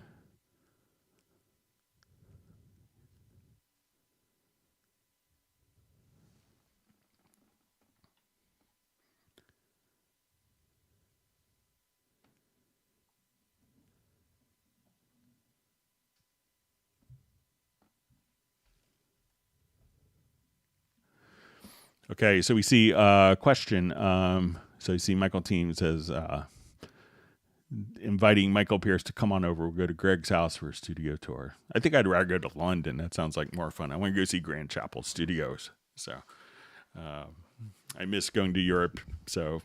Okay, so we see a question. So you see Michael Team says, inviting Michael Pierce to come on over. We'll go to Greg's house for a studio tour. I think I'd rather go to London. That sounds like more fun. I want to go see Grand Chapel Studios. So I miss going to Europe. So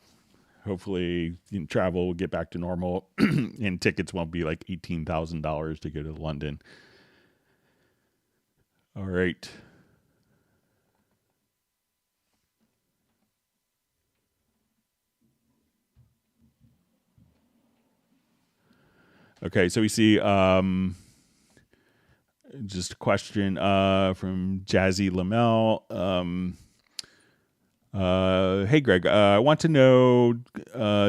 hopefully travel will get back to normal and tickets won't be like $18,000 to go to London. All right. Okay, so we see just a question from Jazzy Lamel. Hey, Greg, I want to know,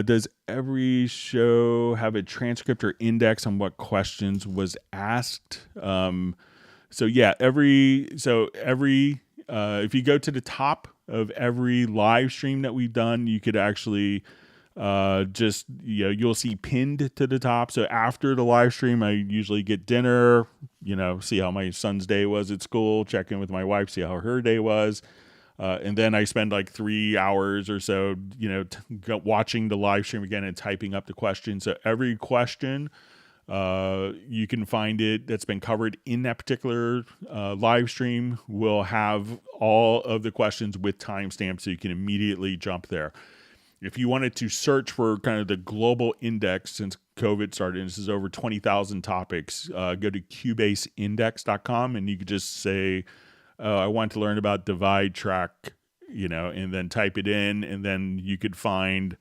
does every show have a transcript or index on what questions was asked? So yeah, if you go to the top of every live stream that we've done, you could actually you'll see pinned to the top. So after the live stream, I usually get dinner, see how my son's day was at school, check in with my wife, see how her day was. And then I spend like 3 hours or so, watching the live stream again and typing up the question. So every question, you can find it that's been covered in that particular live stream will have all of the questions with timestamps, so you can immediately jump there. If you wanted to search for kind of the global index since COVID started, and this is over 20,000 topics, go to cubaseindex.com and you could just say, I want to learn about divide track, and then type it in, and then you could find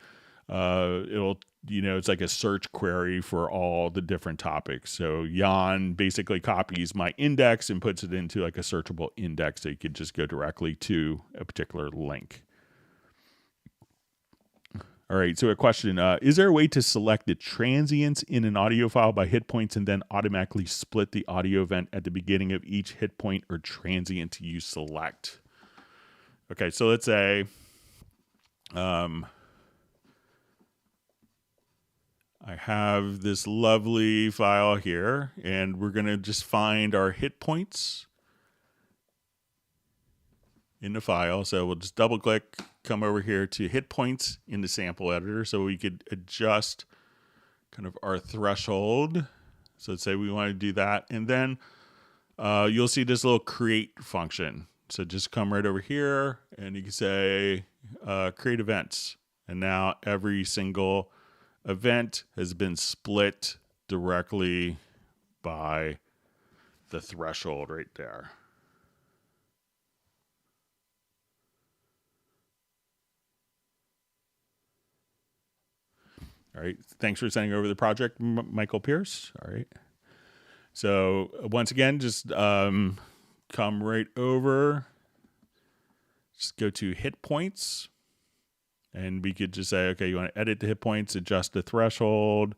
it's like a search query for all the different topics. So Jan basically copies my index and puts it into like a searchable index, so you could just go directly to a particular link. All right, so a question, is there a way to select the transients in an audio file by hit points and then automatically split the audio event at the beginning of each hit point or transient you select? Okay, so let's say I have this lovely file here, and we're going to just find our hit points in the file. So we'll just double click, come over here to hit points in the sample editor, so we could adjust kind of our threshold. So let's say we want to do that. And then you'll see this little create function. So just come right over here and you can say create events. And now every single event has been split directly by the threshold right there. All right. Thanks for sending over the project, Michael Pierce. All right. So once again, just come right over, just go to hit points, and we could just say, okay, you want to edit the hit points, adjust the threshold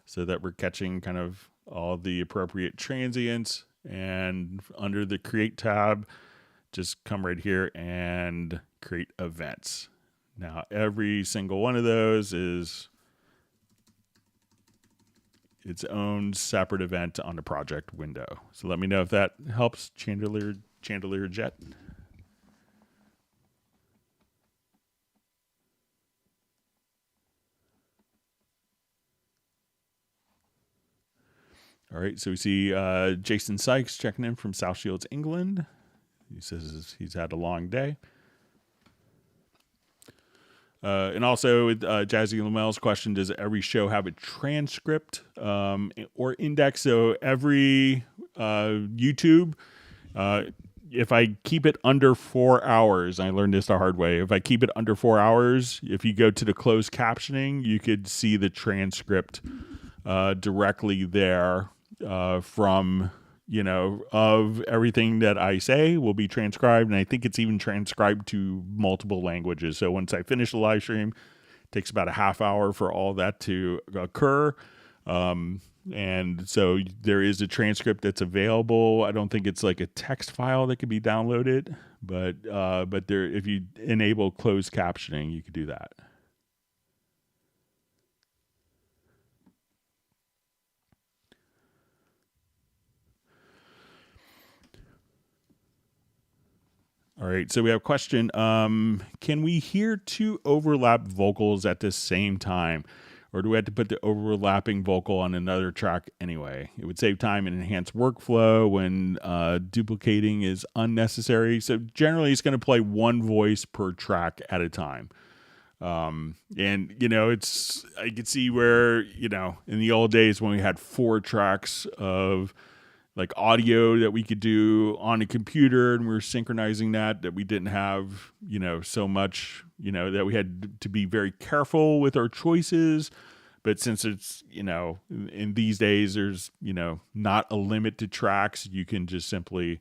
so that we're catching kind of all the appropriate transients. And under the create tab, just come right here and create events. Now, every single one of those is its own separate event on the project window. So let me know if that helps, Chandelier Jet. All right, so we see Jason Sykes checking in from South Shields, England. He says he's had a long day. And also, Jazzy Lamel's question, does every show have a transcript or index? So every YouTube, if I keep it under 4 hours, I learned this the hard way. If I keep it under 4 hours, if you go to the closed captioning, you could see the transcript directly there from, of everything that I say will be transcribed. And I think it's even transcribed to multiple languages. So once I finish the live stream, it takes about a half hour for all that to occur. And so there is a transcript that's available. I don't think it's like a text file that could be downloaded, but there, if you enable closed captioning, you could do that. All right, so we have a question. Can we hear two overlapped vocals at the same time? Or do we have to put the overlapping vocal on another track anyway? It would save time and enhance workflow when duplicating is unnecessary. So generally, it's going to play one voice per track at a time. And, I could see where, in the old days when we had 4 tracks of like audio that we could do on a computer and we were synchronizing that we didn't have, so much, that we had to be very careful with our choices. But since it's, in these days, there's, not a limit to tracks, you can just simply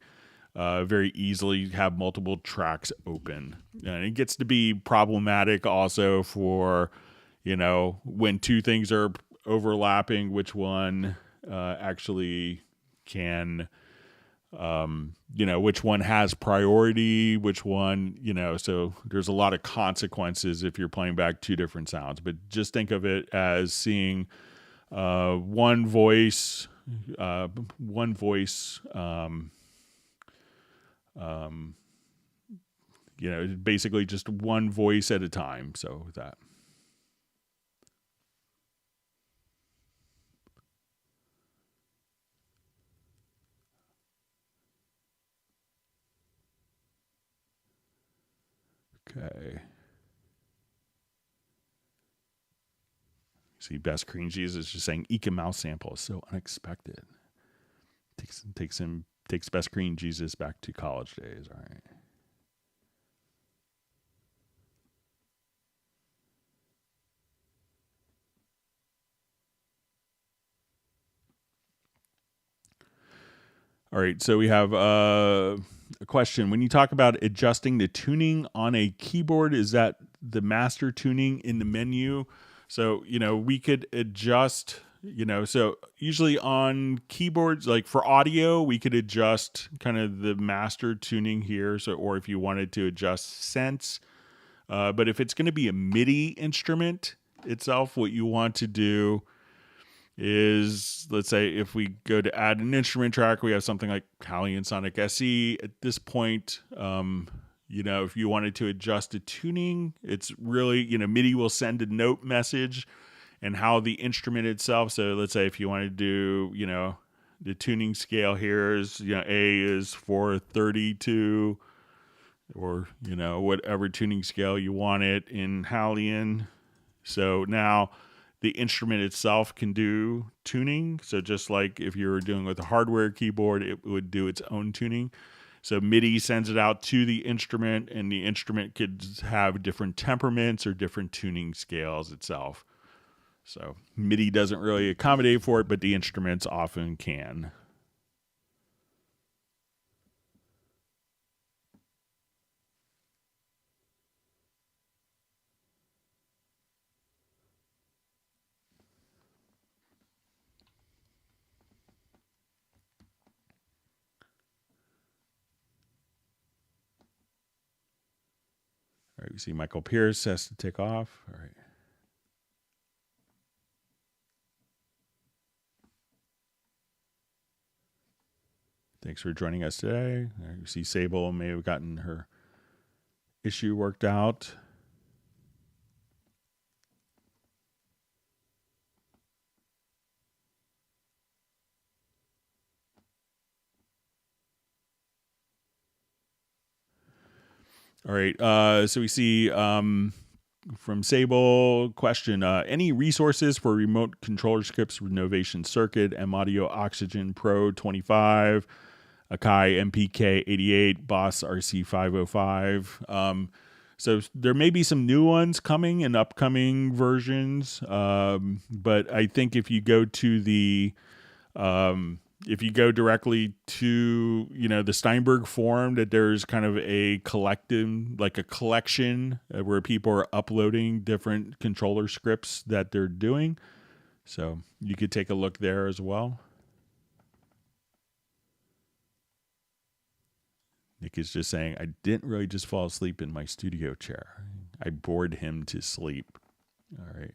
very easily have multiple tracks open. And it gets to be problematic also for, when two things are overlapping, which one actually can, which one has priority, which one, so there's a lot of consequences if you're playing back 2 different sounds. But just think of it as seeing one voice, basically just one voice at a time. So with that. Okay. See, Best Cream Jesus just saying Eka Mouse sample is so unexpected. Takes Best Cream Jesus back to college days. All right. All right, so we have a question. When you talk about adjusting the tuning on a keyboard, is that the master tuning in the menu? So, we could adjust, so usually on keyboards, like for audio, we could adjust kind of the master tuning here. So, or if you wanted to adjust sense, but if it's going to be a MIDI instrument itself, what you want to do is, let's say if we go to add an instrument track, we have something like Halion Sonic SE. At this point, if you wanted to adjust the tuning, it's really, MIDI will send a note message and how the instrument itself. So let's say if you want to do, the tuning scale here is, A is 432 or, whatever tuning scale you want it in Halion. So now the instrument itself can do tuning. So just like if you were doing with a hardware keyboard, it would do its own tuning. So MIDI sends it out to the instrument, and the instrument could have different temperaments or different tuning scales itself. So MIDI doesn't really accommodate for it, but the instruments often can. You see Michael Pierce has to take off. All right. Thanks for joining us today. You see Sable may have gotten her issue worked out. All right. So we see from Sable question, any resources for remote controller scripts with Novation Circuit, M Audio Oxygen Pro 25, Akai MPK 88, Boss RC 505. So there may be some new ones coming in upcoming versions, but I think if you go to the if you go directly to the Steinberg forum, that there's kind of a collective, like a collection where people are uploading different controller scripts that they're doing. So you could take a look there as well. Nick is just saying, I didn't really just fall asleep in my studio chair. I bored him to sleep. All right.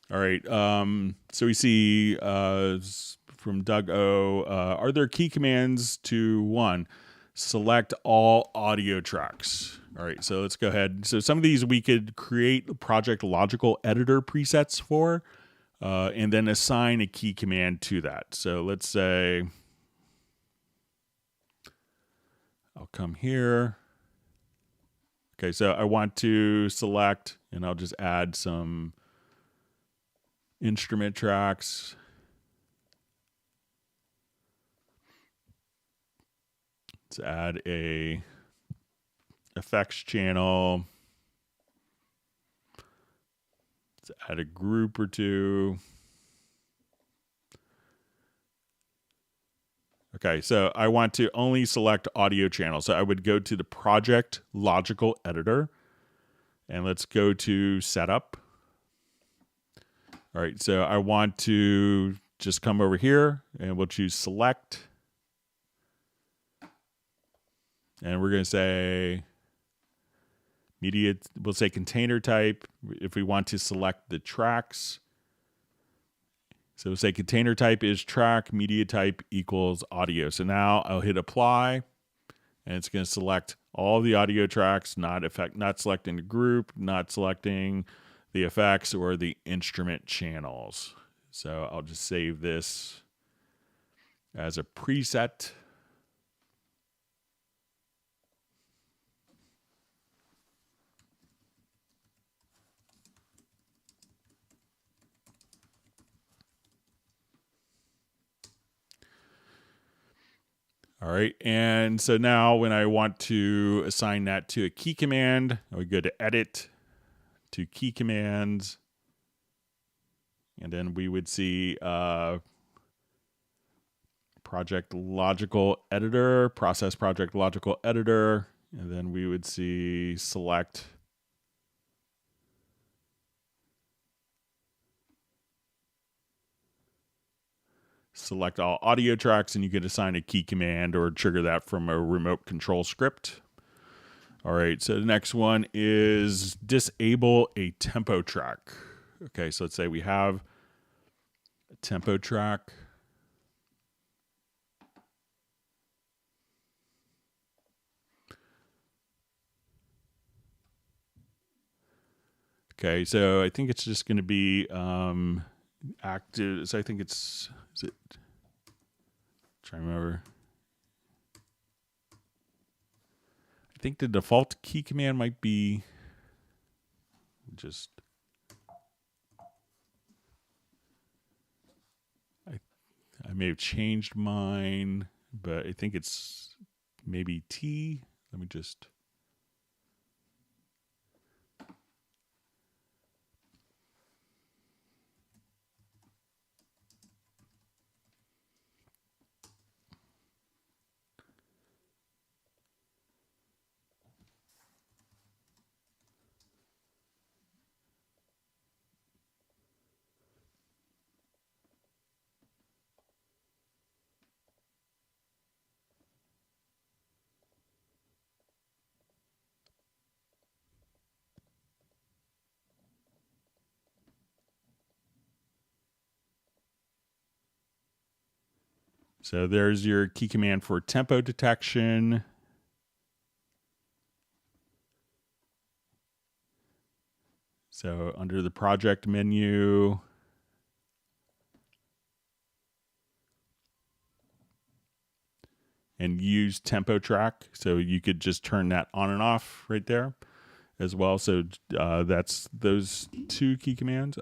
All right. So we see from Doug O, are there key commands to one, select all audio tracks? All right. So let's go ahead. So some of these we could create Project Logical Editor presets for, and then assign a key command to that. So let's say I'll come here. Okay. So I want to select, and I'll just add some instrument tracks. Let's add a effects channel. Let's add a group or two. Okay, so I want to only select audio channel. So I would go to the Project Logical Editor, and let's go to Setup. All right, so I want to just come over here, and we'll choose Select. And we're going to say media, we'll say container type if we want to select the tracks. So we'll say container type is track, media type equals audio. So now I'll hit apply, and it's going to select all the audio tracks, not selecting the group, not selecting the effects or the instrument channels. So I'll just save this as a preset. All right, and so now when I want to assign that to a key command, I would go to Edit, to Key Commands, and then we would see Project Logical Editor, Process Project Logical Editor, and then we would see Select all audio tracks, and you could assign a key command or trigger that from a remote control script. All right, so the next one is disable a tempo track. Okay, so let's say we have a tempo track. Okay, so I think it's just going to be active. So I think is it? Trying to remember. I think the default key command might be just. I may have changed mine, but I think it's maybe T. Let me just. So there's your key command for tempo detection. So under the project menu, and use tempo track. So you could just turn that on and off right there as well. So that's those two key commands.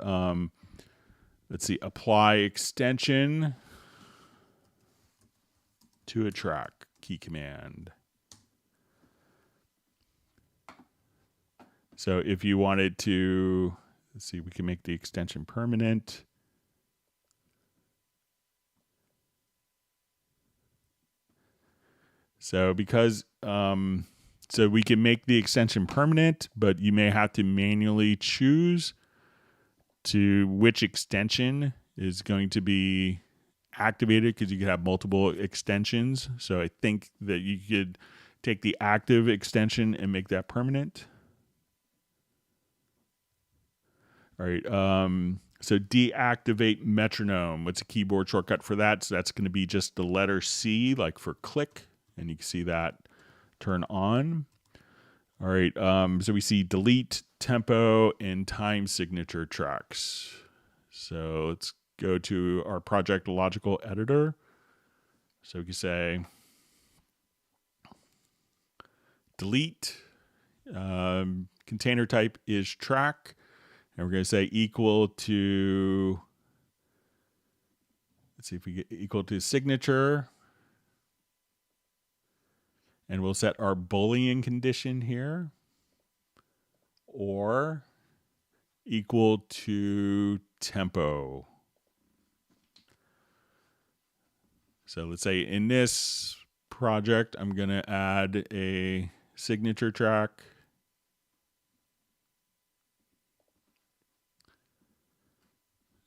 Let's see, apply extension to a track, key command. So if you wanted to, let's see, we can make the extension permanent. So because, so we can make the extension permanent, but you may have to manually choose to which extension is going to be activated, because you could have multiple extensions. So I think that you could take the active extension and make that permanent. All right. So deactivate metronome. What's a keyboard shortcut for that? So that's going to be just the letter C, like for click, and you can see that turn on. All right. So we see delete, tempo, and time signature tracks. So let's go to our project logical editor. So we can say delete, container type is track, and we're going to say equal to, let's see if we get equal to signature, and we'll set our Boolean condition here, or equal to tempo. So let's say in this project, I'm going to add a signature track.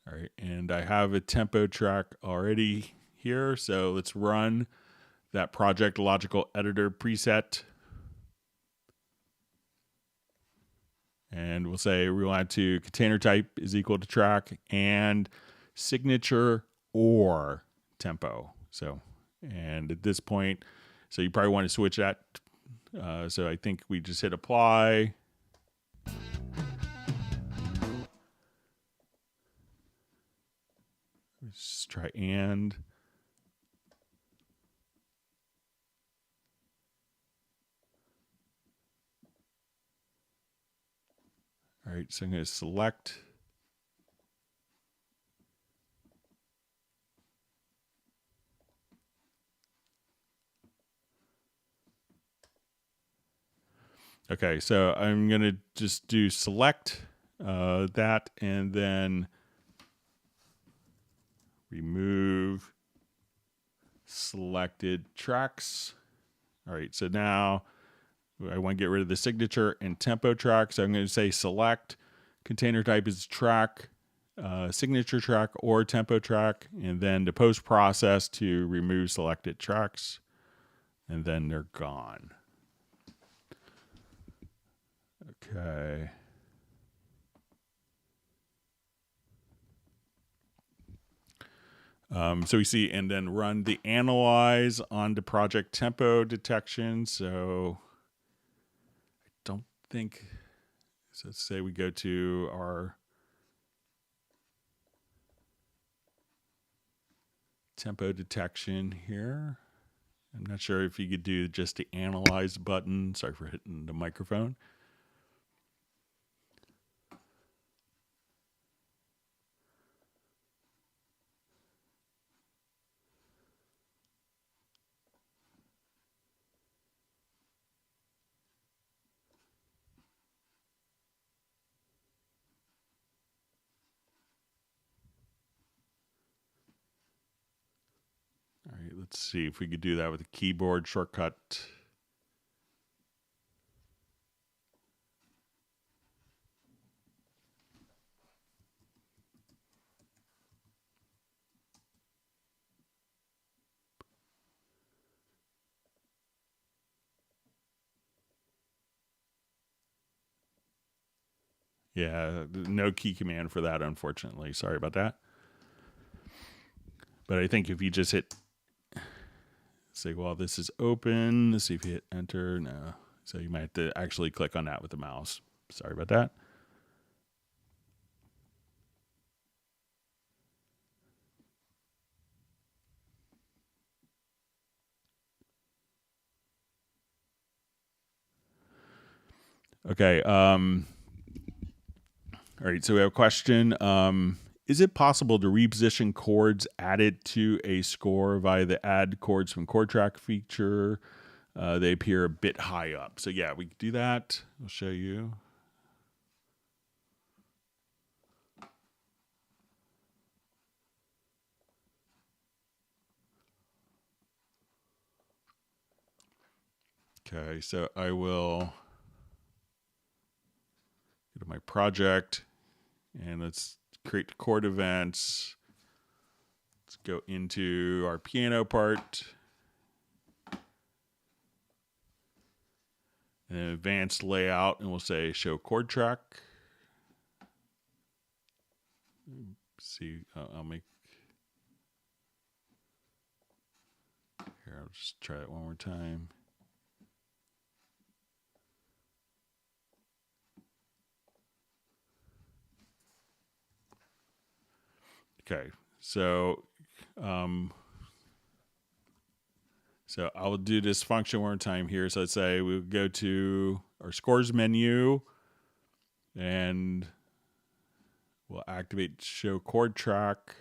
All right, and I have a tempo track already here. So let's run that project logical editor preset. And we'll say we want to container type is equal to track and signature or tempo. So, and at this point, so you probably want to switch that. So I think we just hit apply. Let's try and. All right, so I'm going to select. Okay, so I'm going to just do select that and then remove selected tracks. All right, so now I want to get rid of the signature and tempo track. So I'm going to say select, container type is track, signature track or tempo track, and then to post process to remove selected tracks, and then they're gone. Okay. So we see, and then run the analyze on the project tempo detection. So I don't think, so let's say we go to our tempo detection here. I'm not sure if you could do just the analyze button. Sorry for hitting the microphone. All right, let's see if we could do that with a keyboard shortcut. Yeah, no key command for that, unfortunately. Sorry about that. But I think if you just hit say, well, this is open. Let's see if you hit enter. No. So you might have to actually click on that with the mouse. Sorry about that. Okay. All right. So we have a question. Is it possible to reposition chords added to a score via the add chords from chord track feature? They appear a bit high up. So yeah, we can do that. I'll show you. Okay, so I will go to my project and let's create chord events. Let's go into our piano part. And advanced layout, and we'll say show chord track. See, I'll make, here, I'll just try it one more time. Okay, so I'll do this function one more time here. So let's say we'll go to our scores menu and we'll activate show chord track.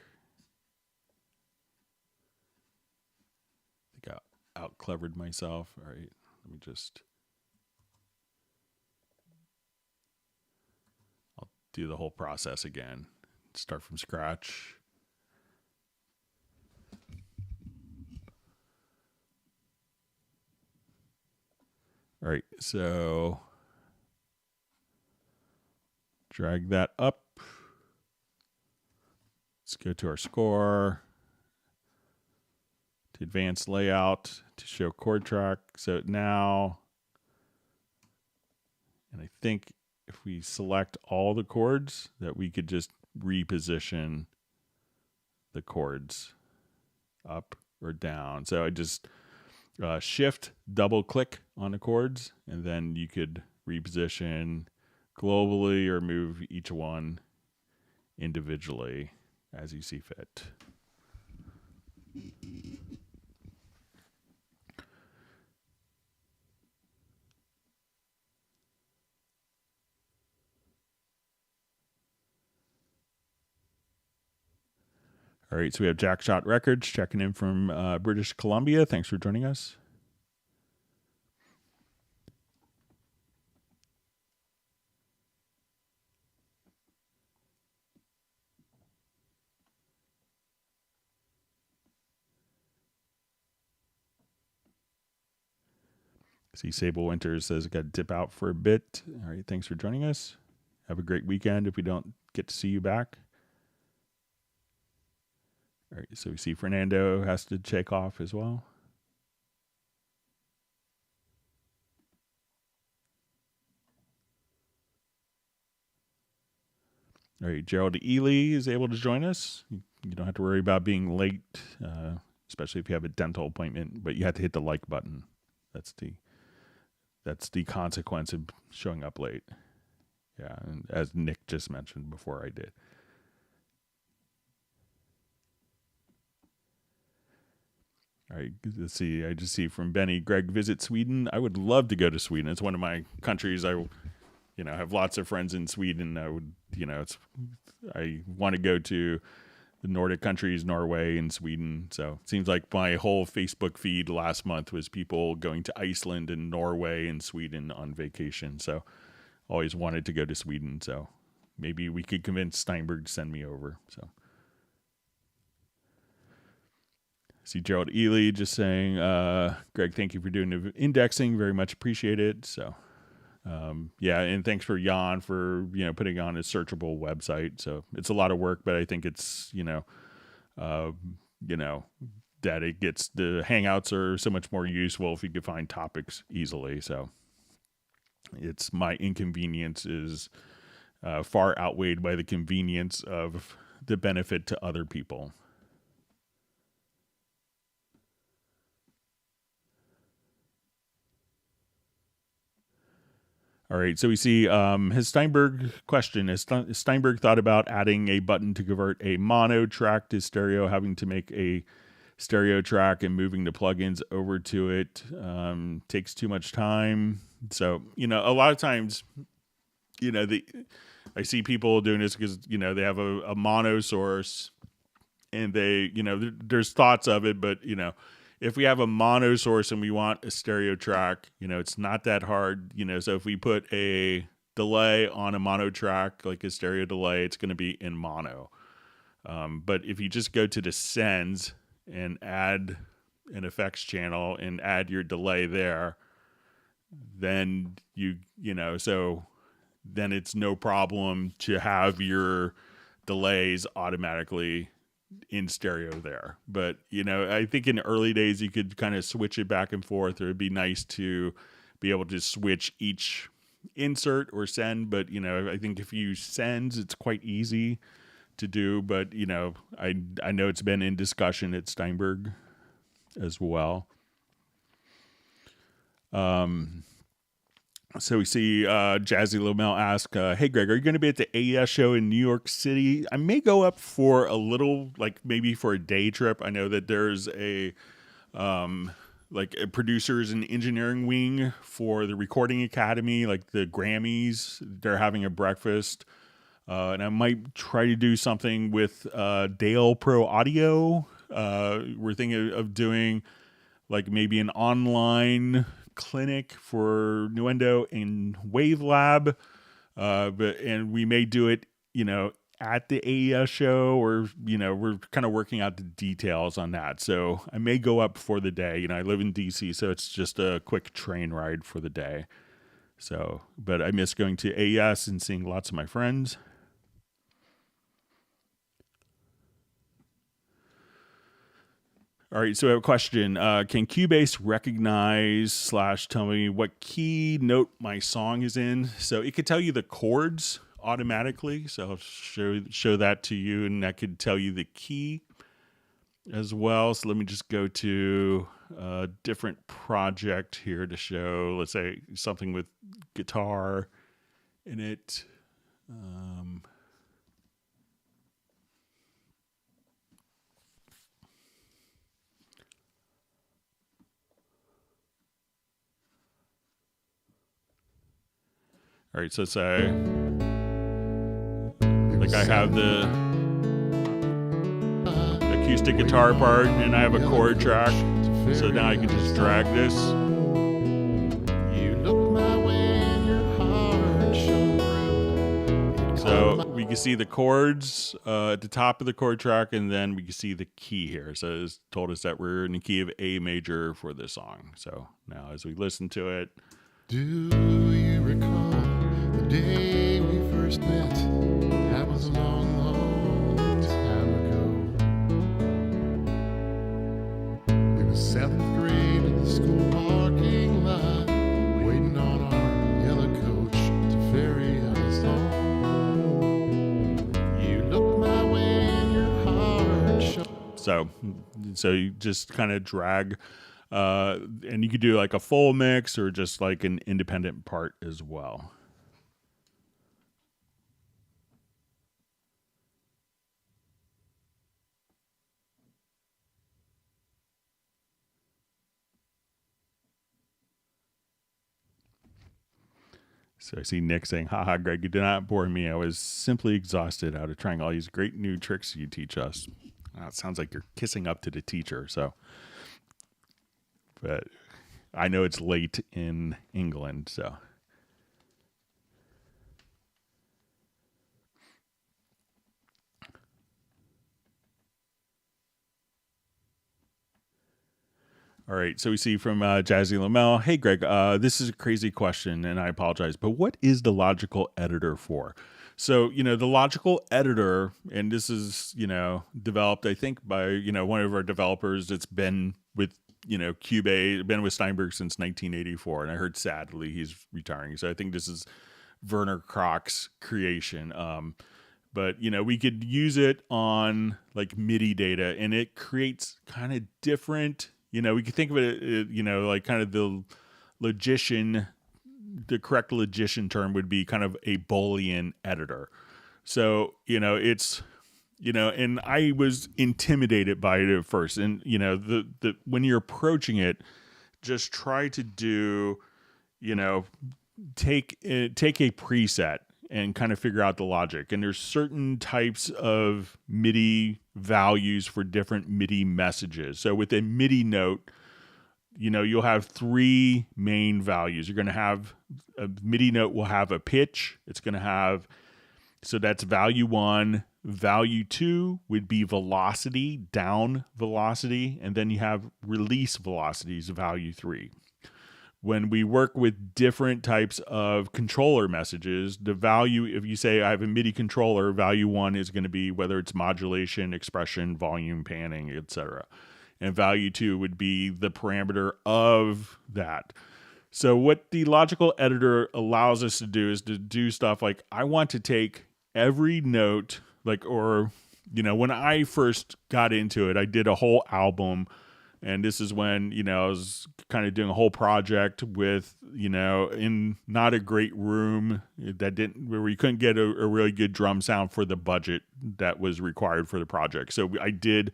I think I out clevered myself. All right, let me just, I'll do the whole process again. Start from scratch. All right, so drag that up. Let's go to our score, to advanced layout, to show chord track. So now, and I think if we select all the chords, that we could just reposition the chords up or down. So I just shift, double click on the chords, and then you could reposition globally or move each one individually as you see fit. All right, so we have Jackshot Records checking in from British Columbia. Thanks for joining us. See, Sable Winters says, got to dip out for a bit. All right, thanks for joining us. Have a great weekend if we don't get to see you back. All right, so we see Fernando has to check off as well. All right, Gerald Ely is able to join us. You don't have to worry about being late, especially if you have a dental appointment, but you have to hit the like button. That's the consequence of showing up late. Yeah, and as Nick just mentioned before I did. All right, let's see. I just see from Benny, Greg, visit Sweden. I would love to go to Sweden. It's one of my countries. I have lots of friends in Sweden. I would, I want to go to the Nordic countries, Norway and Sweden. So it seems like my whole Facebook feed last month was people going to Iceland and Norway and Sweden on vacation. So always wanted to go to Sweden. So maybe we could convince Steinberg to send me over. So see Gerald Ely just saying, Greg, thank you for doing the indexing. Very much appreciated. So yeah, and thanks for Jan for putting on a searchable website. So it's a lot of work, but I think it's that it gets, the Hangouts are so much more useful if you can find topics easily. So it's, my inconvenience is far outweighed by the convenience of the benefit to other people. All right, so we see his Steinberg question. Has Steinberg thought about adding a button to convert a mono track to stereo, having to make a stereo track and moving the plugins over to it takes too much time. So, a lot of times, I see people doing this because, they have a mono source and they, there's thoughts of it, but, if we have a mono source and we want a stereo track, it's not that hard, so if we put a delay on a mono track, like a stereo delay, it's going to be in mono. But if you just go to the sends and add an effects channel and add your delay there, then then it's no problem to have your delays automatically in stereo there. But, I think in the early days you could kind of switch it back and forth, or it'd be nice to be able to switch each insert or send. But, I think if you sends, it's quite easy to do. But, I know it's been in discussion at Steinberg as well. So we see Jazzy Lomel ask, hey, Greg, are you going to be at the AES show in New York City? I may go up for a little, like maybe for a day trip. I know that there's a producers and engineering wing for the Recording Academy, like the Grammys. They're having a breakfast. And I might try to do something with Dale Pro Audio. We're thinking of doing like maybe an online clinic for Nuendo and Wavelab, and we may do it, at the AES show, or we're kind of working out the details on that. So I may go up for the day. I live in DC, so it's just a quick train ride for the day. So, but I miss going to AES and seeing lots of my friends. All right, so I have a question. Can Cubase recognize / tell me what key note my song is in? So it could tell you the chords automatically. So I'll show that to you, and that could tell you the key as well. So let me just go to a different project here to show, let's say, something with guitar in it. All right, so say, like I have the acoustic guitar part and I have a chord track. So now I can just drag this. So we can see the chords at the top of the chord track, and then we can see the key here. So it's told us that we're in the key of A major for this song. So now as we listen to it. Do you recall the day we first met? That was a long, long time ago. It was 7th grade in the school parking lot, waiting on our yellow coach to ferry us home. You looked my way and your heart showed. So you just kind of drag, and you could do like a full mix or just like an independent part as well. So I see Nick saying, haha, Greg, you did not bore me. I was simply exhausted out of trying all these great new tricks you teach us. It sounds like you're kissing up to the teacher. So, but I know it's late in England, so. All right, so we see from Jazzy Lamel, hey, Greg, this is a crazy question, and I apologize, but what is the logical editor for? So, the logical editor, and this is, developed, I think, by, one of our developers that's been with, Cubase, been with Steinberg since 1984, and I heard sadly he's retiring. So I think this is Werner Krach's creation. But, we could use it on, like, MIDI data, and it creates kind of different... we could think of it, like kind of the logician the correct logician term would be kind of a Boolean editor. So, it's, and I was intimidated by it at first. And, the when you're approaching it, just try to do, take a preset and kind of figure out the logic. And there's certain types of MIDI values for different MIDI messages. So with a MIDI note, you'll have three main values. You're going to have a MIDI note will have a pitch. It's going to have, so that's value 1. Value 2 would be velocity, down velocity. And then you have release velocities, value 3. When we work with different types of controller messages, the value, if you say I have a MIDI controller, value 1 is going to be whether it's modulation, expression, volume, panning, etc. And value 2 would be the parameter of that. So what the logical editor allows us to do is to do stuff like, I want to take every note, when I first got into it, I did a whole album. And this is when, I was kind of doing a whole project with, in not a great room where you couldn't get a really good drum sound for the budget that was required for the project. So I did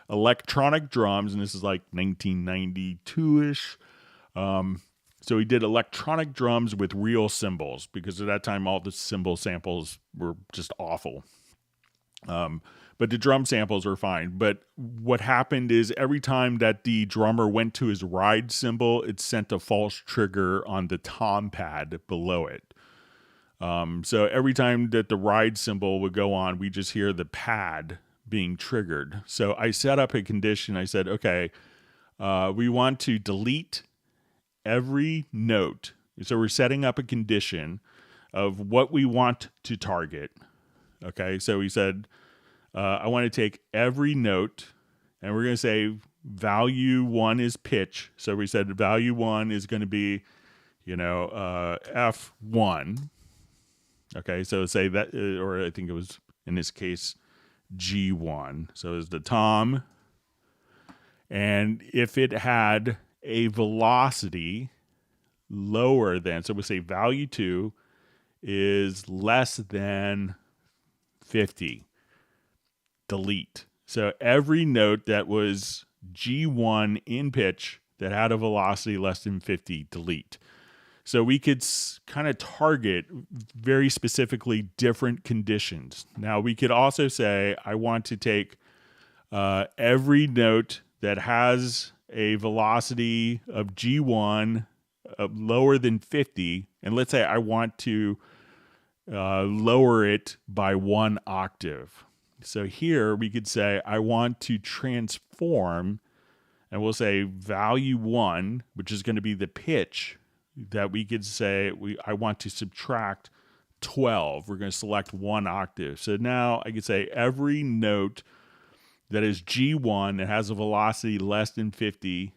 electronic drums, and this is like 1992-ish. So we did electronic drums with real cymbals, because at that time all the cymbal samples were just awful. But the drum samples are fine. But what happened is every time that the drummer went to his ride cymbal, it sent a false trigger on the tom pad below it. So every time that the ride cymbal would go on, we just hear the pad being triggered. So I set up a condition. I said, okay, we want to delete every note. So we're setting up a condition of what we want to target. Okay, so we said, I want to take every note, and we're going to say value 1 is pitch. So we said value 1 is going to be, F1. Okay, so say that, or I think it was, in this case, G1. So it's the tom. And if it had a velocity lower than, so we say value 2 is less than 50. Delete. So every note that was G1 in pitch that had a velocity less than 50, delete. So we could kind of target very specifically different conditions. Now we could also say, I want to take every note that has a velocity of G1 lower than 50, and let's say I want to lower it by 1 octave. So here we could say, I want to transform, and we'll say value 1, which is going to be the pitch, that we could say, I want to subtract 12. We're going to select 1 octave. So now I could say every note that is G1 that has a velocity less than 50,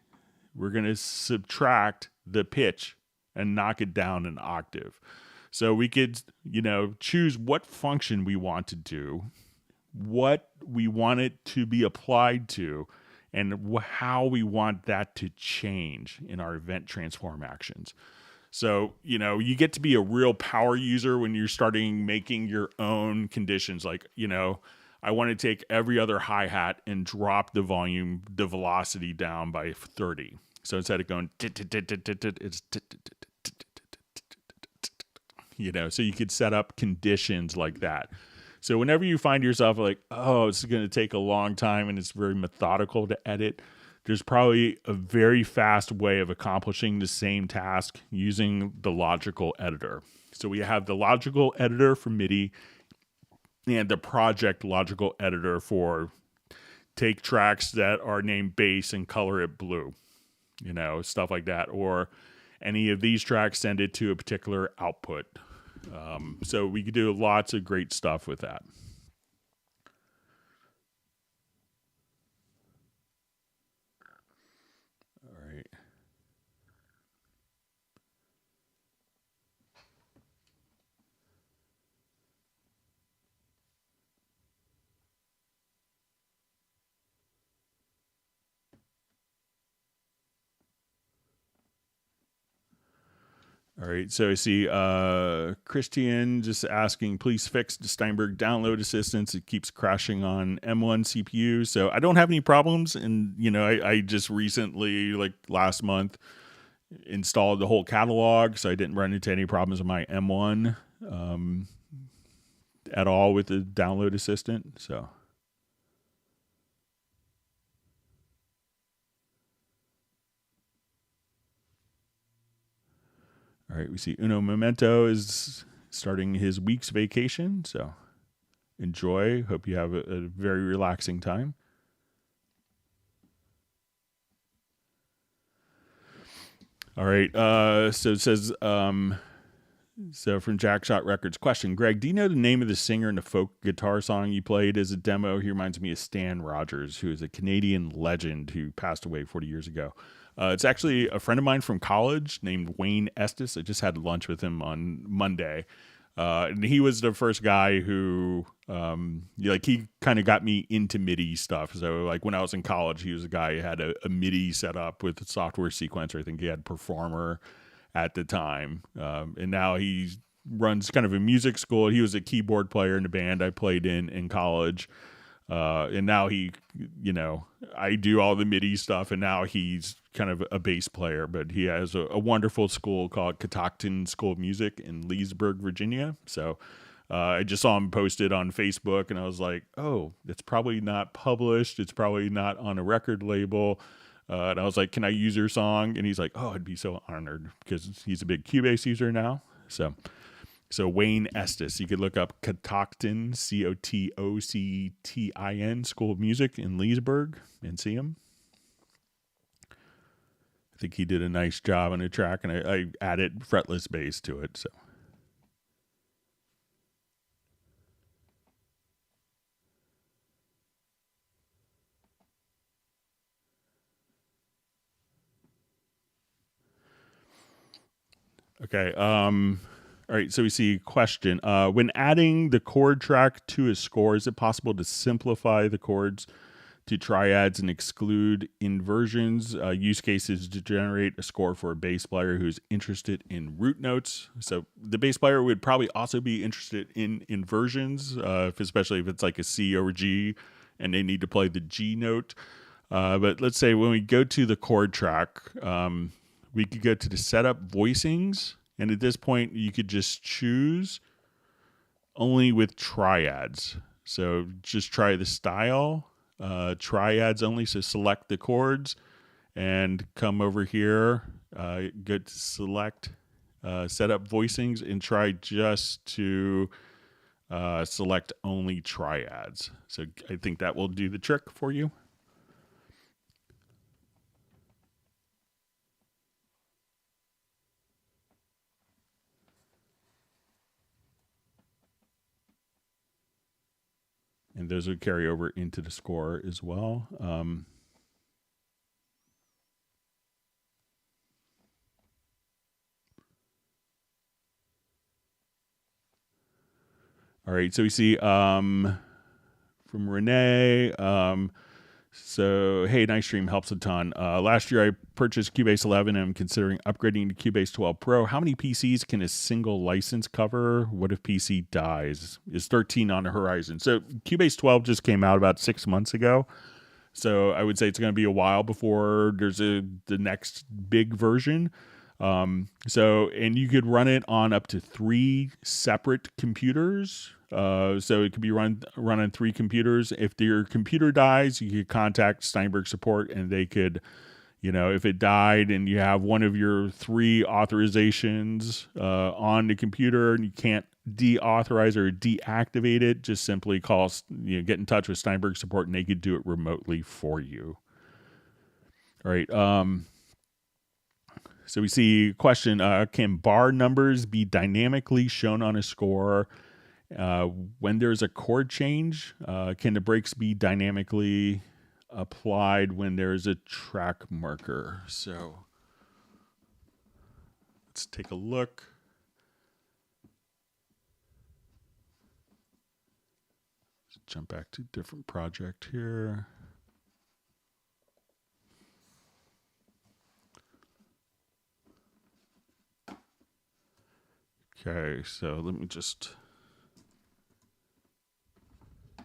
we're going to subtract the pitch and knock it down an octave. So we could, choose what function we want to do, what we want it to be applied to, and how we want that to change in our event transform actions. So, you get to be a real power user when you're starting making your own conditions. Like, I want to take every other hi-hat and drop the volume, the velocity down by 30. So instead of going, it's, so you could set up conditions like that. So whenever you find yourself like, oh, it's going to take a long time and it's very methodical to edit, there's probably a very fast way of accomplishing the same task using the logical editor. So we have the logical editor for MIDI and the project logical editor for take tracks that are named bass and color it blue, stuff like that. Or any of these tracks, send it to a particular output. So we could do lots of great stuff with that. All right. All right, so I see Christian just asking, please fix the Steinberg download assistance. It keeps crashing on M1 CPU. So I don't have any problems. And, I just recently, like last month, installed the whole catalog. So I didn't run into any problems with my M1 at all with the download assistant. So. All right, we see Uno Memento is starting his week's vacation, so enjoy. Hope you have a very relaxing time. All right, so it says, so from Jackshot Records, question, Greg, do you know the name of the singer in the folk guitar song you played as a demo? He reminds me of Stan Rogers, who is a Canadian legend who passed away 40 years ago. It's actually a friend of mine from college named Wayne Estes. I just had lunch with him on Monday. And he was the first guy who, he kind of got me into MIDI stuff. So, like, when I was in college, he was a guy who had a MIDI set up with a software sequencer. I think he had Performer at the time. And now he runs kind of a music school. He was a keyboard player in the band I played in college. And now he, I do all the MIDI stuff, and now he's kind of a bass player, but he has a wonderful school called Catoctin School of Music in Leesburg, Virginia. So I just saw him posted on Facebook, and I was like, oh, it's probably not published. It's probably not on a record label. And I was like, can I use your song? And he's like, oh, I'd be so honored, because he's a big Cubase user now. So Wayne Estes, you could look up Catoctin, Cotoctin School of Music in Leesburg and see him. I think he did a nice job on the track, and I added fretless bass to it. So. Okay. All right. So we see question. When adding the chord track to a score, is it possible to simplify the chords to triads and exclude inversions? Use cases to generate a score for a bass player who's interested in root notes. So the bass player would probably also be interested in inversions, especially if it's like a C over G and they need to play the G note. But let's say when we go to the chord track, we could go to the setup voicings, and at this point, you could just choose only with triads. So just try the style, triads only. So select the chords and come over here, go to select setup voicings, and try just to select only triads. So I think that will do the trick for you. And those would carry over into the score as well. All right, so we see from Renee. So, hey, nice stream, helps a ton. Last year I purchased Cubase 11 and I'm considering upgrading to Cubase 12 Pro. How many PCs can a single license cover? What if PC dies? Is 13 on the horizon? So Cubase 12 just came out about 6 months ago. So I would say it's going to be a while before there's the next big version. And you could run it on up to 3 separate computers. So it could be run on 3 computers. If your computer dies, you could contact Steinberg support, and they could, if it died and you have one of your 3 authorizations on the computer and you can't deauthorize or deactivate it, just simply get in touch with Steinberg support, and they could do it remotely for you. All right. So we see question, can bar numbers be dynamically shown on a score? When there's a chord change, can the breaks be dynamically applied when there's a track marker? So let's take a look. Let's jump back to a different project here. Okay, so let me just. All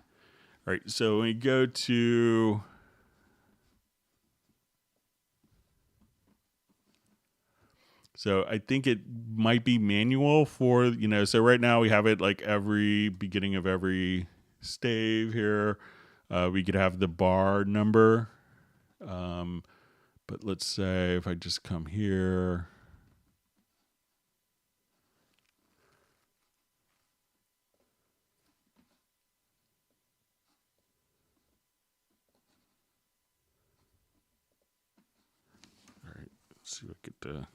right, so when we go to. So I think it might be manual for, so right now we have it like every beginning of every stave here. We could have the bar number. But let's say if I just come here. All right, let's see if I get the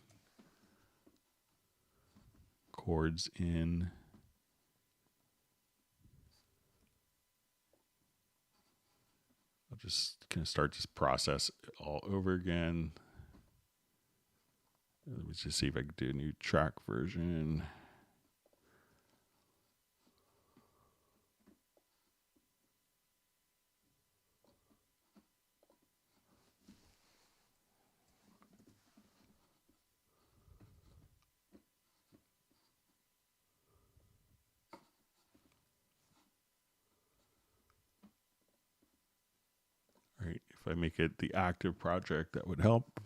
chords in. I'll just kind of start this process all over again. Let me just see if I can do a new track version. All right, if I make it the active project, that would help.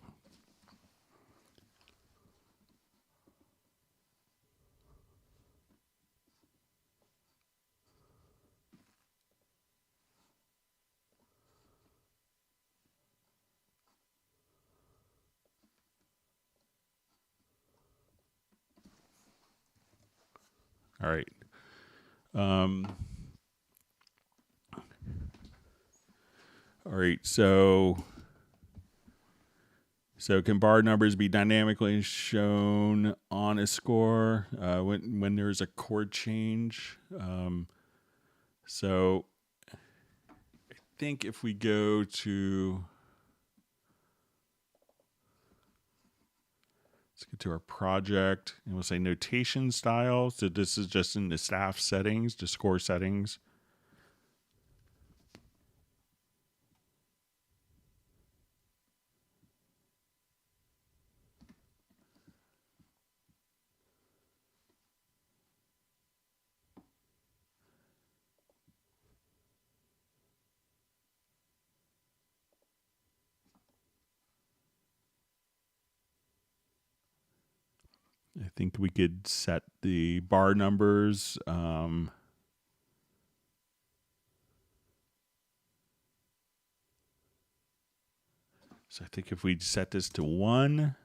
All right. All right. So can bar numbers be dynamically shown on a score when there's a chord change? So I think if we go to. Let's get to our project, and we'll say notation style. So this is just in the staff settings, the score settings. I think we could set the bar numbers. So I think if we set this to 1,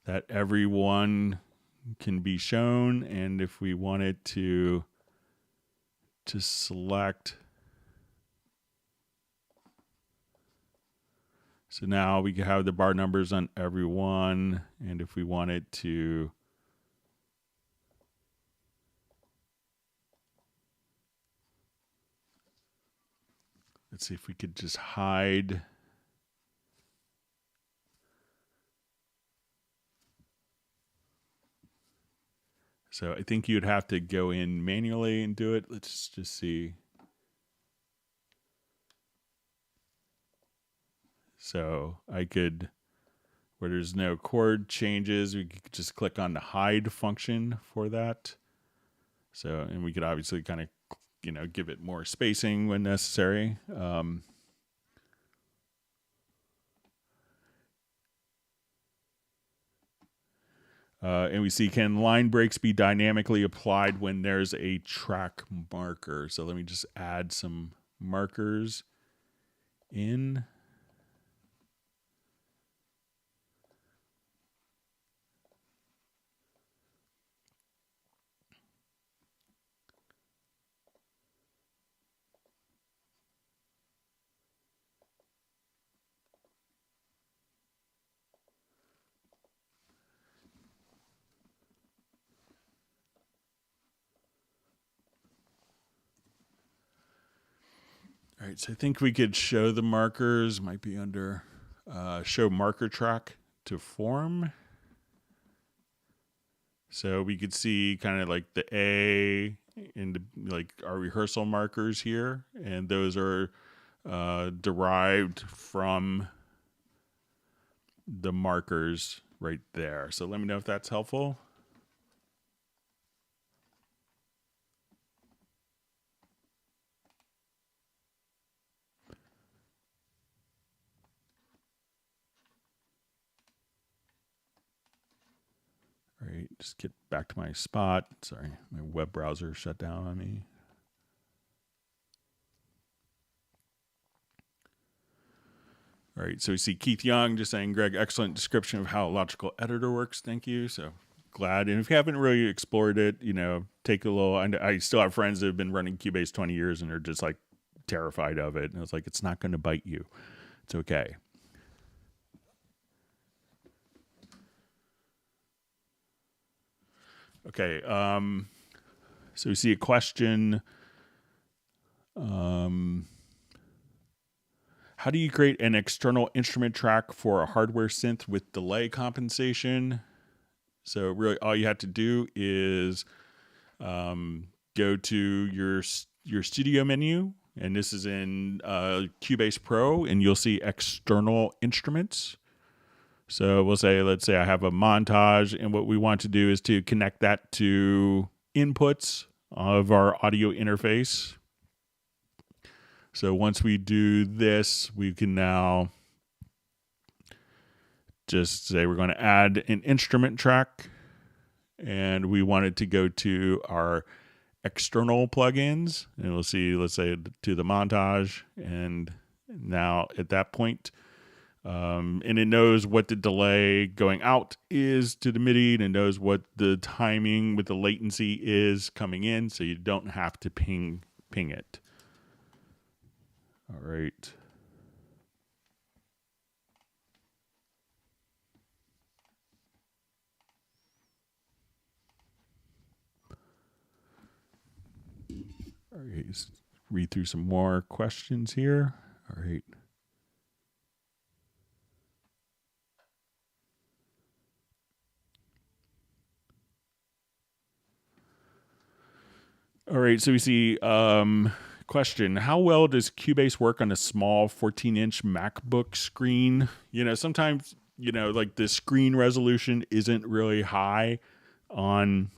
that every one can be shown. And if we wanted to select. So now we can have the bar numbers on every one. And if we wanted to. Let's see if we could just hide. So I think you'd have to go in manually and do it. Let's just see. So I could, where there's no chord changes, we could just click on the hide function for that. So, and we could obviously kind of, give it more spacing when necessary. And we see, can line breaks be dynamically applied when there's a track marker? So let me just add some markers in. All right, so I think we could show the markers, might be under show marker track to form. So we could see kind of like the A and like our rehearsal markers here, and those are derived from the markers right there. So let me know if that's helpful. just get back to my spot. Sorry, my web browser shut down on me. All right, so we see Keith Young just saying, Greg, excellent description of how a logical editor works. Thank you. So glad. And if you haven't really explored it, take a little. I still have friends that have been running Cubase 20 years and are just like terrified of it. And I was like, it's not going to bite you. It's okay. Okay. So we see a question. How do you create an external instrument track for a hardware synth with delay compensation? So really all you have to do is go to your studio menu, and this is in Cubase Pro, and you'll see external instruments. So let's say I have a montage, and what we want to do is to connect that to inputs of our audio interface. So once we do this, we can now just say we're going to add an instrument track, and we want it to go to our external plugins, and we'll see, let's say, to the montage. And now at that point, and it knows what the delay going out is to the MIDI, and it knows what the timing with the latency is coming in, so you don't have to ping it. All right. All right, let's read through some more questions here. All right. All right, so we see question: how well does Cubase work on a small 14-inch MacBook screen? Sometimes like the screen resolution isn't really high on.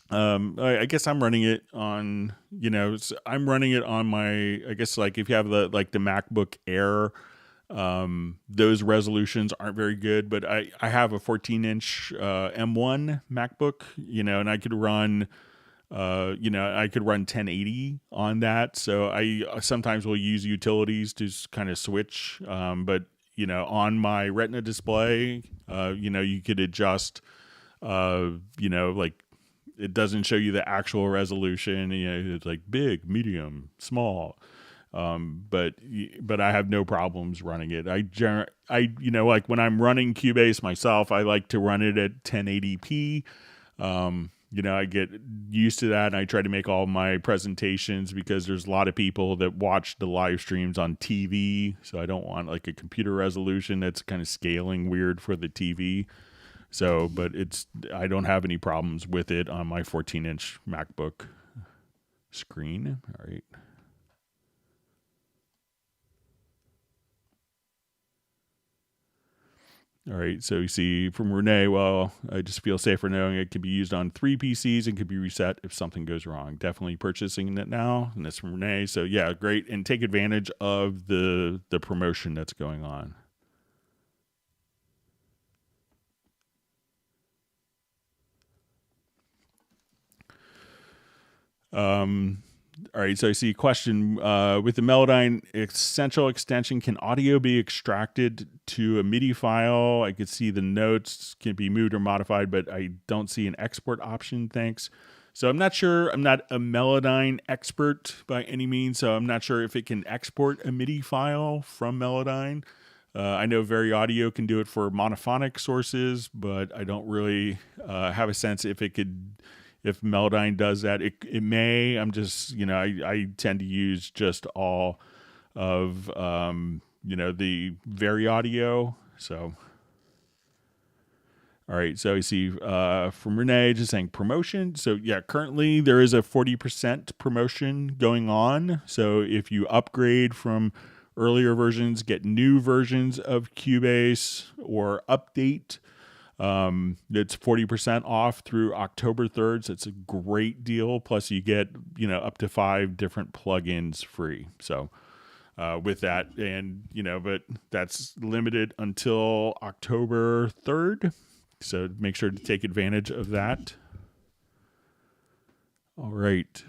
I guess I'm running it on. I'm running it on my. I guess like if you have the MacBook Air, those resolutions aren't very good. But I have a 14-inch M1 MacBook, and I could run. I could run 1080 on that. So I sometimes will use utilities to kind of switch. But on my Retina display, you could adjust, like it doesn't show you the actual resolution. It's like big, medium, small. But I have no problems running it. Like when I'm running Cubase myself, I like to run it at 1080p. I get used to that, and I try to make all my presentations, because there's a lot of people that watch the live streams on TV, so I don't want like a computer resolution that's kind of scaling weird for the TV. So, but I don't have any problems with it on my 14-inch MacBook screen. All right. All right, so you see from Renee, well, I just feel safer knowing it can be used on 3 PCs and can be reset if something goes wrong. Definitely purchasing it now, and that's from Renee. So yeah, great, and take advantage of the promotion that's going on. All right, so I see a question. With the Melodyne Essential extension, can audio be extracted to a MIDI file? I could see the notes can be moved or modified, but I don't see an export option, thanks. So I'm not sure. I'm not a Melodyne expert by any means, so I'm not sure if it can export a MIDI file from Melodyne. I know VariAudio can do it for monophonic sources, but I don't really have a sense if it could... If Melodyne does that, it may. I'm just, I tend to use just all of, the VariAudio. So, all right. So you see from Renee just saying promotion. So yeah, currently there is a 40% promotion going on. So if you upgrade from earlier versions, get new versions of Cubase, or update, it's 40% off through October 3rd. So it's a great deal. Plus you get, up to 5 different plugins free. So, with that, and, but that's limited until October 3rd. So make sure to take advantage of that. All right.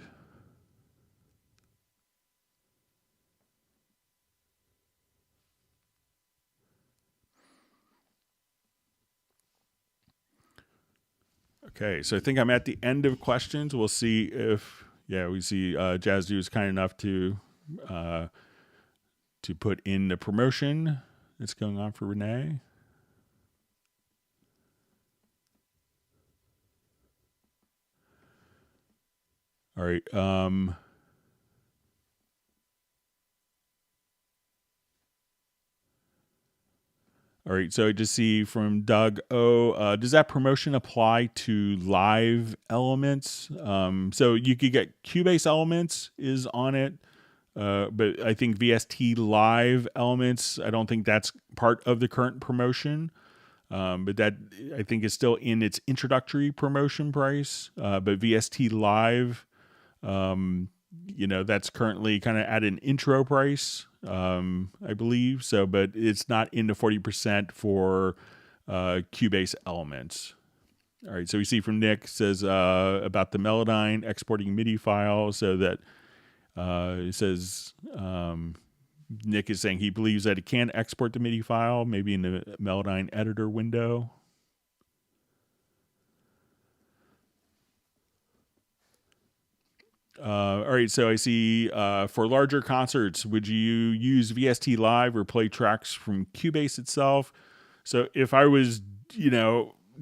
Okay, so I think I'm at the end of questions. We'll see if, we see Jazz is kind enough to put in the promotion that's going on for Renee. All right. All right, so I just see from Doug, does that promotion apply to live elements? So you could get Cubase elements is on it, but I think VST live elements, I don't think that's part of the current promotion. But that I think is still in its introductory promotion price. But VST live, that's currently kind of at an intro price, I believe. So, but it's not in the 40% for Cubase elements. All right. So we see from Nick says about the Melodyne exporting MIDI file. So that it says Nick is saying he believes that it can export the MIDI file, maybe in the Melodyne editor window. All right, so I see for larger concerts, would you use VST Live or play tracks from Cubase itself? So if I was,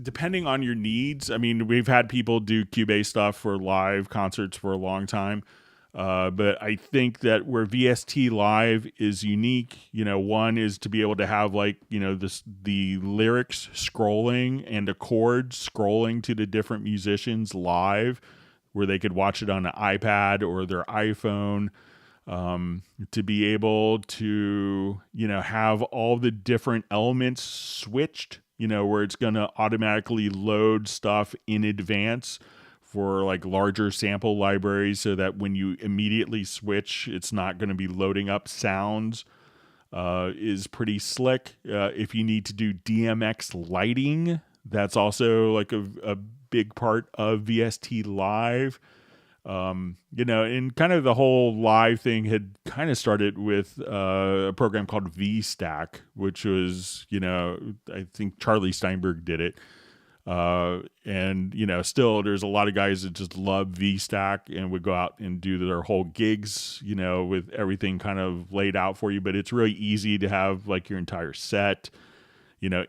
depending on your needs, I mean, we've had people do Cubase stuff for live concerts for a long time. But I think that where VST Live is unique, one is to be able to have the lyrics scrolling and the chords scrolling to the different musicians live, where they could watch it on an iPad or their iPhone, to be able to, have all the different elements switched, where it's going to automatically load stuff in advance for like larger sample libraries, so that when you immediately switch, it's not going to be loading up sounds, is pretty slick. If you need to do DMX lighting, that's also like a big part of VST Live. And kind of the whole live thing had kind of started with a program called VStack, which was, I think Charlie Steinberg did it. And still there's a lot of guys that just love VStack and would go out and do their whole gigs, with everything kind of laid out for you. But it's really easy to have like your entire set,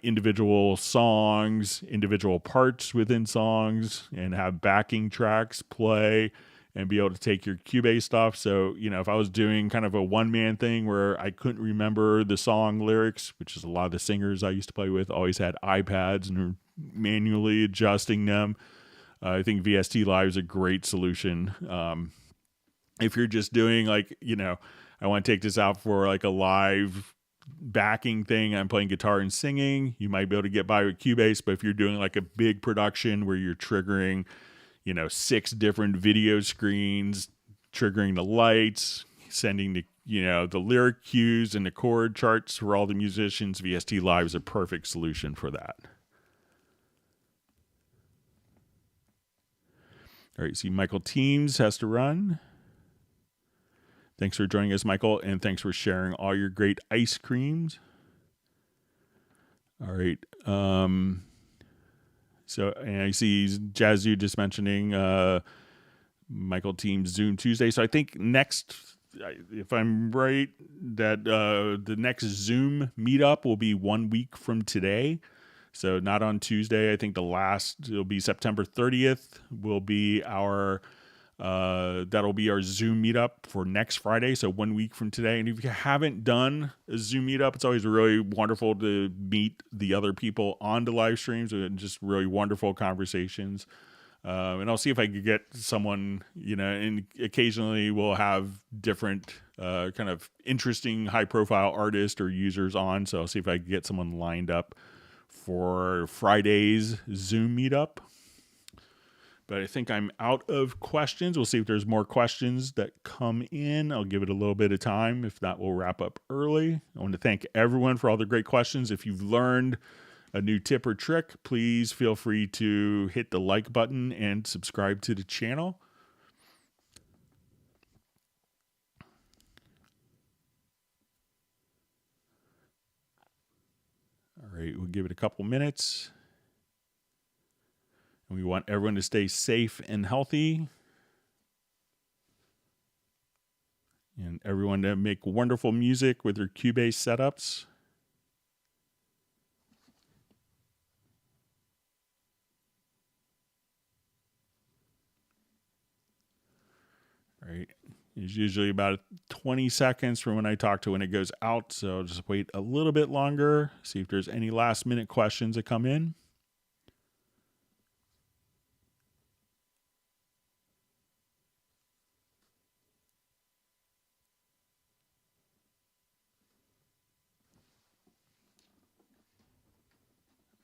individual songs, individual parts within songs, and have backing tracks play and be able to take your Cubase stuff. So, if I was doing kind of a one-man thing where I couldn't remember the song lyrics, which is a lot of the singers I used to play with always had iPads and were manually adjusting them, I think VST Live is a great solution. If you're just doing I want to take this out for like a live backing thing, I'm playing guitar and singing, you might be able to get by with Cubase. But if you're doing like a big production where you're triggering 6 different video screens, triggering the lights, sending the the lyric cues and the chord charts for all the musicians, VST Live is a perfect solution for that. All right, see Michael Teams has to run. Thanks for joining us, Michael, and thanks for sharing all your great ice creams. All right. So, and I see Jazzu just mentioning Michael Team's Zoom Tuesday. So I think next, if I'm right, that the next Zoom meetup will be 1 week from today. So not on Tuesday. I think it'll be September 30th will be that'll be our Zoom meetup for next Friday. So 1 week from today. And if you haven't done a Zoom meetup, it's always really wonderful to meet the other people on the live streams, and just really wonderful conversations. And I'll see if I could get someone, and occasionally we'll have different kind of interesting high profile artists or users on. So I'll see if I can get someone lined up for Friday's Zoom meetup. But I think I'm out of questions. We'll see if there's more questions that come in. I'll give it a little bit of time. If not, we'll wrap up early. I want to thank everyone for all the great questions. If you've learned a new tip or trick, please feel free to hit the like button and subscribe to the channel. All right, we'll give it a couple minutes. And we want everyone to stay safe and healthy. And everyone to make wonderful music with their Cubase setups. All right. It's usually about 20 seconds from when I talk to when it goes out. So just wait a little bit longer. See if there's any last minute questions that come in.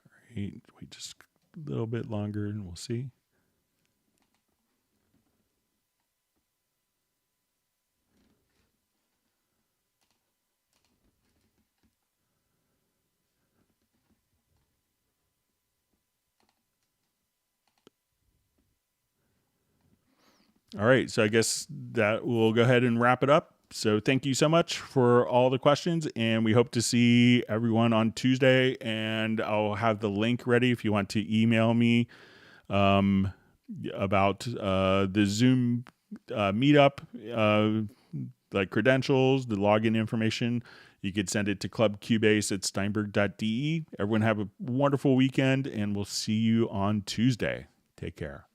All right. Wait just a little bit longer and we'll see. All right, so I guess that will go ahead and wrap it up. So thank you so much for all the questions, and we hope to see everyone on Tuesday. And I'll have the link ready if you want to email me about the Zoom meetup, like credentials, the login information. You could send it to clubcubase@steinberg.de. Everyone have a wonderful weekend, and we'll see you on Tuesday. Take care.